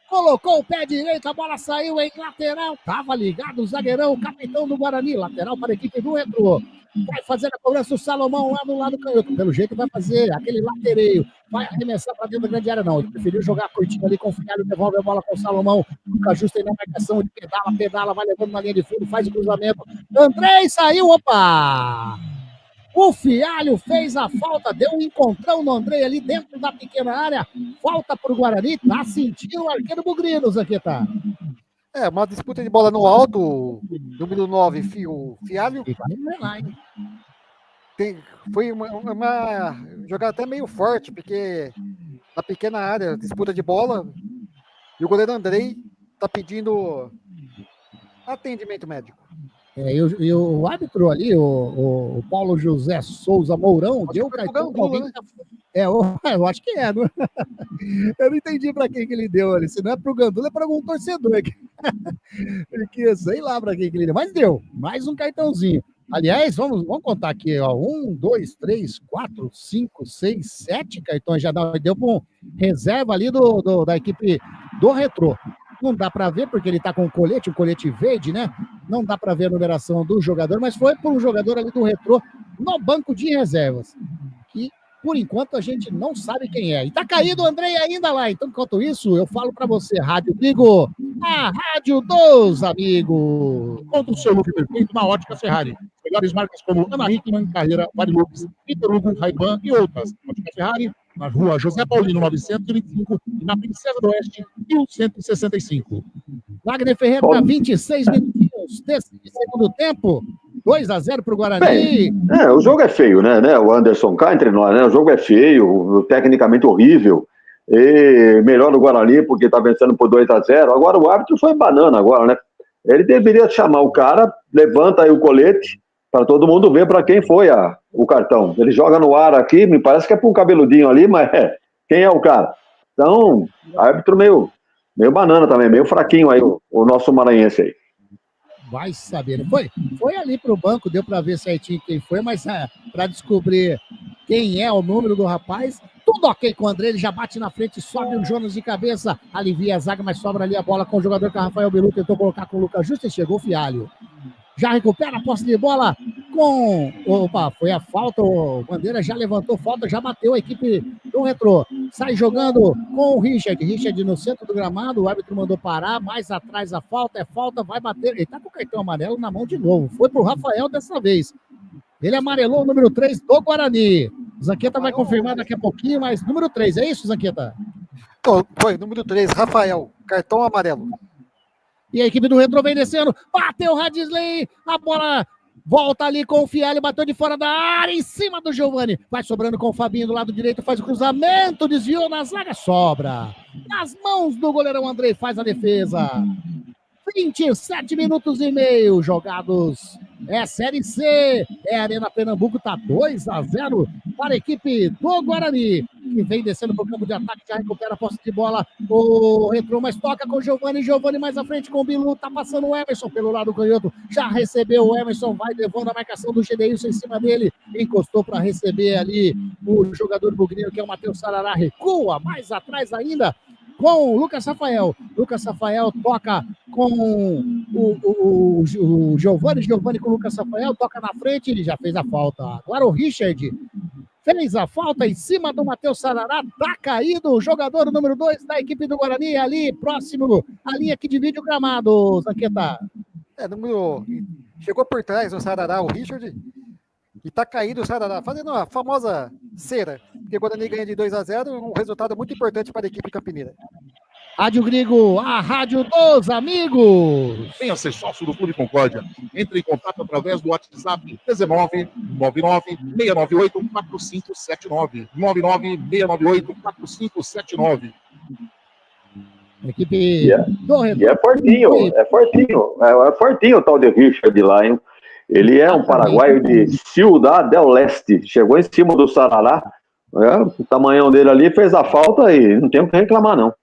colocou o pé direito, a bola saiu em lateral. Tava ligado o zagueirão, o capitão do Guarani. Lateral para a equipe do Retrô. Vai fazer a cobrança do Salomão lá no lado canhoto. Pelo jeito vai fazer aquele latereio. Vai arremessar para dentro da grande área, não. Ele preferiu jogar curtinho ali com o Fialho, devolve a bola com o Salomão. Nunca ajusta aí na marcação, ele pedala, vai levando na linha de fundo, faz o cruzamento. Andrei saiu, opa! O Fialho fez a falta, deu um encontrão no Andrei ali dentro da pequena área. Falta para o Guarani, tá sentindo o arqueiro bugrino, Zanqueta. Uma disputa de bola no alto, número 9, o Fialho. Foi uma jogada até meio forte, porque na pequena área, disputa de bola, e o goleiro Andrei está pedindo atendimento médico. E o árbitro ali, o Paulo José Souza Mourão, deu o cartão para alguém. Eu acho que é. Não? Eu não entendi para quem que ele deu ali. Se não é para o Gandula, é para algum torcedor. Porque sei lá para quem que ele deu. Mas deu. Mais um cartãozinho. Aliás, vamos contar aqui. 1, 2, 3, 4, 5, 6, 7 cartões. Já deu para um reserva ali da equipe do Retrô. Não dá para ver, porque ele está com um colete verde, né? Não dá para ver a numeração do jogador, mas foi por um jogador ali do Retrô no banco de reservas. Que, por enquanto, a gente não sabe quem é. E tá caído o Andrei ainda lá. Então, enquanto isso, eu falo para você, Rádio Trigo, a rádio dos amigos. Contra o seu look perfeito na Ótica Ferrari. Melhores marcas como Ana Hickman, Carreira, Varilux, Peter Hugo, Ray-Ban e outras. Ótica Ferrari, na rua José Paulino 925 e na Princesa do Oeste 1165. Wagner Ferreira para 26 minutinhos desse segundo tempo. 2-0 para o Guarani. O jogo é feio, né? O Anderson, cá entre nós, né? O jogo é feio, tecnicamente horrível. E melhor o Guarani porque está vencendo por 2-0. Agora o árbitro foi banana agora, né? Ele deveria chamar o cara, levanta aí o colete, para todo mundo ver para quem foi o cartão. Ele joga no ar aqui, me parece que é para um cabeludinho ali, mas quem é o cara? Então, árbitro meio banana também, meio fraquinho aí, o nosso maranhense aí. Vai saber, foi ali pro banco, deu para ver certinho quem foi, mas para descobrir quem é o número do rapaz, tudo ok com o André, ele já bate na frente, sobe o Jonas de cabeça, alivia a zaga, mas sobra ali a bola com o jogador que é o Rafael Bilu, tentou colocar com o Lucas Justo e chegou o Fialho. Já recupera a posse de bola com... Opa, foi a falta, o Bandeira já levantou falta, já bateu a equipe do Retrô. Sai jogando com o Richard no centro do gramado, o árbitro mandou parar, mais atrás a falta, vai bater. Ele tá com o cartão amarelo na mão de novo, foi pro Rafael dessa vez. Ele amarelou o número 3 do Guarani. Zanqueta vai confirmar daqui a pouquinho, mas número 3, é isso, Zanqueta? Foi, número 3, Rafael, cartão amarelo. E a equipe do Retro vem descendo, bateu o Radisley, a bola volta ali com o Fialho, bateu de fora da área, em cima do Giovani, vai sobrando com o Fabinho do lado direito, faz o cruzamento, desviou na zaga, sobra. Nas mãos do goleirão Andrei, faz a defesa. 27 minutos e meio jogados. É Série C, é Arena Pernambuco, tá 2-0 para a equipe do Guarani, que vem descendo para o campo de ataque, já recupera a posse de bola, o Retrô, mas toca com o Giovani mais à frente com o Bilu, tá passando o Emerson pelo lado canhoto, já recebeu o Emerson, vai levando a marcação do Gedeilson em cima dele, encostou para receber ali o jogador bugrinho, que é o Matheus Sarará, recua mais atrás ainda, com o Lucas Rafael. Lucas Rafael toca com o Giovani com o Lucas Rafael, toca na frente, ele já fez a falta. Agora o Richard fez a falta em cima do Matheus Sarará, tá caído o jogador número 2 da equipe do Guarani, ali próximo à linha que divide o gramado, Zanqueta. Chegou por trás o Sarará, o Richard, e tá caído o Sarará, fazendo uma famosa cera, porque o Guarani ganha de 2-0, um resultado muito importante para a equipe campineira. Rádio Grigo, a rádio dos amigos. Venha ser sócio do Clube Concórdia. Entre em contato através do WhatsApp 19 99 698 4579. 99 698 4579. Equipe E é fortinho o tal de Richard lá, hein? Ele é um paraguaio de Ciudad del Este. Chegou em cima do Sarará, o tamanhão dele ali, fez a falta e não tem o que reclamar, não.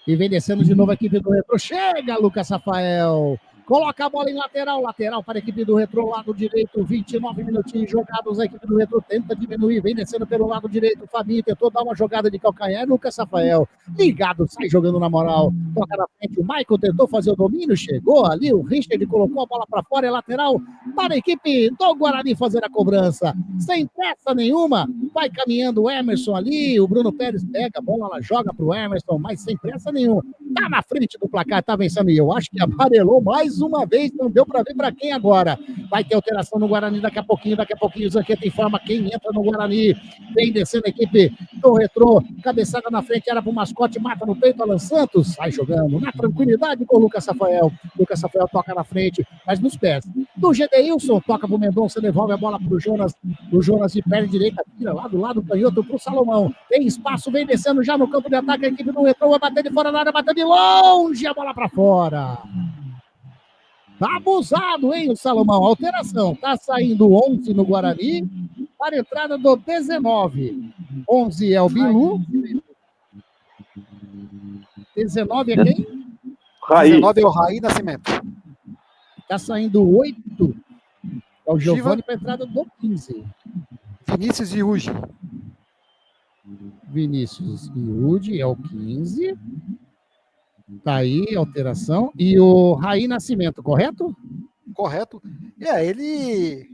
E vem descendo de novo a equipe do Retro. Chega, Lucas Rafael. Coloca a bola em lateral para a equipe do Retro, lado direito, 29 minutinhos jogados, a equipe do Retro tenta diminuir, vem descendo pelo lado direito, o Fabinho tentou dar uma jogada de calcanhar, Lucas Rafael, ligado, sai jogando na moral, toca na frente, o Michael tentou fazer o domínio, chegou ali, o Richard colocou a bola para fora, é lateral para a equipe do Guarani fazer a cobrança, sem pressa nenhuma, vai caminhando o Emerson ali, o Bruno Pérez pega a bola, ela joga para o Emerson, mas sem pressa nenhuma, tá na frente do placar, tá vencendo, e eu acho que amarelou mais uma vez, não deu para ver para quem agora. Vai ter alteração no Guarani daqui a pouquinho o Zanqueta informa quem entra no Guarani. Vem descendo a equipe do Retrô, cabeçada na frente, era pro mascote, mata no peito, Alan Santos, sai jogando na tranquilidade com o Lucas Rafael. Lucas Rafael toca na frente, mas nos pés do Gedeilson, toca pro Mendonça, devolve a bola pro Jonas, o Jonas de perna direita, tira lá do lado canhoto pro Salomão, tem espaço, vem descendo já no campo de ataque, a equipe do Retrô vai bater de fora da área, bater de longe, a bola para fora. Tá abusado, hein, o Salomão. Alteração. Tá saindo 11 no Guarani para a entrada do 19. 11 é o Bilu. 19 é quem? Raí. 19 é o Raí Nascimento. Tá saindo 8. É o Giovani para a entrada do 15. Vinícius Iuji. Vinícius Iuji é o 15. Tá aí, alteração. E o Raí Nascimento, correto? Correto. Ele...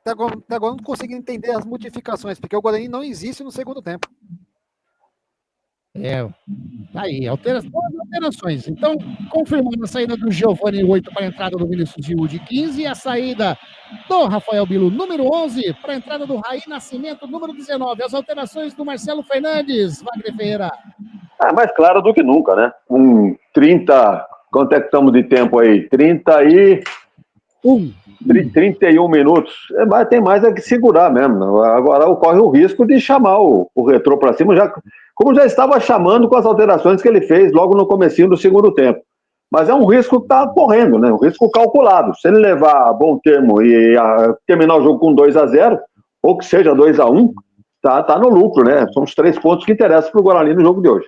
Até agora não consigo entender as modificações, porque o Guarani não existe no segundo tempo. Tá aí, alterações. Então, confirmando a saída do Giovani 8 para a entrada do Vinícius Giude 15 e a saída do Rafael Bilu, número 11, para a entrada do Raí Nascimento, número 19. As alterações do Marcelo Fernandes, Wagner Ferreira. Mais claro do que nunca, né? 30, quanto é que estamos de tempo aí? 31 minutos. Mas tem mais que segurar mesmo. Agora ocorre o risco de chamar o Retrô para cima, como já estava chamando com as alterações que ele fez logo no comecinho do segundo tempo. Mas é um risco que está correndo, né? Um risco calculado. Se ele levar a bom termo e terminar o jogo com 2-0, ou que seja 2-1, tá no lucro, né? São os 3 pontos que interessam para o Guarani no jogo de hoje.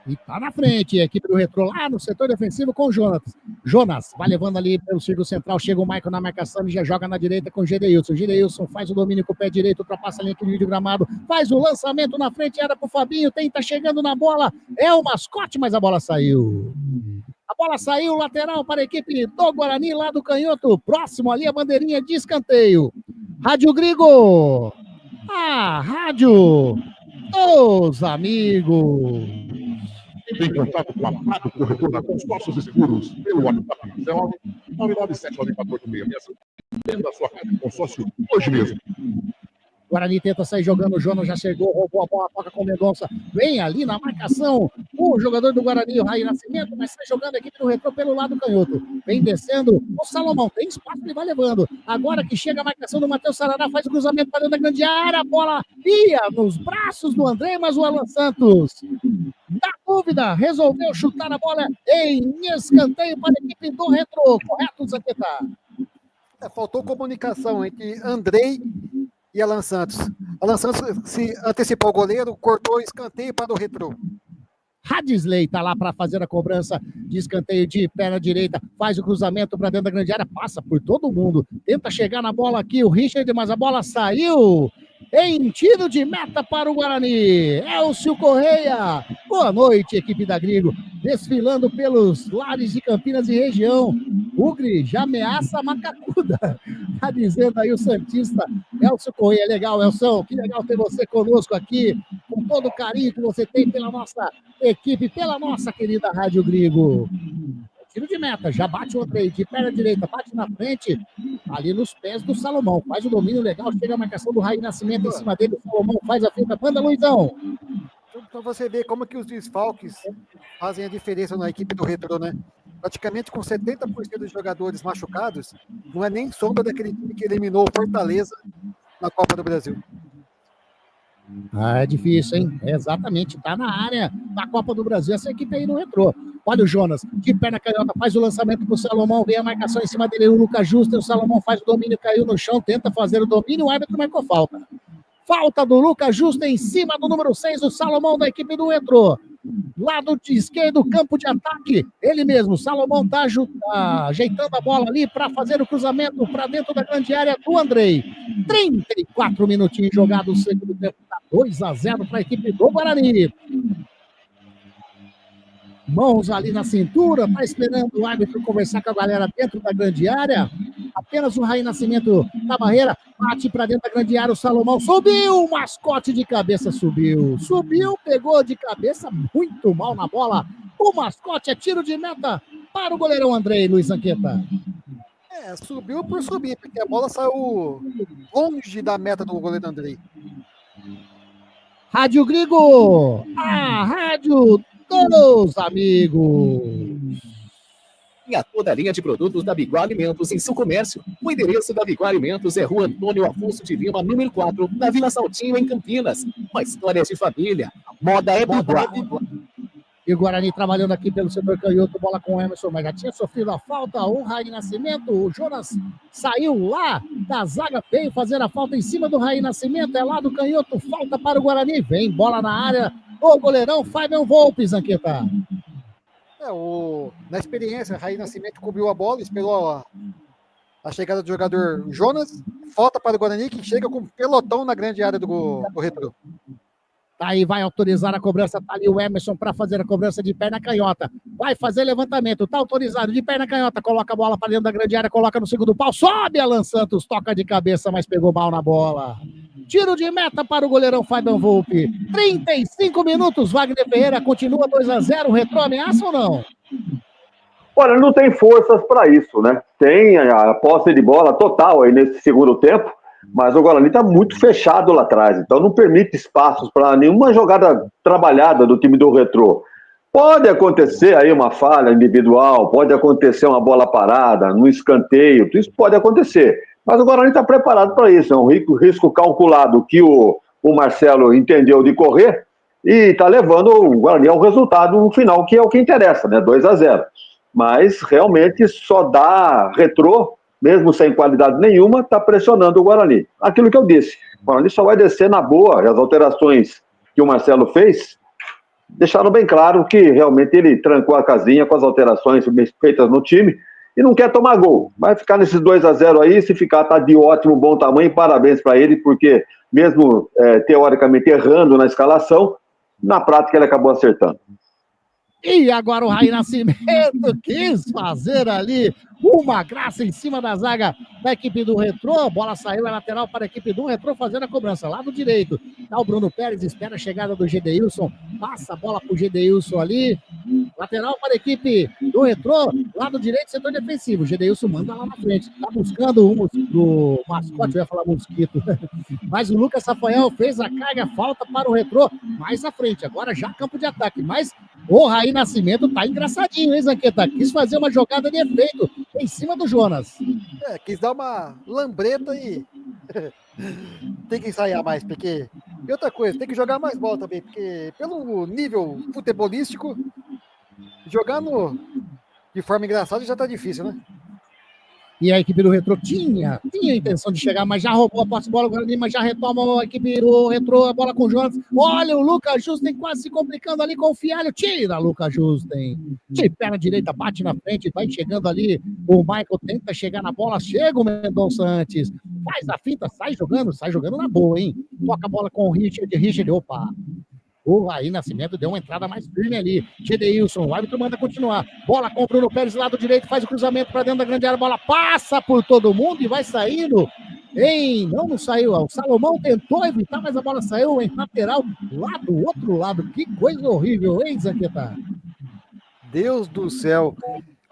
E tá na frente, a equipe do Retrô lá no setor defensivo com o Jonas. Jonas vai levando ali pelo círculo central, chega o Michael na marcação e já joga na direita com o Gedeilson. Gedeilson faz o domínio com o pé direito, ultrapassa a linha de gramado, faz o lançamento na frente, era pro Fabinho, tá chegando na bola, é o mascote, mas a bola saiu. A bola saiu, lateral para a equipe do Guarani, lá do canhoto, próximo ali a bandeirinha de escanteio. Rádio Grigo, a rádio dos amigos. Tem contato com a Prado Corretor da Consórcios e Seguros pelo WhatsApp 9979486. Venda a sua casa de consórcio hoje mesmo. Guarani tenta sair jogando, o Jonas já chegou, roubou a bola, toca com o Mendonça, vem ali na marcação, o jogador do Guarani, o Raí Nascimento, mas sai jogando a equipe do Retrô pelo lado canhoto, vem descendo, o Salomão, tem espaço, ele vai levando, agora que chega a marcação do Matheus Sarará, faz o cruzamento para dentro da grande área, a bola ia nos braços do André, mas o Alan Santos, na dúvida, resolveu chutar a bola em escanteio para a equipe do Retrô, correto, Zanqueta? Faltou comunicação entre Andrei e Alan Santos. Alan Santos se antecipou o goleiro, cortou o escanteio para o Retrô. Radisley está lá para fazer a cobrança de escanteio de perna direita, faz o cruzamento para dentro da grande área, passa por todo mundo, tenta chegar na bola aqui o Richard, mas a bola saiu em tiro de meta para o Guarani. Elcio Correia, boa noite, equipe da Grigo, desfilando pelos lares de Campinas e região. Ugri já ameaça a Macacuda, tá dizendo aí o santista Elcio Correia. Legal, Elson, que legal ter você conosco aqui, com todo o carinho que você tem pela nossa equipe, pela nossa querida Rádio Grigo. Tiro de meta, já bate o Andrei de perna direita, bate na frente, ali nos pés do Salomão, faz o domínio legal, chega a marcação do Raí Nascimento em cima dele, o Salomão faz a fita, manda Luizão. Então você vê como que os desfalques fazem a diferença na equipe do Retrô, né? Praticamente com 70% dos jogadores machucados, não é nem sombra daquele time que eliminou o Fortaleza na Copa do Brasil. Ah, é difícil, hein? Exatamente, tá na área da Copa do Brasil, essa equipe aí no Retrô. Olha o Jonas, de perna canhota, faz o lançamento pro Salomão, vem a marcação em cima dele, o Lucas Justo, o Salomão faz o domínio, caiu no chão, tenta fazer o domínio, o árbitro marcou falta. Falta do Lucas Justo em cima do número 6, o Salomão da equipe do Retrô. Lado de esquerdo, campo de ataque, ele mesmo, o Salomão tá ajeitando a bola ali para fazer o cruzamento para dentro da grande área do Andrei. 34 minutinhos jogados, o segundo tempo, tá 2-0 para a equipe do Guarani. Mãos ali na cintura, tá esperando o árbitro conversar com a galera dentro da grande área. Apenas o Raí Nascimento na barreira, bate para dentro da grande área, o Salomão subiu, o mascote de cabeça subiu, pegou de cabeça muito mal na bola. O mascote é tiro de meta para o goleirão Andrei, Luiz Zanqueta. Subiu por subir, porque a bola saiu longe da meta do goleiro Andrei. Rádio Grigo, a rádio dos amigos. E a toda a linha de produtos da Biguá Alimentos em seu comércio. O endereço da Biguá Alimentos é Rua Antônio Afonso de Lima, número 4, na Vila Saltinho, em Campinas. Uma história de família. A moda é Biguá. E o Guarani trabalhando aqui pelo setor canhoto, bola com o Emerson, mas já tinha sofrido a falta, o Raí Nascimento, o Jonas saiu lá da zaga, veio fazer a falta em cima do Raí Nascimento, é lá do canhoto, falta para o Guarani, vem bola na área, o goleirão Fabian Volpe, Zanqueta. Na experiência, Raí Nascimento cobriu a bola, esperou a chegada do jogador Jonas, falta para o Guarani, que chega com um pelotão na grande área do Retrô. Aí vai autorizar a cobrança, tá ali o Emerson para fazer a cobrança de perna canhota, vai fazer levantamento, tá autorizado de perna canhota, coloca a bola para dentro da grande área, coloca no segundo pau, sobe Alan Santos, toca de cabeça, mas pegou mal na bola. Tiro de meta para o goleirão Fabian Volpe. 35 minutos, Wagner Ferreira continua 2-0, Retrô ameaça ou não? Olha, não tem forças para isso, né? Tem a posse de bola total aí nesse segundo tempo, mas o Guarani está muito fechado lá atrás, então não permite espaços para nenhuma jogada trabalhada do time do Retrô. Pode acontecer aí uma falha individual, pode acontecer uma bola parada, no escanteio, isso pode acontecer. Mas o Guarani está preparado para isso, é um risco calculado que o Marcelo entendeu de correr e está levando o Guarani ao resultado no final, que é o que interessa, né? 2-0. Mas realmente só dá Retrô, mesmo sem qualidade nenhuma, está pressionando o Guarani. Aquilo que eu disse, o Guarani só vai descer na boa, e as alterações que o Marcelo fez deixaram bem claro que realmente ele trancou a casinha com as alterações feitas no time e não quer tomar gol. Vai ficar nesses 2-0 aí, se ficar tá de ótimo, bom tamanho, parabéns para ele, porque mesmo teoricamente errando na escalação, na prática ele acabou acertando. E agora o Raí Nascimento quis fazer ali uma graça em cima da zaga da equipe do Retrô. Bola saiu, é lateral para a equipe do Retrô fazendo a cobrança. Lado direito, tá o Bruno Pérez, espera a chegada do Gedeilson. Passa a bola pro Gedeilson ali. Lateral para a equipe do Retrô, lado direito, setor defensivo. O Gedeilson manda lá na frente. Tá buscando o mascote, eu ia falar mosquito. Mas o Lucas Rafael fez a carga, falta para o Retrô, mais à frente. Agora já campo de ataque. Mas o Raí Nascimento tá engraçadinho, hein, Zanqueta? Quis fazer uma jogada de efeito em cima do Jonas. Quis dar uma lambreta e tem que ensaiar mais, porque... E outra coisa, tem que jogar mais bola também, porque pelo nível futebolístico, jogando de forma engraçada já tá difícil, né? E a equipe do Retrô tinha a intenção de chegar, mas já roubou a posse de bola, o Guarani, mas já retoma a equipe do Retrô, a bola com o Jonas. Olha o Lucas Justen quase se complicando ali com o Fialho. Tira Lucas Justen. De perna direita, bate na frente, vai chegando ali. O Michael tenta chegar na bola, chega o Mendonça antes. Faz a finta, sai jogando na boa, hein? Toca a bola com o Richard, opa. O Raí Nascimento deu uma entrada mais firme ali. Gedeilson, o árbitro manda continuar. Bola com o Bruno Pérez, lado direito, faz o cruzamento para dentro da grande área. Bola passa por todo mundo e vai saindo. Não saiu. O Salomão tentou evitar, mas a bola saiu em lateral, lá do outro lado. Que coisa horrível, hein, Zanqueta? Deus do céu.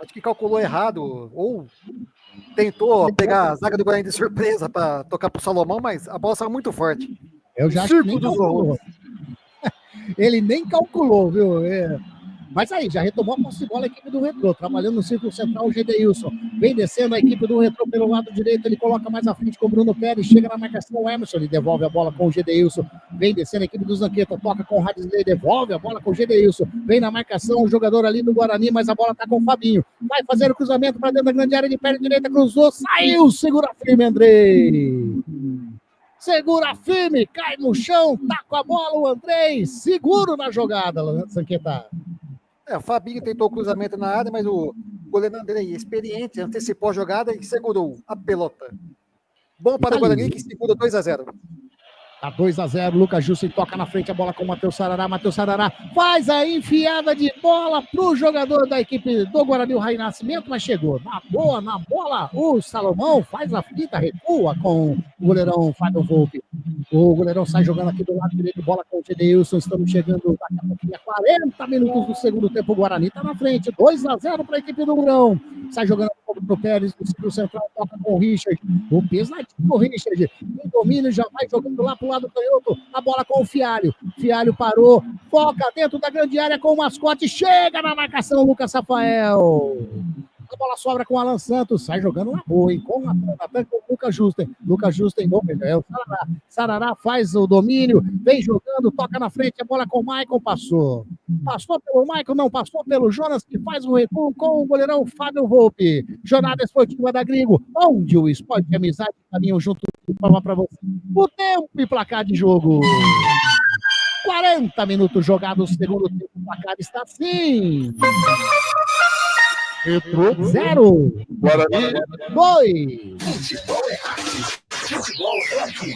Acho que calculou errado. Ou tentou pegar a zaga do Guarani de surpresa para tocar pro Salomão, mas a bola saiu muito forte. Eu já acho que nem calculou. Ele nem calculou, viu? Mas aí, já retomou a posse de bola a equipe do Retrô, trabalhando no círculo central o Gedeilson. Vem descendo a equipe do Retrô pelo lado direito, ele coloca mais à frente com o Bruno Pérez, chega na marcação o Emerson, ele devolve a bola com o Gedeilson. Vem descendo a equipe do Zanqueta, toca com o Radisley, devolve a bola com o Gedeilson. Vem na marcação o jogador ali do Guarani, mas a bola tá com o Fabinho. Vai fazer o cruzamento para dentro da grande área de perna direita, cruzou, saiu, segura firme, Andrei. Segura firme, cai no chão, tá com a bola o Andrei, seguro na jogada, Zanqueta. O Fabinho tentou o cruzamento na área, mas o goleiro Andrei, experiente, antecipou a jogada e segurou a pelota. Bom para o Guarani, que segura 2-0. Tá 2-0, Lucas Justen toca na frente a bola com o Matheus Sarará faz a enfiada de bola pro jogador da equipe do Guarani, o Raí Nascimento, mas chegou na bola, o Salomão faz a fita, recua com o goleirão Fábio Volpe. O goleirão sai jogando aqui do lado direito, bola com o Gedeilson, estamos chegando daqui a pouquinho, 40 minutos do segundo tempo, o Guarani tá na frente, 2-0 para a equipe do Grão. Sai jogando pro Pérez, no círculo central, toca com o Richard, o pesadinho do Richard, em domínio, já vai jogando lá pro lado canhoto, a bola com o Fialho parou, foca dentro da grande área com o mascote, chega na marcação Lucas Rafael, a bola sobra com o Alan Santos, sai jogando na boa, hein? Com o Natan, com o Lucas Justen, é o Sarará faz o domínio, vem jogando, toca na frente, a bola com o Michael, passou pelo Michael, não, passou pelo Jonas, que faz o recuo com o goleirão Fábio Volpe. Jornada esportiva da Gringo, onde o esporte e a amizade caminham junto para você. O tempo e placar de jogo. 40 minutos jogados, segundo tempo, o placar está assim. Retrô 0. Guarani 2. Futebol é aqui.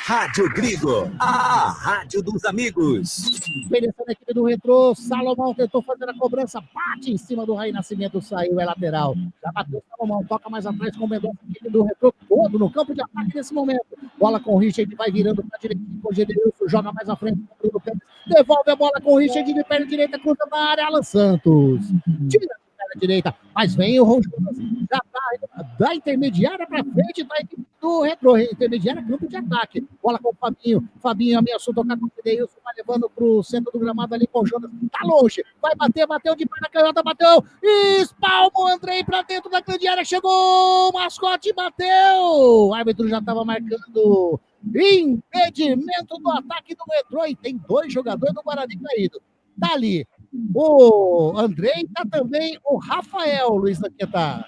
Rádio Gringo, a rádio dos amigos. Obedecendo a equipe do Retrô, Salomão tentou fazer a cobrança, bate em cima do Raí Nascimento, saiu, é lateral. Já bateu o Salomão, toca mais atrás com o Mendonça, a equipe do Retrô todo no campo de ataque nesse momento. Bola com o Richard, vai virando para a direita com o Gedeilson, joga mais à frente com o Bruno Pérez, devolve a bola com o Richard de perna direita, cruza na área, Alan Santos. Tira a direita, mas vem o Jonas, já tá da intermediária para frente da equipe do Retrô, intermediária, campo de ataque, bola com o Fabinho ameaçou tocar com o Gedeilson, vai levando pro centro do gramado ali com o Jonas, tá longe, vai bater, bateu de perna canhota, bateu, espalma o Andrei para dentro da grande área, chegou, o mascote bateu, o árbitro já estava marcando impedimento do ataque do Retrô e tem 2 jogadores do Guarani caído, tá ali o Andrei, tá também o Rafael, Luiz Zanqueta.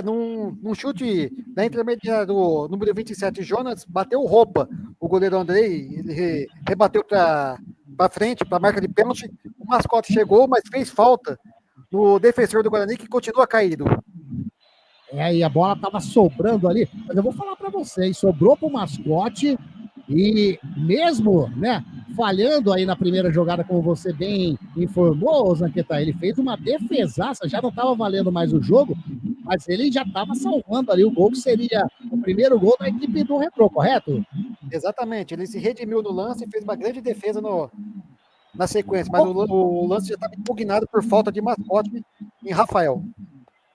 Num chute da intermediária do número 27, Jonas, bateu roupa. O goleiro Andrei, ele rebateu para frente, para a marca de pênalti. O mascote chegou, mas fez falta no defensor do Guarani, que continua caído. E a bola tava sobrando ali, mas eu vou falar para vocês, sobrou pro mascote e mesmo, né, falhando aí na primeira jogada, como você bem informou, Zanqueta, ele fez uma defesaça, já não estava valendo mais o jogo, mas ele já estava salvando ali o gol, que seria o primeiro gol da equipe do Retrô, correto? Exatamente, ele se redimiu no lance e fez uma grande defesa na sequência, mas o lance já estava impugnado por falta de mascote em Rafael.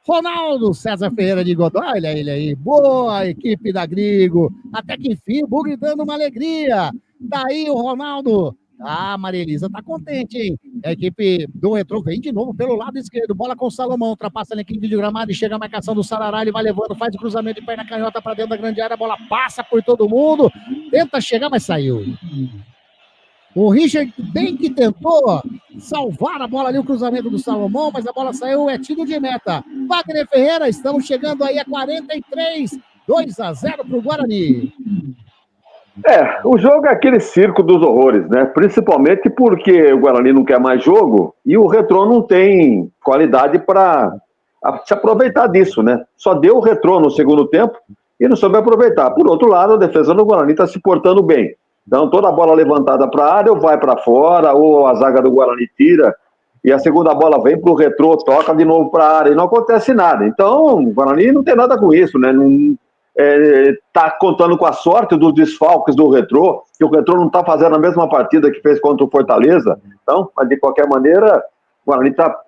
Ronaldo César Ferreira de Godoy, olha ele aí, boa equipe da Grigo, até que enfim, o Bugre dando uma alegria, daí o Ronaldo, Maria Elisa tá contente, hein, a equipe do Retrô vem de novo pelo lado esquerdo, bola com o Salomão, ultrapassa a equipe de gramado e chega a marcação do Sarará, ele vai levando, faz o cruzamento de perna canhota para dentro da grande área, a bola passa por todo mundo, tenta chegar, mas saiu. O Richard bem que tentou salvar a bola ali, o cruzamento do Salomão, mas a bola saiu, é tiro de meta. Wagner Ferreira, estamos chegando aí a 43, 2-0 para o Guarani. O jogo é aquele circo dos horrores, né? Principalmente porque o Guarani não quer mais jogo e o Retrô não tem qualidade para se aproveitar disso, né? Só deu o Retrô no segundo tempo e não soube aproveitar. Por outro lado, a defesa do Guarani está se portando bem. Então, toda a bola levantada para a área ou vai para fora, ou a zaga do Guarani tira, e a segunda bola vem para o Retrô, toca de novo para a área, e não acontece nada. Então, o Guarani não tem nada com isso, né? Está contando com a sorte dos desfalques do Retrô, que o Retrô não está fazendo a mesma partida que fez contra o Fortaleza. Então, mas de qualquer maneira, o Guarani está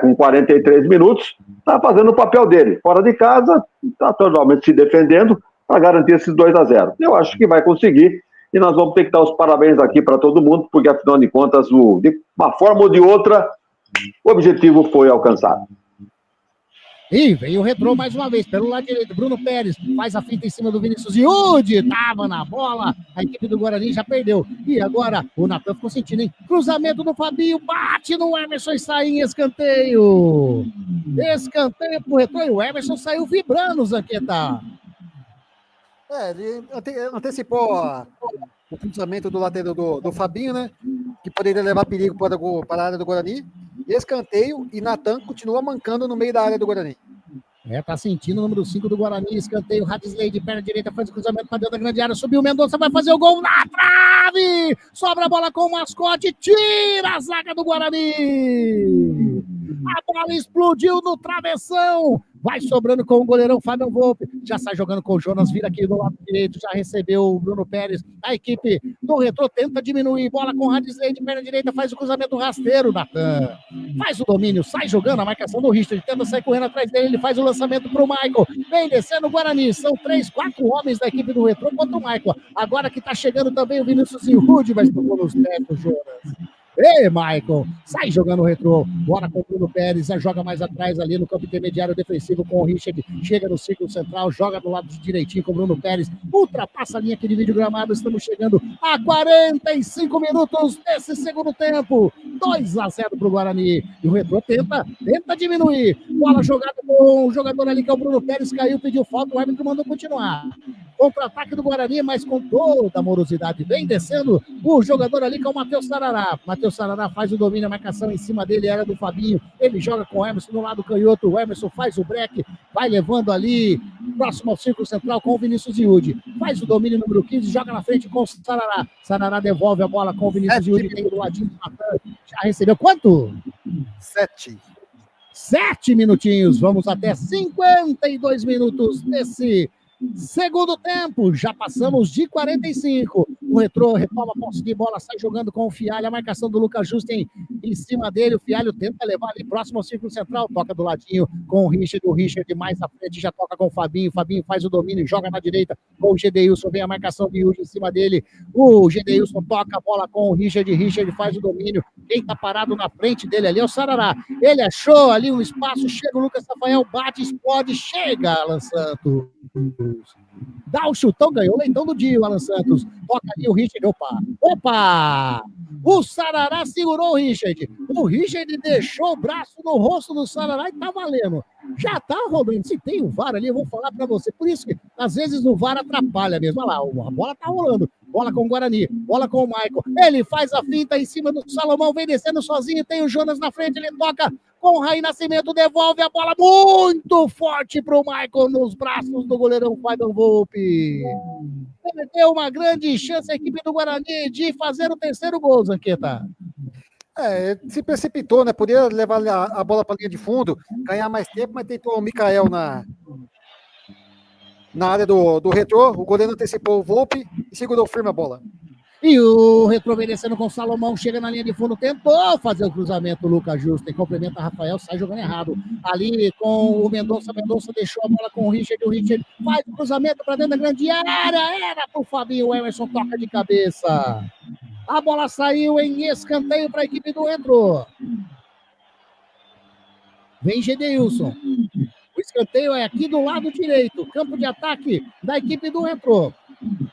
com 43 minutos, está fazendo o papel dele. Fora de casa, está totalmente se defendendo para garantir esses 2-0. Eu acho que vai conseguir. E nós vamos ter que dar os parabéns aqui para todo mundo, porque, afinal de contas, de uma forma ou de outra, o objetivo foi alcançado. E veio o Retrô mais uma vez, pelo lado direito, Bruno Pérez faz a finta em cima do Vinícius Yudi, tava na bola, a equipe do Guarani já perdeu. E agora o Natan ficou sentindo, hein? Cruzamento do Fabinho, bate no Emerson e sai em escanteio. Escanteio pro Retrô e o Emerson saiu vibrando, Zanqueta. Ele antecipou o cruzamento do lateral do Fabinho, né? Que poderia levar perigo para a área do Guarani. Escanteio e Natan continua mancando no meio da área do Guarani. Tá sentindo o número 5 do Guarani, escanteio, Radisley de perna direita, faz o cruzamento para dentro da grande área, subiu o Mendonça, vai fazer o gol na trave, sobra a bola com o mascote, tira a zaga do Guarani, a bola explodiu no travessão, vai sobrando com o goleirão Fábio Volpe, já sai jogando com o Jonas, vira aqui do lado direito, já recebeu o Bruno Pérez, a equipe do Retrô tenta diminuir, bola com o Radisley de perna direita, faz o cruzamento rasteiro, Natan, faz o domínio, sai jogando a marcação do Richard, tenta sair correndo atrás dele, ele faz o lançamento pro Michael, vem descendo o Guarani, são 3, 4 homens da equipe do Retrô contra o Michael, agora que tá chegando também o Vinícius Rude, mas tocou nos pés do Jonas. Ei, Michael, sai jogando o Retrô, bora com o Bruno Pérez, já joga mais atrás ali no campo intermediário defensivo com o Richard, chega no círculo central, joga do lado direitinho com o Bruno Pérez, ultrapassa a linha aqui de vídeo gramado, estamos chegando a 45 minutos desse segundo tempo, 2-0 pro Guarani, e o Retrô tenta diminuir, bola jogada com o jogador ali que é o Bruno Pérez, caiu, pediu falta, o árbitro mandou continuar. Contra-ataque do Guarani, mas com toda a morosidade. Vem descendo o jogador ali que é o Matheus Sarará. Matheus Sarará faz o domínio, a marcação em cima dele era do Fabinho. Ele joga com o Emerson no lado canhoto. O Emerson faz o break, vai levando ali, próximo ao círculo central com o Vinícius Yudi. Faz o domínio número 15, joga na frente com o Sarará. Sarará devolve a bola com o Vinícius Yudi. Tem do ladinho do Natan. Já recebeu quanto? 7 minutinhos. Vamos até 52 minutos desse segundo tempo, já passamos de 45. O Retrô retoma a posse de bola, sai jogando com o Fialho. A marcação do Lucas Justen em cima dele. O Fialho tenta levar ali próximo ao círculo central. Toca do ladinho com o Richard. O Richard mais à frente já toca com o Fabinho. O Fabinho faz o domínio, joga na direita com o Gedeilson. Vem a marcação de Yudi em cima dele. O Gedeilson toca a bola com o Richard. Richard faz o domínio. Quem tá parado na frente dele ali é o Sarará. Ele achou ali um espaço. Chega o Lucas Rafael, bate, explode. Chega, Alan Santos. Dá o chutão, ganhou o leitão do dia, o Alan Santos. Toca ali o Richard. Opa! O Sarará segurou o Richard. O Richard deixou o braço no rosto do Sarará e tá valendo. Já tá rodando. Se tem o VAR ali, eu vou falar pra você. Por isso que, às vezes, o VAR atrapalha mesmo. Olha lá, a bola tá rolando. Bola com o Guarani, bola com o Michael. Ele faz a finta em cima do Salomão, vem descendo sozinho. Tem o Jonas na frente, ele toca com o Raí Nascimento, devolve a bola muito forte pro Michael nos braços do goleirão Fábio Volpe. Ele deu uma grande chance a equipe do Guarani de fazer o terceiro gol, Zanqueta. Se precipitou, né? Podia levar a bola para a linha de fundo, ganhar mais tempo, mas tentou o Mikael na área do Retrô. O goleiro antecipou o Volpe e segurou firme a bola. E o Retrô vem descendo com o Salomão, chega na linha de fundo, tentou fazer o cruzamento, o Lucas Justen, complementa Rafael, sai jogando errado. Ali com o Mendonça deixou a bola com o Richard faz o cruzamento para dentro da grande área, era pro Fabinho, o Emerson toca de cabeça. A bola saiu em escanteio para a equipe do Retro. Vem Gedeilson. O escanteio é aqui do lado direito, campo de ataque da equipe do Retro.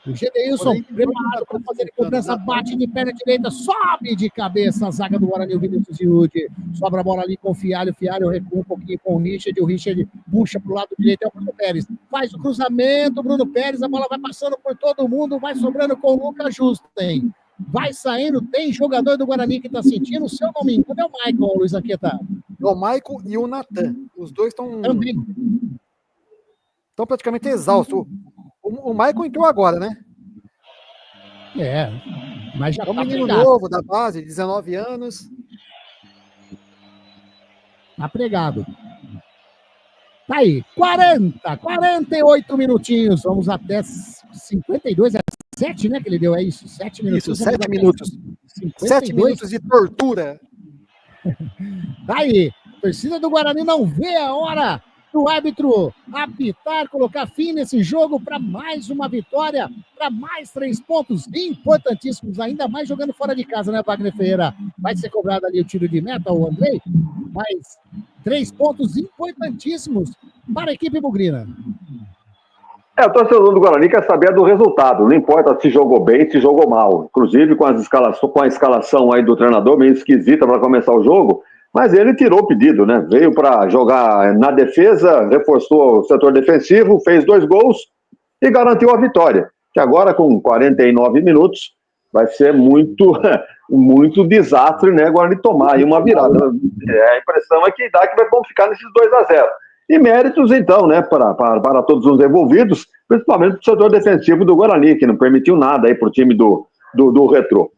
O Gedeilson preparado para fazer a cobrança, bate de perna direita, sobe de cabeça a zaga do Guarani, o Vinícius Yudi. Sobra a bola ali com o Fialho recua um pouquinho com o Richard puxa para o lado direito, é o Bruno Pérez. Faz o cruzamento, Bruno Pérez, a bola vai passando por todo mundo, vai sobrando com o Lucas Justen. Vai saindo, tem jogador do Guarani que está sentindo, se eu não me engano, é o Michael, Luiz Anqueta. O Michael e o Natan. Os dois estão praticamente exaustos. O Michael entrou agora, né? Mas já é um menino novo da base, 19 anos. Tá pregado. Tá aí, 48 minutinhos. Vamos até 52, 7, né, que ele deu, é isso? 7 minutos. Isso, 7 minutos. 7 minutos de tortura. Tá aí, a torcida do Guarani não vê a hora do árbitro apitar, colocar fim nesse jogo para mais uma vitória, para mais 3 pontos importantíssimos, ainda mais jogando fora de casa, né, Wagner Ferreira? Vai ser cobrado ali o tiro de meta, o Andrei, mas 3 pontos importantíssimos para a equipe bugrina. O torcedor do Guarani quer saber do resultado, não importa se jogou bem, se jogou mal. Inclusive com a escalação aí do treinador, meio esquisita para começar o jogo, mas ele tirou o pedido, né? Veio para jogar na defesa, reforçou o setor defensivo, fez 2 gols e garantiu a vitória. Que agora, com 49 minutos, vai ser muito desastre, né? Guarani tomar aí uma virada. A impressão é que vão ficar nesses 2-0. E méritos, então, né, para todos os envolvidos, principalmente o setor defensivo do Guarani, que não permitiu nada aí para o time do Retrô.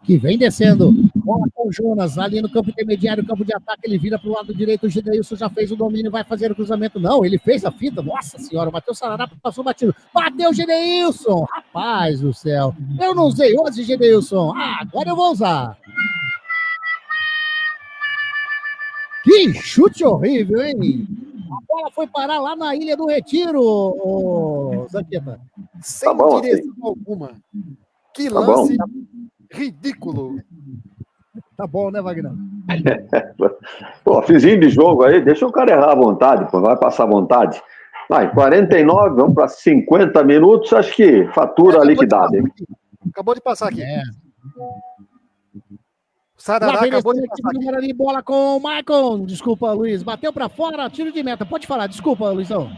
Que vem descendo, bola com o Jonas, ali no campo intermediário, campo de ataque, ele vira para o lado direito, o Gedeilson já fez o domínio, vai fazer o cruzamento, não, ele fez a fita, nossa senhora, o Matheus Sarará passou batido, bateu o Gedeilson, rapaz do céu, eu não usei hoje, Gedeilson, agora eu vou usar. Que chute horrível, hein? A bola foi parar lá na Ilha do Retiro, Zanqueta. Sem direção alguma. Que lance ridículo. Tá bom, né, Wagner? Pô, fizinho de jogo aí, deixa o cara errar à vontade, pô, vai passar à vontade. Vai, 49, vamos para 50 minutos, acho que fatura liquidada. Acabou de passar aqui. Sarará acabou de passar aqui. Bola com o Michael. Desculpa, Luiz. Bateu para fora, tiro de meta. Pode falar, desculpa, Luizão.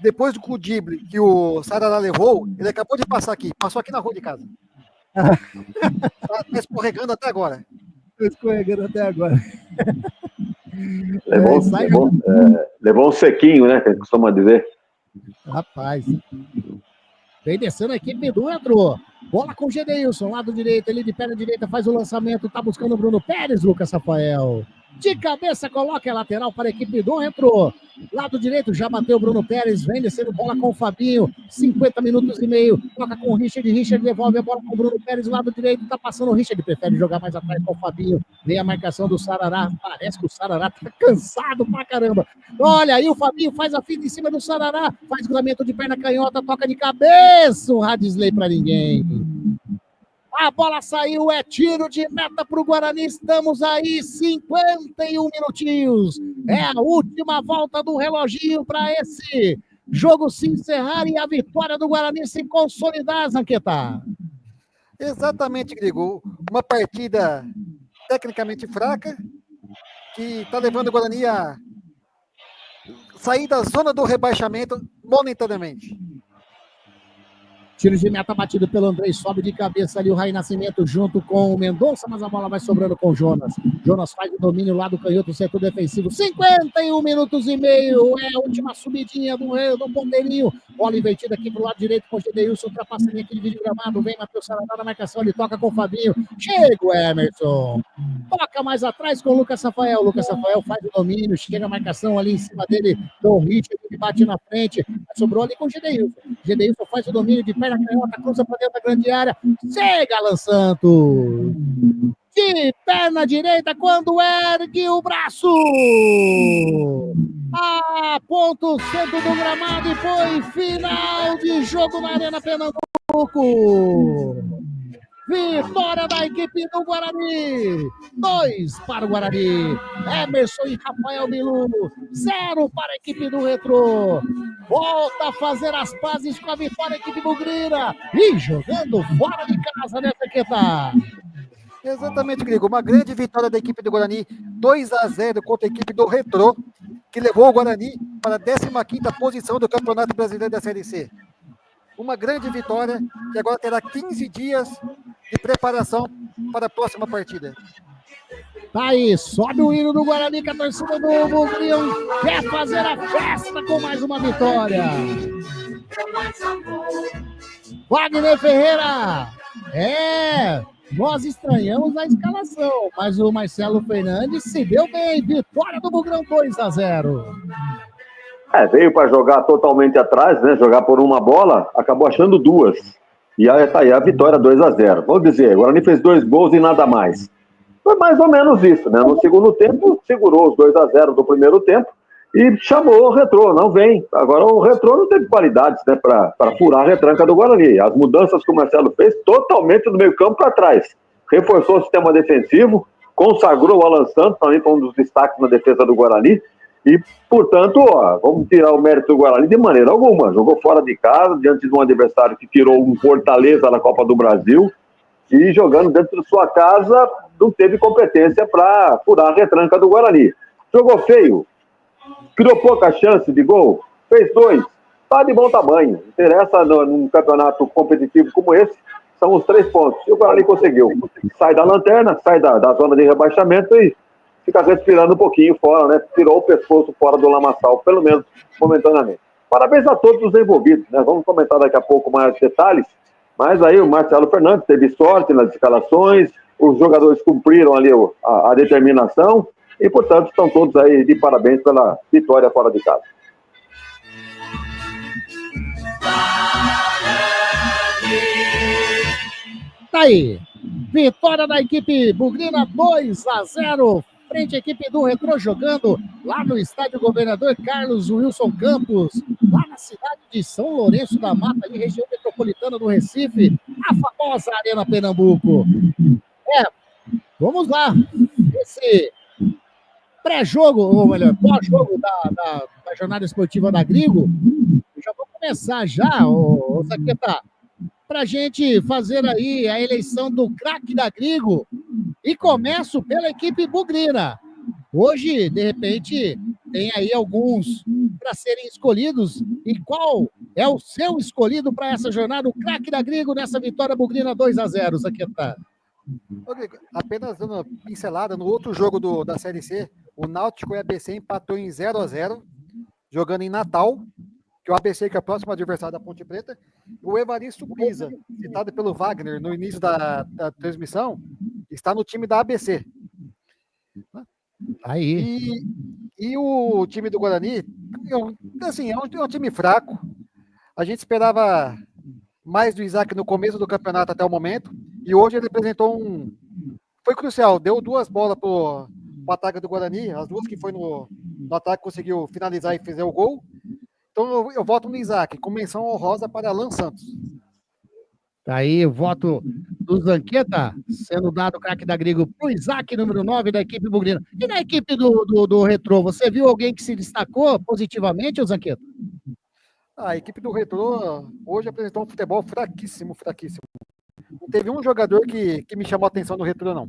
Depois do cudible que o Sarará levou, ele acabou de passar aqui. Passou aqui na rua de casa. Tá escorregando até agora. Levou um sequinho, né? Que costuma dizer. Rapaz. Vem descendo a equipe do Retro. Bola com o Gedeilson, lado direito, ele de perna direita faz o lançamento, tá buscando o Bruno Pérez, Lucas Rafael. De cabeça, coloca a lateral para a equipe do Retro. Lado direito, já bateu o Bruno Pérez, vem descendo bola com o Fabinho, 50 minutos e meio, toca com o Richard devolve a bola com o Bruno Pérez, lado direito, tá passando o Richard, prefere jogar mais atrás com o Fabinho, vem a marcação do Sarará, parece que o Sarará tá cansado pra caramba. Olha aí, o Fabinho faz a fita em cima do Sarará, faz cruzamento de perna canhota, toca de cabeça, o Radisley pra ninguém. A bola saiu, é tiro de meta para o Guarani, estamos aí, 51 minutinhos. É a última volta do reloginho para esse jogo se encerrar e a vitória do Guarani se consolidar, Zanqueta. Exatamente, Grigol. Uma partida tecnicamente fraca, que está levando o Guarani a sair da zona do rebaixamento momentaneamente. Tiro de meta batido pelo Andrei, sobe de cabeça ali o Raí Nascimento junto com o Mendonça, mas a bola vai sobrando com o Jonas. Jonas faz o domínio lá do canhoto, setor defensivo, 51 minutos e meio, é a última subidinha do ponteirinho. Bola invertida aqui pro lado direito com o Gedeilson, ultrapassando aquele vídeo gramado, vem Matheus Sarará na marcação, ele toca com o Fabinho, chega o Emerson, toca mais atrás com o Lucas Rafael faz o domínio, chega a marcação ali em cima dele, do Richard, que bate na frente, sobrou ali com o Gedeilson faz o domínio de perna canhota, cruza para dentro da grande área. Chega Alan Santos. De perna direita, quando ergue o braço. Ponto o centro do gramado e foi final de jogo na Arena Pernambuco. Vitória da equipe do Guarani. 2 para o Guarani. Emerson e Rafael Bilu. 0 para a equipe do Retrô. Volta a fazer as pazes com a vitória da equipe bugrina. E jogando fora de casa, né, Tequeta? Exatamente, Grigo. Uma grande vitória da equipe do Guarani. 2-0 contra a equipe do Retrô, que levou o Guarani para a 15ª posição do Campeonato Brasileiro da Série C. Uma grande vitória que agora terá 15 dias de preparação para a próxima partida. Tá aí, sobe o hino do Guarani, que a torcida do Bugrião quer fazer a festa com mais uma vitória. Wagner Ferreira. Nós estranhamos a escalação, mas o Marcelo Fernandes se deu bem. Vitória do Bugrão 2-0. Veio para jogar totalmente atrás, né? Jogar por uma bola, acabou achando 2. E aí tá aí a vitória 2-0. Vou dizer, o Guarani fez 2 gols e nada mais. Foi mais ou menos isso, né? No segundo tempo, segurou os 2-0 do primeiro tempo e chamou o Retrô, não vem. Agora o Retrô não teve qualidades, né, para furar a retranca do Guarani. As mudanças que o Marcelo fez, totalmente do meio campo para trás. Reforçou o sistema defensivo, consagrou o Alan Santos, também foi um dos destaques na defesa do Guarani. E, portanto, vamos tirar o mérito do Guarani de maneira alguma. Jogou fora de casa, diante de um adversário que tirou um Fortaleza na Copa do Brasil, e jogando dentro de sua casa, não teve competência para furar a retranca do Guarani. Jogou feio, criou pouca chance de gol, fez 2, está de bom tamanho. Interessa num campeonato competitivo como esse, são os 3 pontos. E o Guarani conseguiu. Sai da lanterna, sai da zona de rebaixamento e fica respirando um pouquinho fora, né? Tirou o pescoço fora do lamaçal, pelo menos momentaneamente. Parabéns a todos os envolvidos, né? Vamos comentar daqui a pouco mais detalhes, mas aí o Marcelo Fernandes teve sorte nas escalações, os jogadores cumpriram ali a determinação e, portanto, estão todos aí de parabéns pela vitória fora de casa. Tá aí, vitória da equipe bugrina 2-0 frente à equipe do Retrô, jogando lá no estádio Governador Carlos Wilson Campos, lá na cidade de São Lourenço da Mata, ali, região metropolitana do Recife, a famosa Arena Pernambuco. Vamos lá, esse pré-jogo, ou melhor, pós-jogo da jornada esportiva da Grigo. Eu já vou começar já, ô Zaqueta, pra gente fazer aí a eleição do craque da Grigo. E começo pela equipe bugrina. Hoje, de repente, tem aí alguns para serem escolhidos. E qual é o seu escolhido para essa jornada? O craque da Grigo nessa vitória bugrina 2-0, Zaqueta. Apenas dando uma pincelada, no outro jogo da Série C, o Náutico e o ABC empatou em 0-0, jogando em Natal, que o ABC, que é o próximo adversário da Ponte Preta, o Evaristo Pisa, citado pelo Wagner no início da transmissão, está no time da ABC. Aí. E o time do Guarani, assim, é um time fraco. A gente esperava mais do Isaac no começo do campeonato até o momento, e hoje ele apresentou foi crucial, deu 2 bolas pro ataque do Guarani, as 2 que foi no ataque conseguiu finalizar e fazer o gol. Então eu voto no Isaac, com menção honrosa para Alan Santos. Tá aí o voto do Zanqueta, sendo dado o craque da Grigo pro Isaac, número 9 da equipe bugrina. E na equipe do Retrô, você viu alguém que se destacou positivamente, ô Zanqueta? A equipe do Retrô hoje apresentou um futebol fraquíssimo. Não teve um jogador que me chamou a atenção no Retrô, não.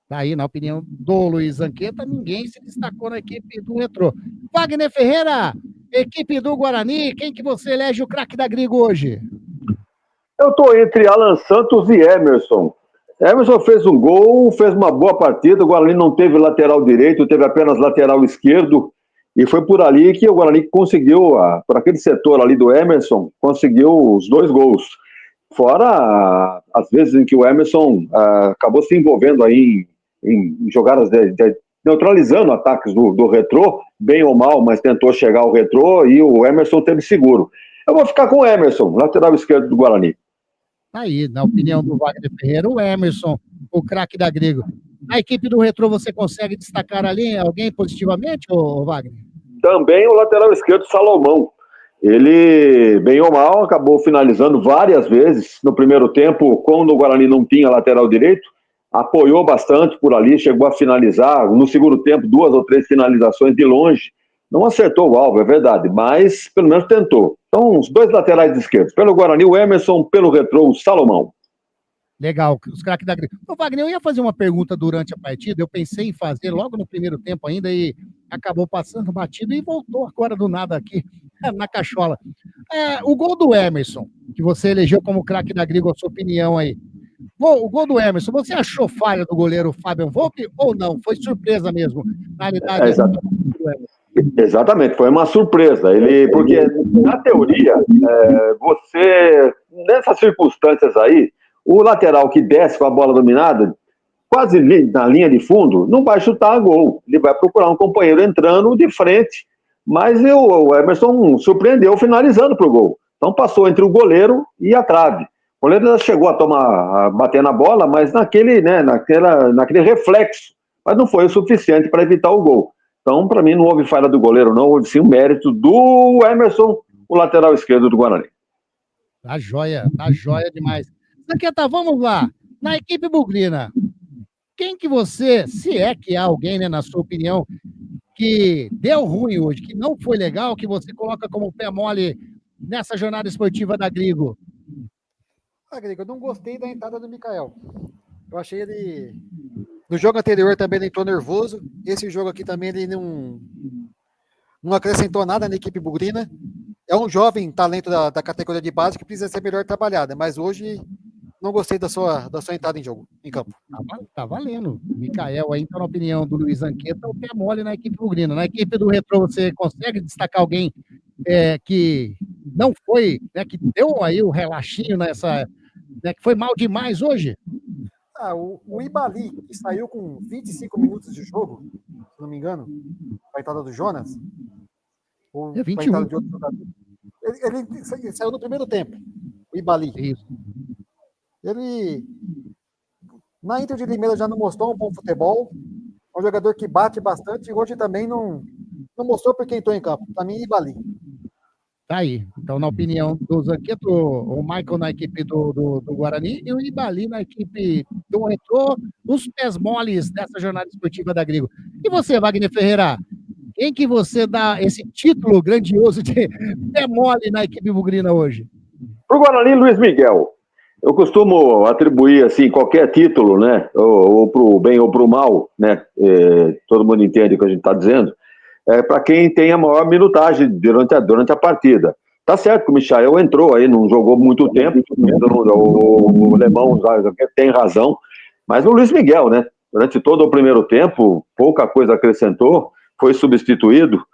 Tá aí, na opinião do Luiz Zanqueta, ninguém se destacou na equipe do Retrô. Wagner Ferreira, equipe do Guarani, quem que você elege o craque da Grigo hoje? Eu estou entre Alan Santos e Emerson. Emerson fez um gol, fez uma boa partida, o Guarani não teve lateral direito, teve apenas lateral esquerdo, e foi por ali que o Guarani conseguiu, por aquele setor ali do Emerson, conseguiu os 2 gols. Fora as vezes em que o Emerson acabou se envolvendo aí em jogadas neutralizando ataques do Retrô, bem ou mal, mas tentou chegar ao Retrô e o Emerson teve seguro. Eu vou ficar com o Emerson, lateral esquerdo do Guarani. Tá aí, na opinião do Wagner Ferreira, o Emerson, o craque da Grego. A equipe do Retrô, você consegue destacar ali alguém positivamente, ô Wagner? Também o lateral esquerdo, Salomão. Ele, bem ou mal, acabou finalizando várias vezes. No primeiro tempo, quando o Guarani não tinha lateral direito, apoiou bastante por ali, chegou a finalizar. No segundo tempo, 2 ou 3 finalizações de longe. Não acertou o alvo, é verdade, mas pelo menos tentou. Então, os 2 laterais esquerdos. Pelo Guarani, o Emerson, pelo Retrô, o Salomão. Legal, os craques da Grego. Ô, Wagner, eu ia fazer uma pergunta durante a partida, eu pensei em fazer logo no primeiro tempo ainda e acabou passando batido e voltou agora do nada aqui na cachola. O gol do Emerson, que você elegeu como craque da Grego, a sua opinião aí. O gol do Emerson, você achou falha do goleiro Fabian Volpe ou não? Foi surpresa mesmo? Na realidade, Exatamente, foi uma surpresa. Porque, na teoria, você, nessas circunstâncias aí, o lateral que desce com a bola dominada, quase na linha de fundo, não vai chutar a gol. Ele vai procurar um companheiro entrando de frente. Mas o Emerson surpreendeu finalizando para o gol. Então passou entre o goleiro e a trave. O goleiro chegou a bater na bola, mas naquele reflexo. Mas não foi o suficiente para evitar o gol. Então, para mim, não houve falha do goleiro, não. Houve sim o mérito do Emerson, o lateral esquerdo do Guarani. Tá joia demais. Zanqueta, vamos lá. Na equipe bugrina, quem que você, se é que há alguém, né, na sua opinião, que deu ruim hoje, que não foi legal, que você coloca como pé mole nessa jornada esportiva da Grego? Grego, eu não gostei da entrada do Mikael. Eu achei ele... No jogo anterior também ele entrou nervoso. Esse jogo aqui também ele não acrescentou nada na equipe bugrina. É um jovem talento da categoria de base que precisa ser melhor trabalhada, mas hoje não gostei da sua entrada em campo. Tá valendo. Mikael aí, então, na opinião do Luiz Zanqueta, o pé mole na equipe bugrina. Na equipe do Retrô, você consegue destacar alguém que não foi, né, que deu aí o relaxinho nessa, né, que foi mal demais hoje? O Ibali, que saiu com 25 minutos de jogo, se não me engano, a entrada do Jonas, ou a entrada de outro jogador. Ele saiu no primeiro tempo, o Ibali. Isso. Ele, na Inter de Limeira, já não mostrou um bom futebol. É um jogador que bate bastante e hoje também não mostrou porque entrou em campo. Para mim, Ibali. Tá aí. Então, na opinião do Zanqueto, o Michael na equipe do Guarani e o Ibali na equipe do Retrô, os pés moles dessa jornada esportiva da Grego. E você, Wagner Ferreira? Quem que você dá esse título grandioso de pé mole na equipe bugrina hoje? Pro Guarani, Luiz Miguel. Eu costumo atribuir, assim, qualquer título, né, ou pro bem ou pro mal, né, todo mundo entende o que a gente está dizendo, para quem tem a maior minutagem durante a partida. Tá certo que o Michael entrou aí, não jogou muito tempo, o Alemão tem razão, mas o Luiz Miguel, né, durante todo o primeiro tempo, pouca coisa acrescentou, foi substituído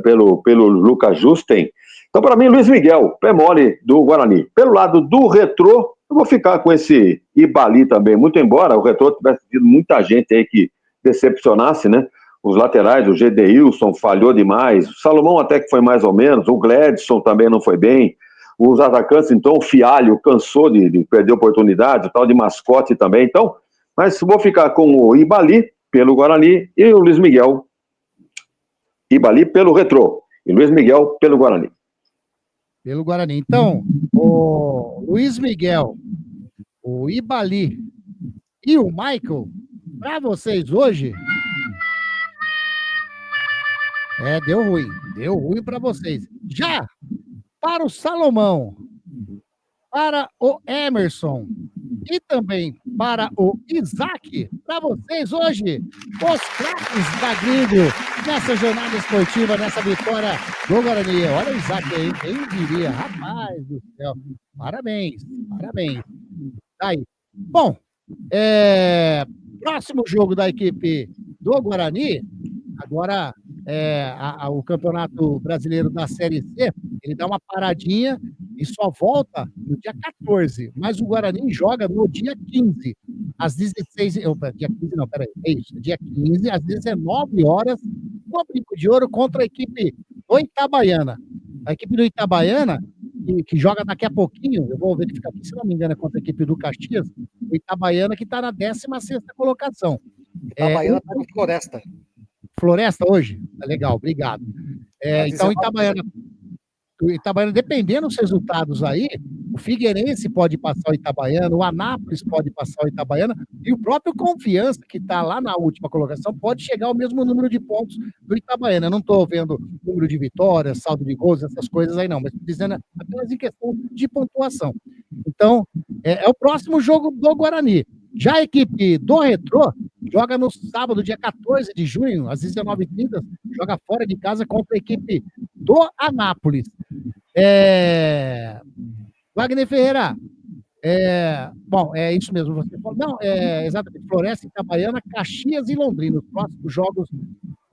pelo Lucas Justen. Então, para mim, Luiz Miguel, pé mole do Guarani. Pelo lado do Retrô, eu vou ficar com esse Ibali também, muito embora o Retrô tivesse tido muita gente aí que decepcionasse, né? Os laterais, o Gedeilson falhou demais, o Salomão até que foi mais ou menos, o Gledson também não foi bem, os atacantes, então, o Fialho cansou de perder oportunidade, o tal de Mascote também, então, mas vou ficar com o Ibali pelo Guarani e o Luiz Miguel, Ibali pelo Retrô e Luiz Miguel pelo Guarani. Pelo Guarani. Então, o Luiz Miguel, o Ibali e o Michael, para vocês hoje, deu ruim para vocês. Já para o Salomão, para o Emerson e também para o Isaac, para vocês hoje, os craques da Grego nessa jornada esportiva, nessa vitória do Guarani. Olha o Isaac aí, quem diria, rapaz do céu. Parabéns. Tá aí. Bom, próximo jogo da equipe do Guarani, agora o Campeonato Brasileiro da Série C, ele dá uma paradinha e só volta no dia 14, mas o Guarani joga no dia 15, às 16, dia 15 não, peraí, dia 15, às 19 horas, no Brinco de Ouro contra a equipe do Itabaiana. A equipe do Itabaiana, que joga daqui a pouquinho, eu vou verificar aqui, se não me engano, é contra a equipe do Caxias, o Itabaiana que está na 16ª colocação. Itabaiana está no Floresta. Floresta hoje? Tá legal, obrigado. Então, o Itabaiana, dependendo dos resultados aí, o Figueirense pode passar o Itabaiana, o Anápolis pode passar o Itabaiana, e o próprio Confiança, que está lá na última colocação, pode chegar ao mesmo número de pontos do Itabaiana. Eu não estou vendo número de vitórias, saldo de gols, essas coisas aí não, mas dizendo apenas em questão de pontuação. Então, é o próximo jogo do Guarani. Já a equipe do Retrô joga no sábado, dia 14 de junho, às 19h30, joga fora de casa contra a equipe do Anápolis. Wagner Ferreira, bom, é isso mesmo, você falou. Não, exatamente, Floresta, Itabaiana, Caxias e Londrina, os próximos jogos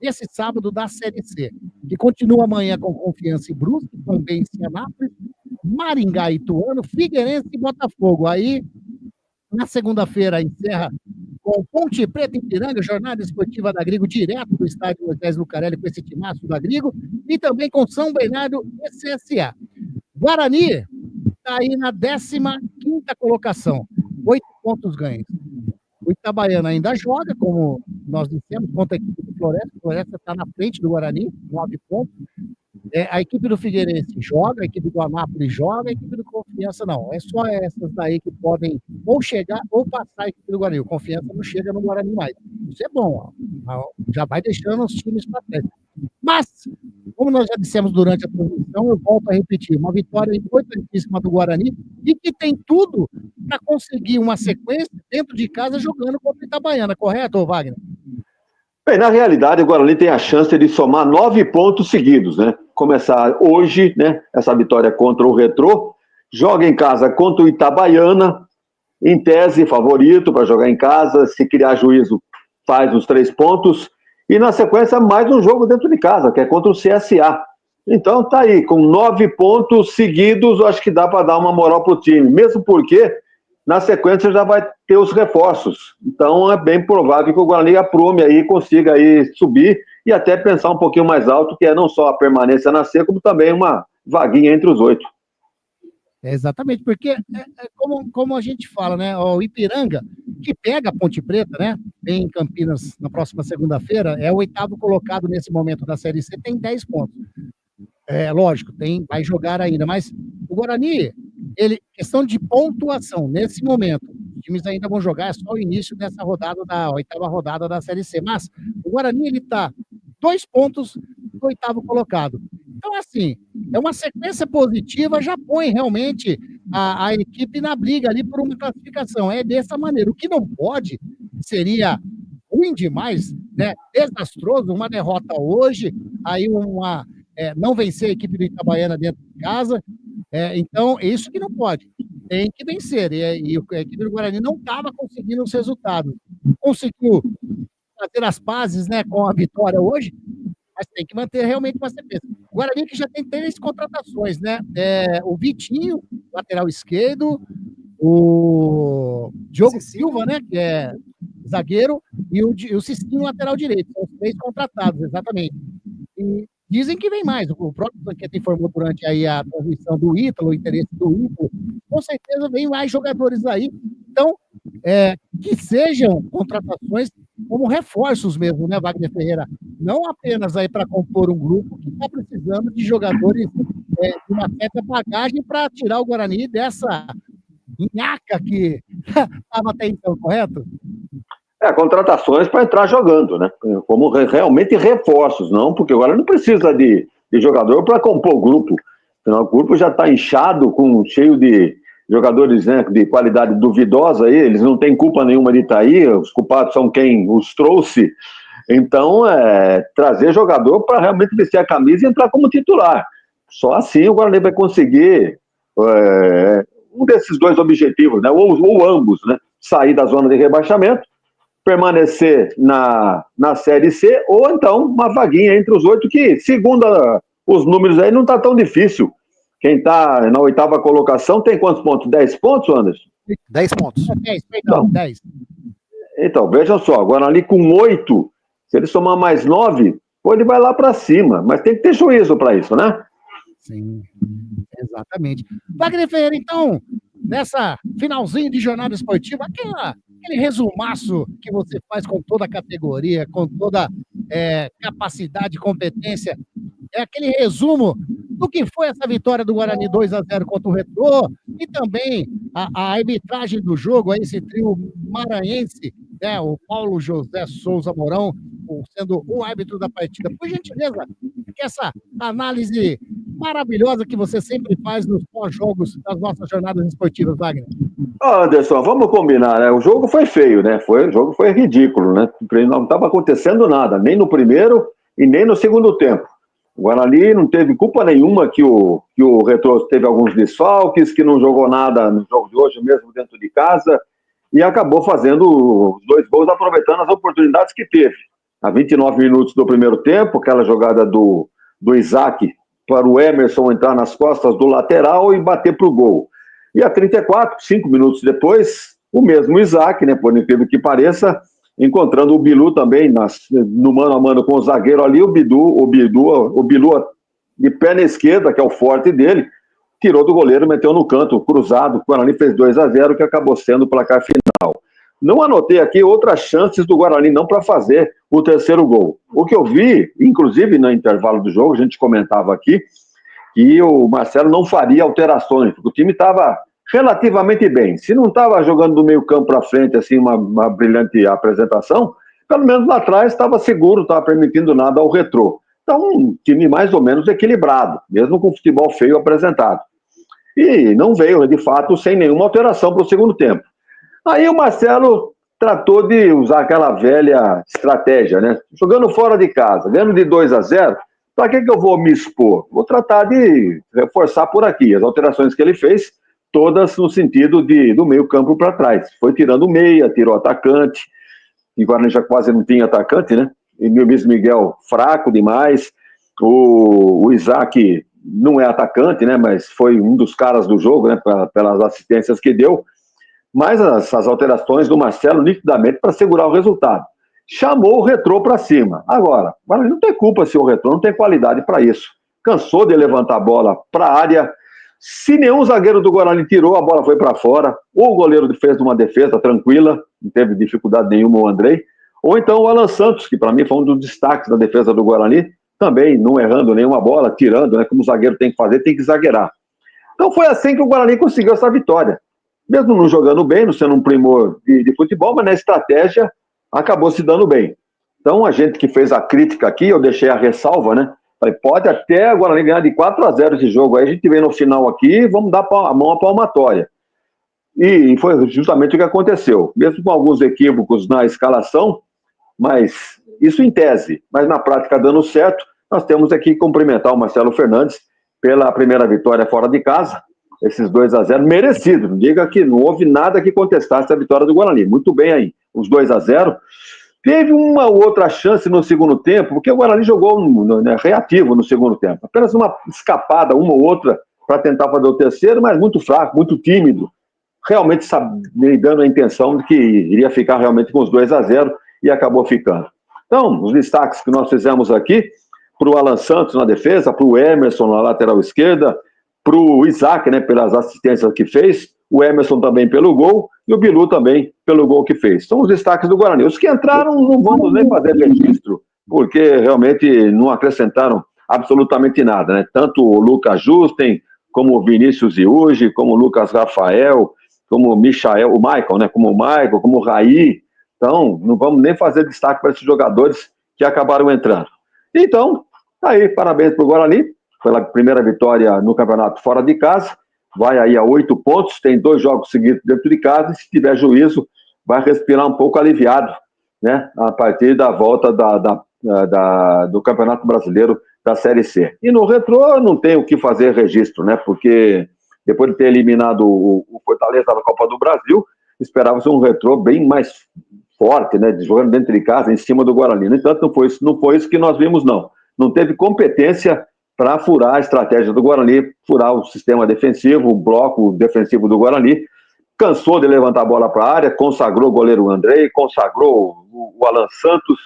esse sábado da Série C, que continua amanhã com Confiança e Brusque, também em Anápolis, Maringá e Ituano, Figueirense e Botafogo. Aí, na segunda-feira, encerra com Ponte Preta em Piranga, jornada esportiva da Grigo, direto do estádio Moisés Lucarelli, com esse timaço da Grigo, e também com São Bernardo e CSA. Guarani está aí na 15ª colocação, 8 pontos ganhos. O Itabaiana ainda joga, como nós dissemos, contra a equipe do Floresta. O Floresta está na frente do Guarani, 9 pontos. A equipe do Figueirense joga, a equipe do Anápolis joga, a equipe do Confiança não. É só essas daí que podem ou chegar ou passar a equipe do Guarani. O Confiança não chega no Guarani mais. Isso é bom, ó. Já vai deixando os times para trás. Mas, como nós já dissemos durante a transmissão, eu volto a repetir, uma vitória importantíssima do Guarani e que tem tudo para conseguir uma sequência dentro de casa jogando contra o Itabaiana, correto, Wagner? Bem, na realidade, o Guarani tem a chance de somar 9 pontos seguidos, né? Começar hoje, né? Essa vitória contra o Retrô, joga em casa contra o Itabaiana, em tese favorito para jogar em casa, se criar juízo, faz os 3 pontos, e na sequência mais um jogo dentro de casa, que é contra o CSA. Então tá aí, com 9 pontos seguidos, eu acho que dá para dar uma moral pro time, mesmo porque na sequência já vai ter os reforços. Então é bem provável que o Guarani aprume aí, consiga aí subir e até pensar um pouquinho mais alto, que é não só a permanência na C, como também uma vaguinha entre os 8. Exatamente, porque como a gente fala, né, o Ipiranga, que pega a Ponte Preta, né, em Campinas na próxima segunda-feira, é o 8º colocado nesse momento da Série C, tem 10 pontos. Lógico, vai jogar ainda, mas o Guarani, questão de pontuação, nesse momento, os times ainda vão jogar, é só o início dessa rodada, da 8ª rodada da Série C, mas o Guarani, ele tá 2 pontos do 8º colocado. Então, assim, é uma sequência positiva, já põe realmente a equipe na briga ali por uma classificação, é dessa maneira. O que não pode, seria ruim demais, né, desastroso, uma derrota hoje, aí não vencer a equipe do Itabaiana dentro de casa, então é isso que não pode, tem que vencer, e a equipe do Guarani não estava conseguindo os resultados, conseguiu fazer as pazes, né, com a vitória hoje, mas tem que manter realmente uma sequência. O Guarani que já tem 3 contratações, né, o Vitinho, lateral esquerdo, o Diogo Silva, né, que é zagueiro, e o Cicinho, lateral direito, são os 3 contratados, exatamente. E dizem que vem mais, o próprio Banquete informou durante aí a transmissão do Ítalo, o interesse do Ítalo, com certeza vem mais jogadores aí, então, que sejam contratações como reforços mesmo, né, Wagner Ferreira? Não apenas aí para compor um grupo que está precisando de jogadores de uma certa bagagem para tirar o Guarani dessa nhaca que estava até então, correto? Contratações para entrar jogando, né? Como realmente reforços, não, porque agora não precisa de jogador para compor o grupo. Afinal, o grupo já está inchado, cheio de jogadores, né, de qualidade duvidosa, aí, eles não têm culpa nenhuma de estar aí, os culpados são quem os trouxe. Então, trazer jogador para realmente vestir a camisa e entrar como titular. Só assim o Guarani vai conseguir um desses 2 objetivos, né, ou ambos, né? Sair da zona de rebaixamento, permanecer na Série C, ou então uma vaguinha entre os 8, que, segundo os números aí, não está tão difícil. Quem está na 8ª colocação tem quantos pontos? 10 pontos, Anderson? 10 pontos. 10, perdão, 10. Então, veja só, agora ali com 8, se ele somar mais 9, ele vai lá para cima, mas tem que ter juízo para isso, né? Sim, exatamente. Wagner Ferreira, então, nessa finalzinho de jornada esportiva, aquele resumaço que você faz com toda a categoria, com toda capacidade e competência, é aquele resumo do que foi essa vitória do Guarani 2-0 contra o Retrô e também a arbitragem do jogo, esse trio maranhense, né, o Paulo José Souza Mourão sendo o árbitro da partida. Por gentileza, que essa análise maravilhosa que você sempre faz nos pós-jogos das nossas jornadas esportivas, Wagner. Anderson, vamos combinar, né? O jogo foi feio, né? O jogo foi ridículo, né? Não estava acontecendo nada, nem no primeiro e nem no segundo tempo. O Guarani não teve culpa nenhuma que o Retrô teve alguns desfalques, que não jogou nada no jogo de hoje, mesmo dentro de casa, e acabou fazendo os 2 gols, aproveitando as oportunidades que teve. A 29 minutos do primeiro tempo, aquela jogada do Isaac para o Emerson entrar nas costas do lateral e bater para o gol. E a 34, 5 minutos depois, o mesmo Isaac, né, por incrível que pareça, encontrando o Bilu também no mano a mano com o zagueiro ali, o Bilu de pé na esquerda, que é o forte dele, tirou do goleiro, meteu no canto, cruzado, o Guarani fez 2-0, que acabou sendo o placar final. Não anotei aqui outras chances do Guarani não para fazer o terceiro gol. O que eu vi, inclusive no intervalo do jogo, a gente comentava aqui, que o Marcelo não faria alterações, porque o time estava relativamente bem. Se não estava jogando do meio campo para frente, assim, uma brilhante apresentação, pelo menos lá atrás estava seguro, estava permitindo nada ao Retrô. Então, um time mais ou menos equilibrado, mesmo com futebol feio apresentado. E não veio, de fato, sem nenhuma alteração para o segundo tempo. Aí o Marcelo tratou de usar aquela velha estratégia, né? Jogando fora de casa, ganhando de 2-0, para que eu vou me expor? Vou tratar de reforçar por aqui. As alterações que ele fez, todas no sentido do meio campo para trás. Foi tirando meia, tirou atacante, e agora já quase não tinha atacante, né? E o Luiz Miguel fraco demais, o Isaac não é atacante, né? Mas foi um dos caras do jogo, né? Pelas assistências que deu. Mas as alterações do Marcelo, nitidamente, para segurar o resultado. Chamou o Retrô para cima. Agora não tem culpa se o Retrô não tem qualidade para isso. Cansou de levantar a bola para a área. Se nenhum zagueiro do Guarani tirou, a bola foi para fora. Ou o goleiro fez uma defesa tranquila, não teve dificuldade nenhuma o Andrei. Ou então o Alan Santos, que para mim foi um dos destaques da defesa do Guarani, também não errando nenhuma bola, tirando, né? Como o zagueiro tem que fazer, tem que zagueirar. Então foi assim que o Guarani conseguiu essa vitória. Mesmo não jogando bem, não sendo um primor de futebol, mas na estratégia acabou se dando bem. Então, a gente que fez a crítica aqui, eu deixei a ressalva, né? Falei, pode até o Guarani ganhar de 4-0 esse jogo. Aí a gente vem no final aqui, vamos dar a mão à palmatória. E foi justamente o que aconteceu. Mesmo com alguns equívocos na escalação, mas isso em tese. Mas na prática dando certo, nós temos aqui que cumprimentar o Marcelo Fernandes pela primeira vitória fora de casa. Esses 2-0 merecidos. Não diga que não houve nada que contestasse a vitória do Guarani. Muito bem aí. Os 2-0. Teve uma outra chance no segundo tempo, porque o Guarani jogou reativo no segundo tempo. Apenas uma escapada, uma ou outra, para tentar fazer o terceiro, mas muito fraco, muito tímido. Realmente dando a intenção de que iria ficar realmente com os 2-0 e acabou ficando. Então, os destaques que nós fizemos aqui, para o Alan Santos na defesa, para o Emerson na lateral esquerda, para o Isaac, né, pelas assistências que fez, o Emerson também pelo gol, e o Bilu também pelo gol que fez. São os destaques do Guarani. Os que entraram não vamos nem fazer registro, porque realmente não acrescentaram absolutamente nada, né? Tanto o Lucas Justen, como o Vinícius Iugi, como o Lucas Rafael, como o Michael, o Michael, né? Como o Michael, como o Raí. Então, não vamos nem fazer destaque para esses jogadores que acabaram entrando. Então, aí, parabéns para o Guarani. Foi a primeira vitória no campeonato fora de casa, vai aí a 8 pontos, tem 2 jogos seguidos dentro de casa, e se tiver juízo, vai respirar um pouco aliviado, né, a partir da volta do Campeonato Brasileiro da Série C. E no Retrô não tem o que fazer registro, né, porque depois de ter eliminado o Fortaleza da Copa do Brasil, esperava-se um Retrô bem mais forte, né, jogando dentro de casa, em cima do Guarani. No entanto, não foi isso que nós vimos, não. Não teve competência para furar a estratégia do Guarani, furar o sistema defensivo, o bloco defensivo do Guarani. Cansou de levantar a bola para a área, consagrou o goleiro Andrei, consagrou o Alan Santos,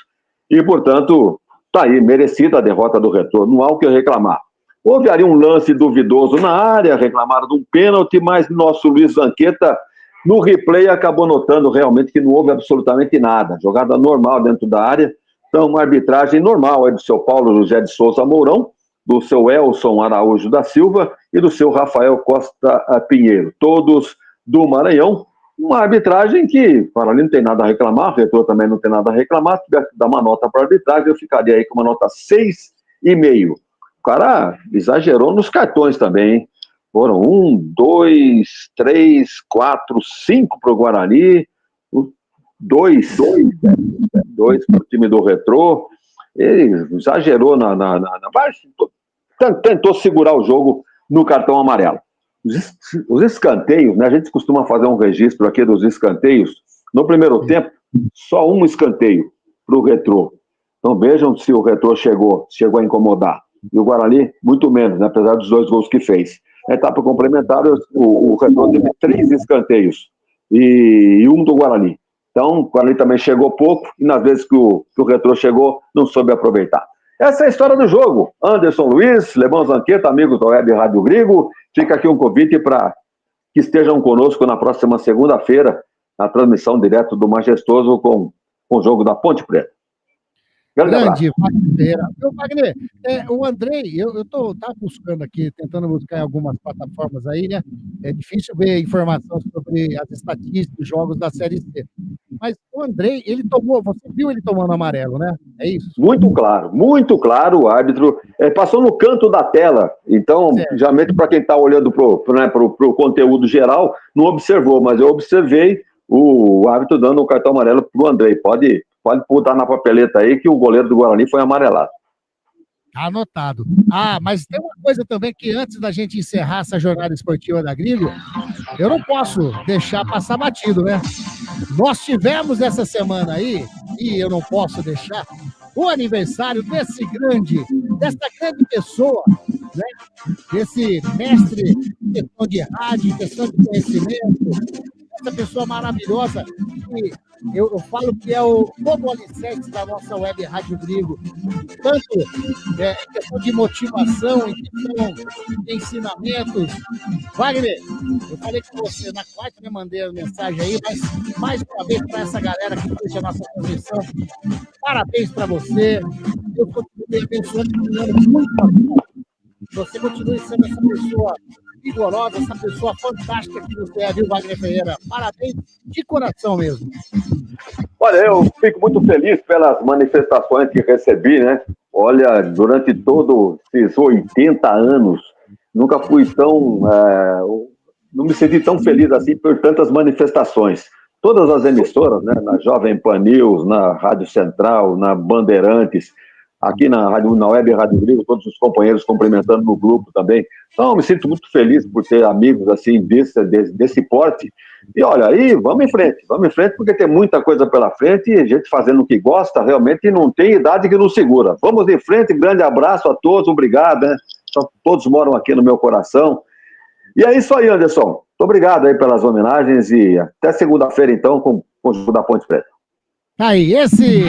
e, portanto, está aí, merecida a derrota do Retrô. Não há o que reclamar. Houve ali um lance duvidoso na área, reclamaram de um pênalti, mas nosso Luiz Zanqueta, no replay, acabou notando realmente que não houve absolutamente nada. Jogada normal dentro da área. Então, uma arbitragem normal aí do seu Paulo José de Souza Mourão, do seu Elson Araújo da Silva e do seu Rafael Costa Pinheiro. Todos do Maranhão. Uma arbitragem que, para ali, não tem nada a reclamar, o Retrô também não tem nada a reclamar. Se tivesse que dar uma nota para a arbitragem, eu ficaria aí com uma nota 6,5. O cara exagerou nos cartões também, hein? Foram 1, 2, 3, 4, 5 para o Guarani, 2 para o time do Retrô. Ele exagerou tentou segurar o jogo no cartão amarelo. Os escanteios, né? A gente costuma fazer um registro aqui dos escanteios. No primeiro tempo, só um escanteio para o Retrô. Então vejam se o Retrô chegou a incomodar. E o Guarani, muito menos, né? Apesar dos 2 gols que fez. Na etapa complementar, o Retrô teve 3 escanteios e um do Guarani. Então, o Guarani também chegou pouco e nas vezes que o Retrô chegou, não soube aproveitar. Essa é a história do jogo. Anderson Luiz, Lemão Zanqueta, amigos da Web Rádio Grigo. Fica aqui um convite para que estejam conosco na próxima segunda-feira, na transmissão direto do Majestoso com o jogo da Ponte Preta. Grande Wagner. Wagner, o Andrei, eu tava buscando aqui, tentando buscar em algumas plataformas aí, né? É difícil ver informação sobre as estatísticas dos jogos da Série C. Mas o Andrei, você viu ele tomando amarelo, né? É isso? Muito claro, o árbitro passou no canto da tela, então, geralmente para quem está olhando pro conteúdo geral, não observou, mas eu observei o árbitro dando o cartão amarelo pro Andrei. Pode botar na papeleta aí que o goleiro do Guarani foi amarelado. Anotado. Mas tem uma coisa também que antes da gente encerrar essa jornada esportiva da Grigo, eu não posso deixar passar batido, né? Nós tivemos essa semana aí, e eu não posso deixar, o aniversário dessa grande pessoa, né? Desse mestre em questão de rádio, em questão de conhecimento, essa pessoa maravilhosa que eu falo que é todo o alicerce da nossa Web Rádio Grigo, tanto em questão de motivação, em questão de ensinamentos. Wagner, eu falei com você na quarta, me mandei a mensagem aí, mas mais uma vez para essa galera que curte a nossa transmissão, parabéns para você. Eu continuo abençoando e ensinando muito a você. Você continue sendo essa pessoa vigorosa, essa pessoa fantástica que você é, viu, Wagner Ferreira? Parabéns de coração mesmo. Olha, eu fico muito feliz pelas manifestações que recebi, né? Olha, durante todos esses 80 anos, nunca fui não me senti tão feliz assim por tantas manifestações. Todas as emissoras, né? Na Jovem Pan News, na Rádio Central, na Bandeirantes, aqui na Web Rádio Grigo, todos os companheiros cumprimentando no grupo também. Então, me sinto muito feliz por ter amigos assim desse porte. E olha, aí vamos em frente, porque tem muita coisa pela frente e a gente fazendo o que gosta, realmente não tem idade que nos segura. Vamos em frente, grande abraço a todos, obrigado, né? Todos moram aqui no meu coração. E é isso aí, Anderson. Muito obrigado aí pelas homenagens e até segunda-feira, então, com o jogo da Ponte Preta. Aí, esse...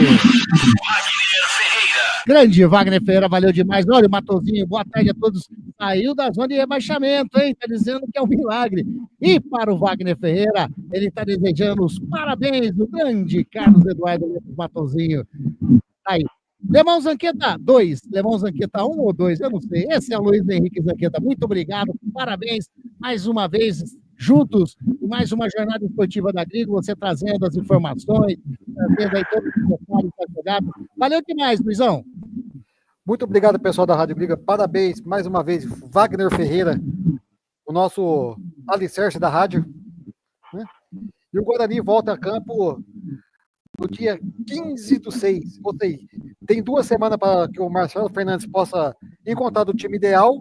Grande Wagner Ferreira, valeu demais. Olha o Matosinho, boa tarde a todos. Saiu da zona de rebaixamento, hein? Tá dizendo que é um milagre. E para o Wagner Ferreira, ele tá desejando os parabéns do grande Carlos Eduardo Matosinho. Aí. Lemão Zanqueta 2, Lemão Zanqueta 1 ou 2, eu não sei. Esse é o Luiz Henrique Zanqueta. Muito obrigado, parabéns mais uma vez juntos, mais uma jornada esportiva da Grigo, você trazendo as informações, trazendo aí todos os detalhes da jogada. Valeu demais, Luizão. Muito obrigado, pessoal da Rádio Grigo. Parabéns mais uma vez, Wagner Ferreira, o nosso alicerce da rádio. Né? E o Guarani volta a campo no dia 15/6. Ou seja, tem 2 semanas para que o Marcelo Fernandes possa encontrar o time ideal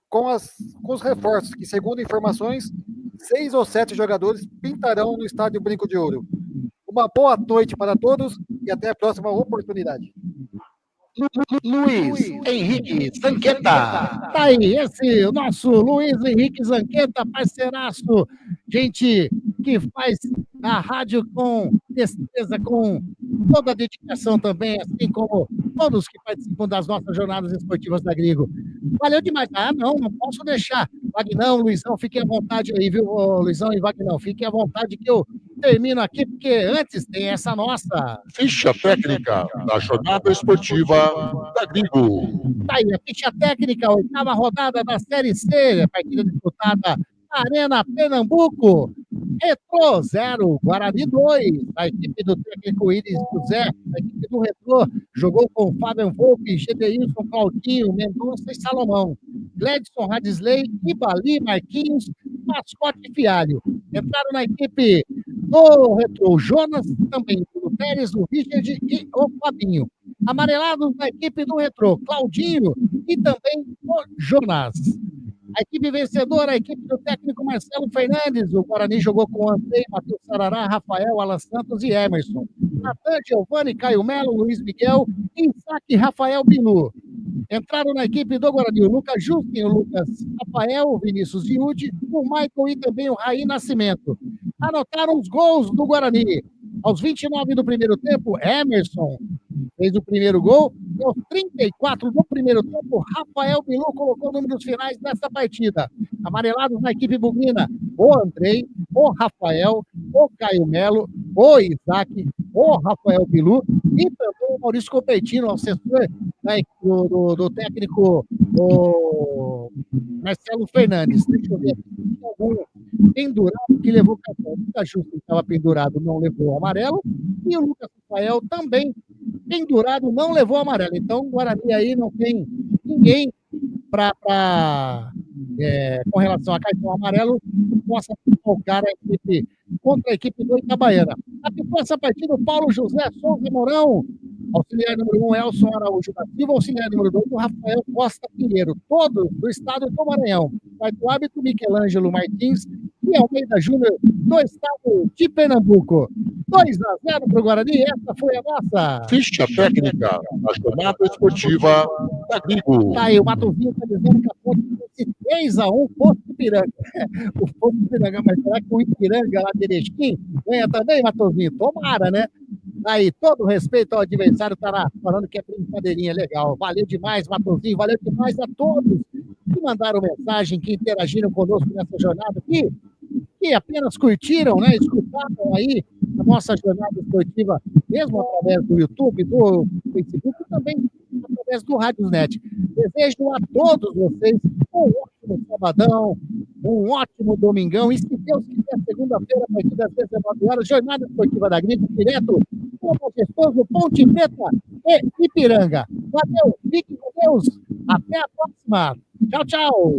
com os reforços, que segundo informações, 6 ou 7 jogadores pintarão no Estádio Brinco de Ouro. Uma boa noite para todos e até a próxima oportunidade. Luiz Henrique Zanqueta. Tá aí, o nosso Luiz Henrique Zanqueta, parceiraço, gente que faz a rádio com destreza, com toda a dedicação também, assim como todos que participam das nossas jornadas esportivas da Grigo. Valeu demais. Não posso deixar. Vagnão, Luizão, fiquem à vontade aí, viu, Luizão e Vagnão? Fiquem à vontade que eu termino aqui, porque antes tem essa nossa... Ficha técnica da jornada esportiva da Grigo. Tá aí, a ficha técnica, 8ª rodada da Série C, a partida disputada na Arena Pernambuco. Retrô 0, Guarani 2. A equipe do técnico Iris José, a equipe do Retrô, jogou com Fabian Volpe, Gedeilson, Claudinho, Mendonça e Salomão. Gledson, Radisley, Ibali, Marquinhos, Mascote e Fialho. Entraram na equipe do Retrô o Jonas, também o Pérez, o Richard e o Fabinho. Amarelados na equipe do Retrô, Claudinho e também o Jonas. A equipe vencedora, a equipe do técnico Marcelo Fernandes. O Guarani jogou com Andrei, Matheus Sarará, Rafael, Alan Santos e Emerson. Natan, Giovanni, Caio Melo, Luiz Miguel, Isaac e Rafael Bilu. Entraram na equipe do Guarani o Lucas Justin, o Lucas Rafael, o Vinícius Diude, o Michael e também o Raí Nascimento. Anotaram os gols do Guarani. Aos 29 do primeiro tempo, Emerson fez o primeiro gol. E aos 34 do primeiro tempo, Rafael Bilu colocou números finais nessa partida. Amarelados na equipe bugrina, o Andrei, o Rafael, o Caio Melo, o Isaac, o Rafael Bilu e também o Maurício Copetino, assessor do técnico o Marcelo Fernandes. Deixa eu ver aqui. Algum pendurado que levou cartão. O Lucas Justo estava pendurado, não levou amarelo. E o Lucas Rafael também pendurado, não levou amarelo. Então, o Guarani aí não tem ninguém com relação a cartão amarelo que possa focar a equipe contra a equipe do Itabaiana. Apitou essa partida o Paulo José Souza Mourão, auxiliar número 1, Elson Araújo da Silva, auxiliar número 2, o Rafael Costa Pinheiro, todos do estado do Maranhão. Quarto árbitro, Michelangelo Martins e Almeida Júnior, do estado de Pernambuco. 2-0 para o Guarani, essa foi a nossa Ficha técnica da jornada esportiva da Grigo. Tá aí, o Matozinho está dizendo que a Ponte desse 3-1, Posto Ipiranga. O Posto Ipiranga, mas será que o Ipiranga lá de Erechim ganha também, Matozinho? Tomara, né? Aí, todo respeito ao adversário, tá lá falando que é brincadeirinha legal. Valeu demais, Matozinho, valeu demais a todos que mandaram mensagem, que interagiram conosco nessa jornada aqui, que apenas curtiram, né? Escutaram aí a nossa jornada esportiva, mesmo através do YouTube, do Facebook e também através do Radiosnet. Desejo a todos vocês um ótimo sabadão, um ótimo domingão e, se Deus quiser, segunda-feira, a partir das 19 horas, jornada esportiva da Gripe, direto do majestoso Ponte Preta e Ipiranga. Valeu, fiquem com Deus, até a próxima. Tchau, tchau.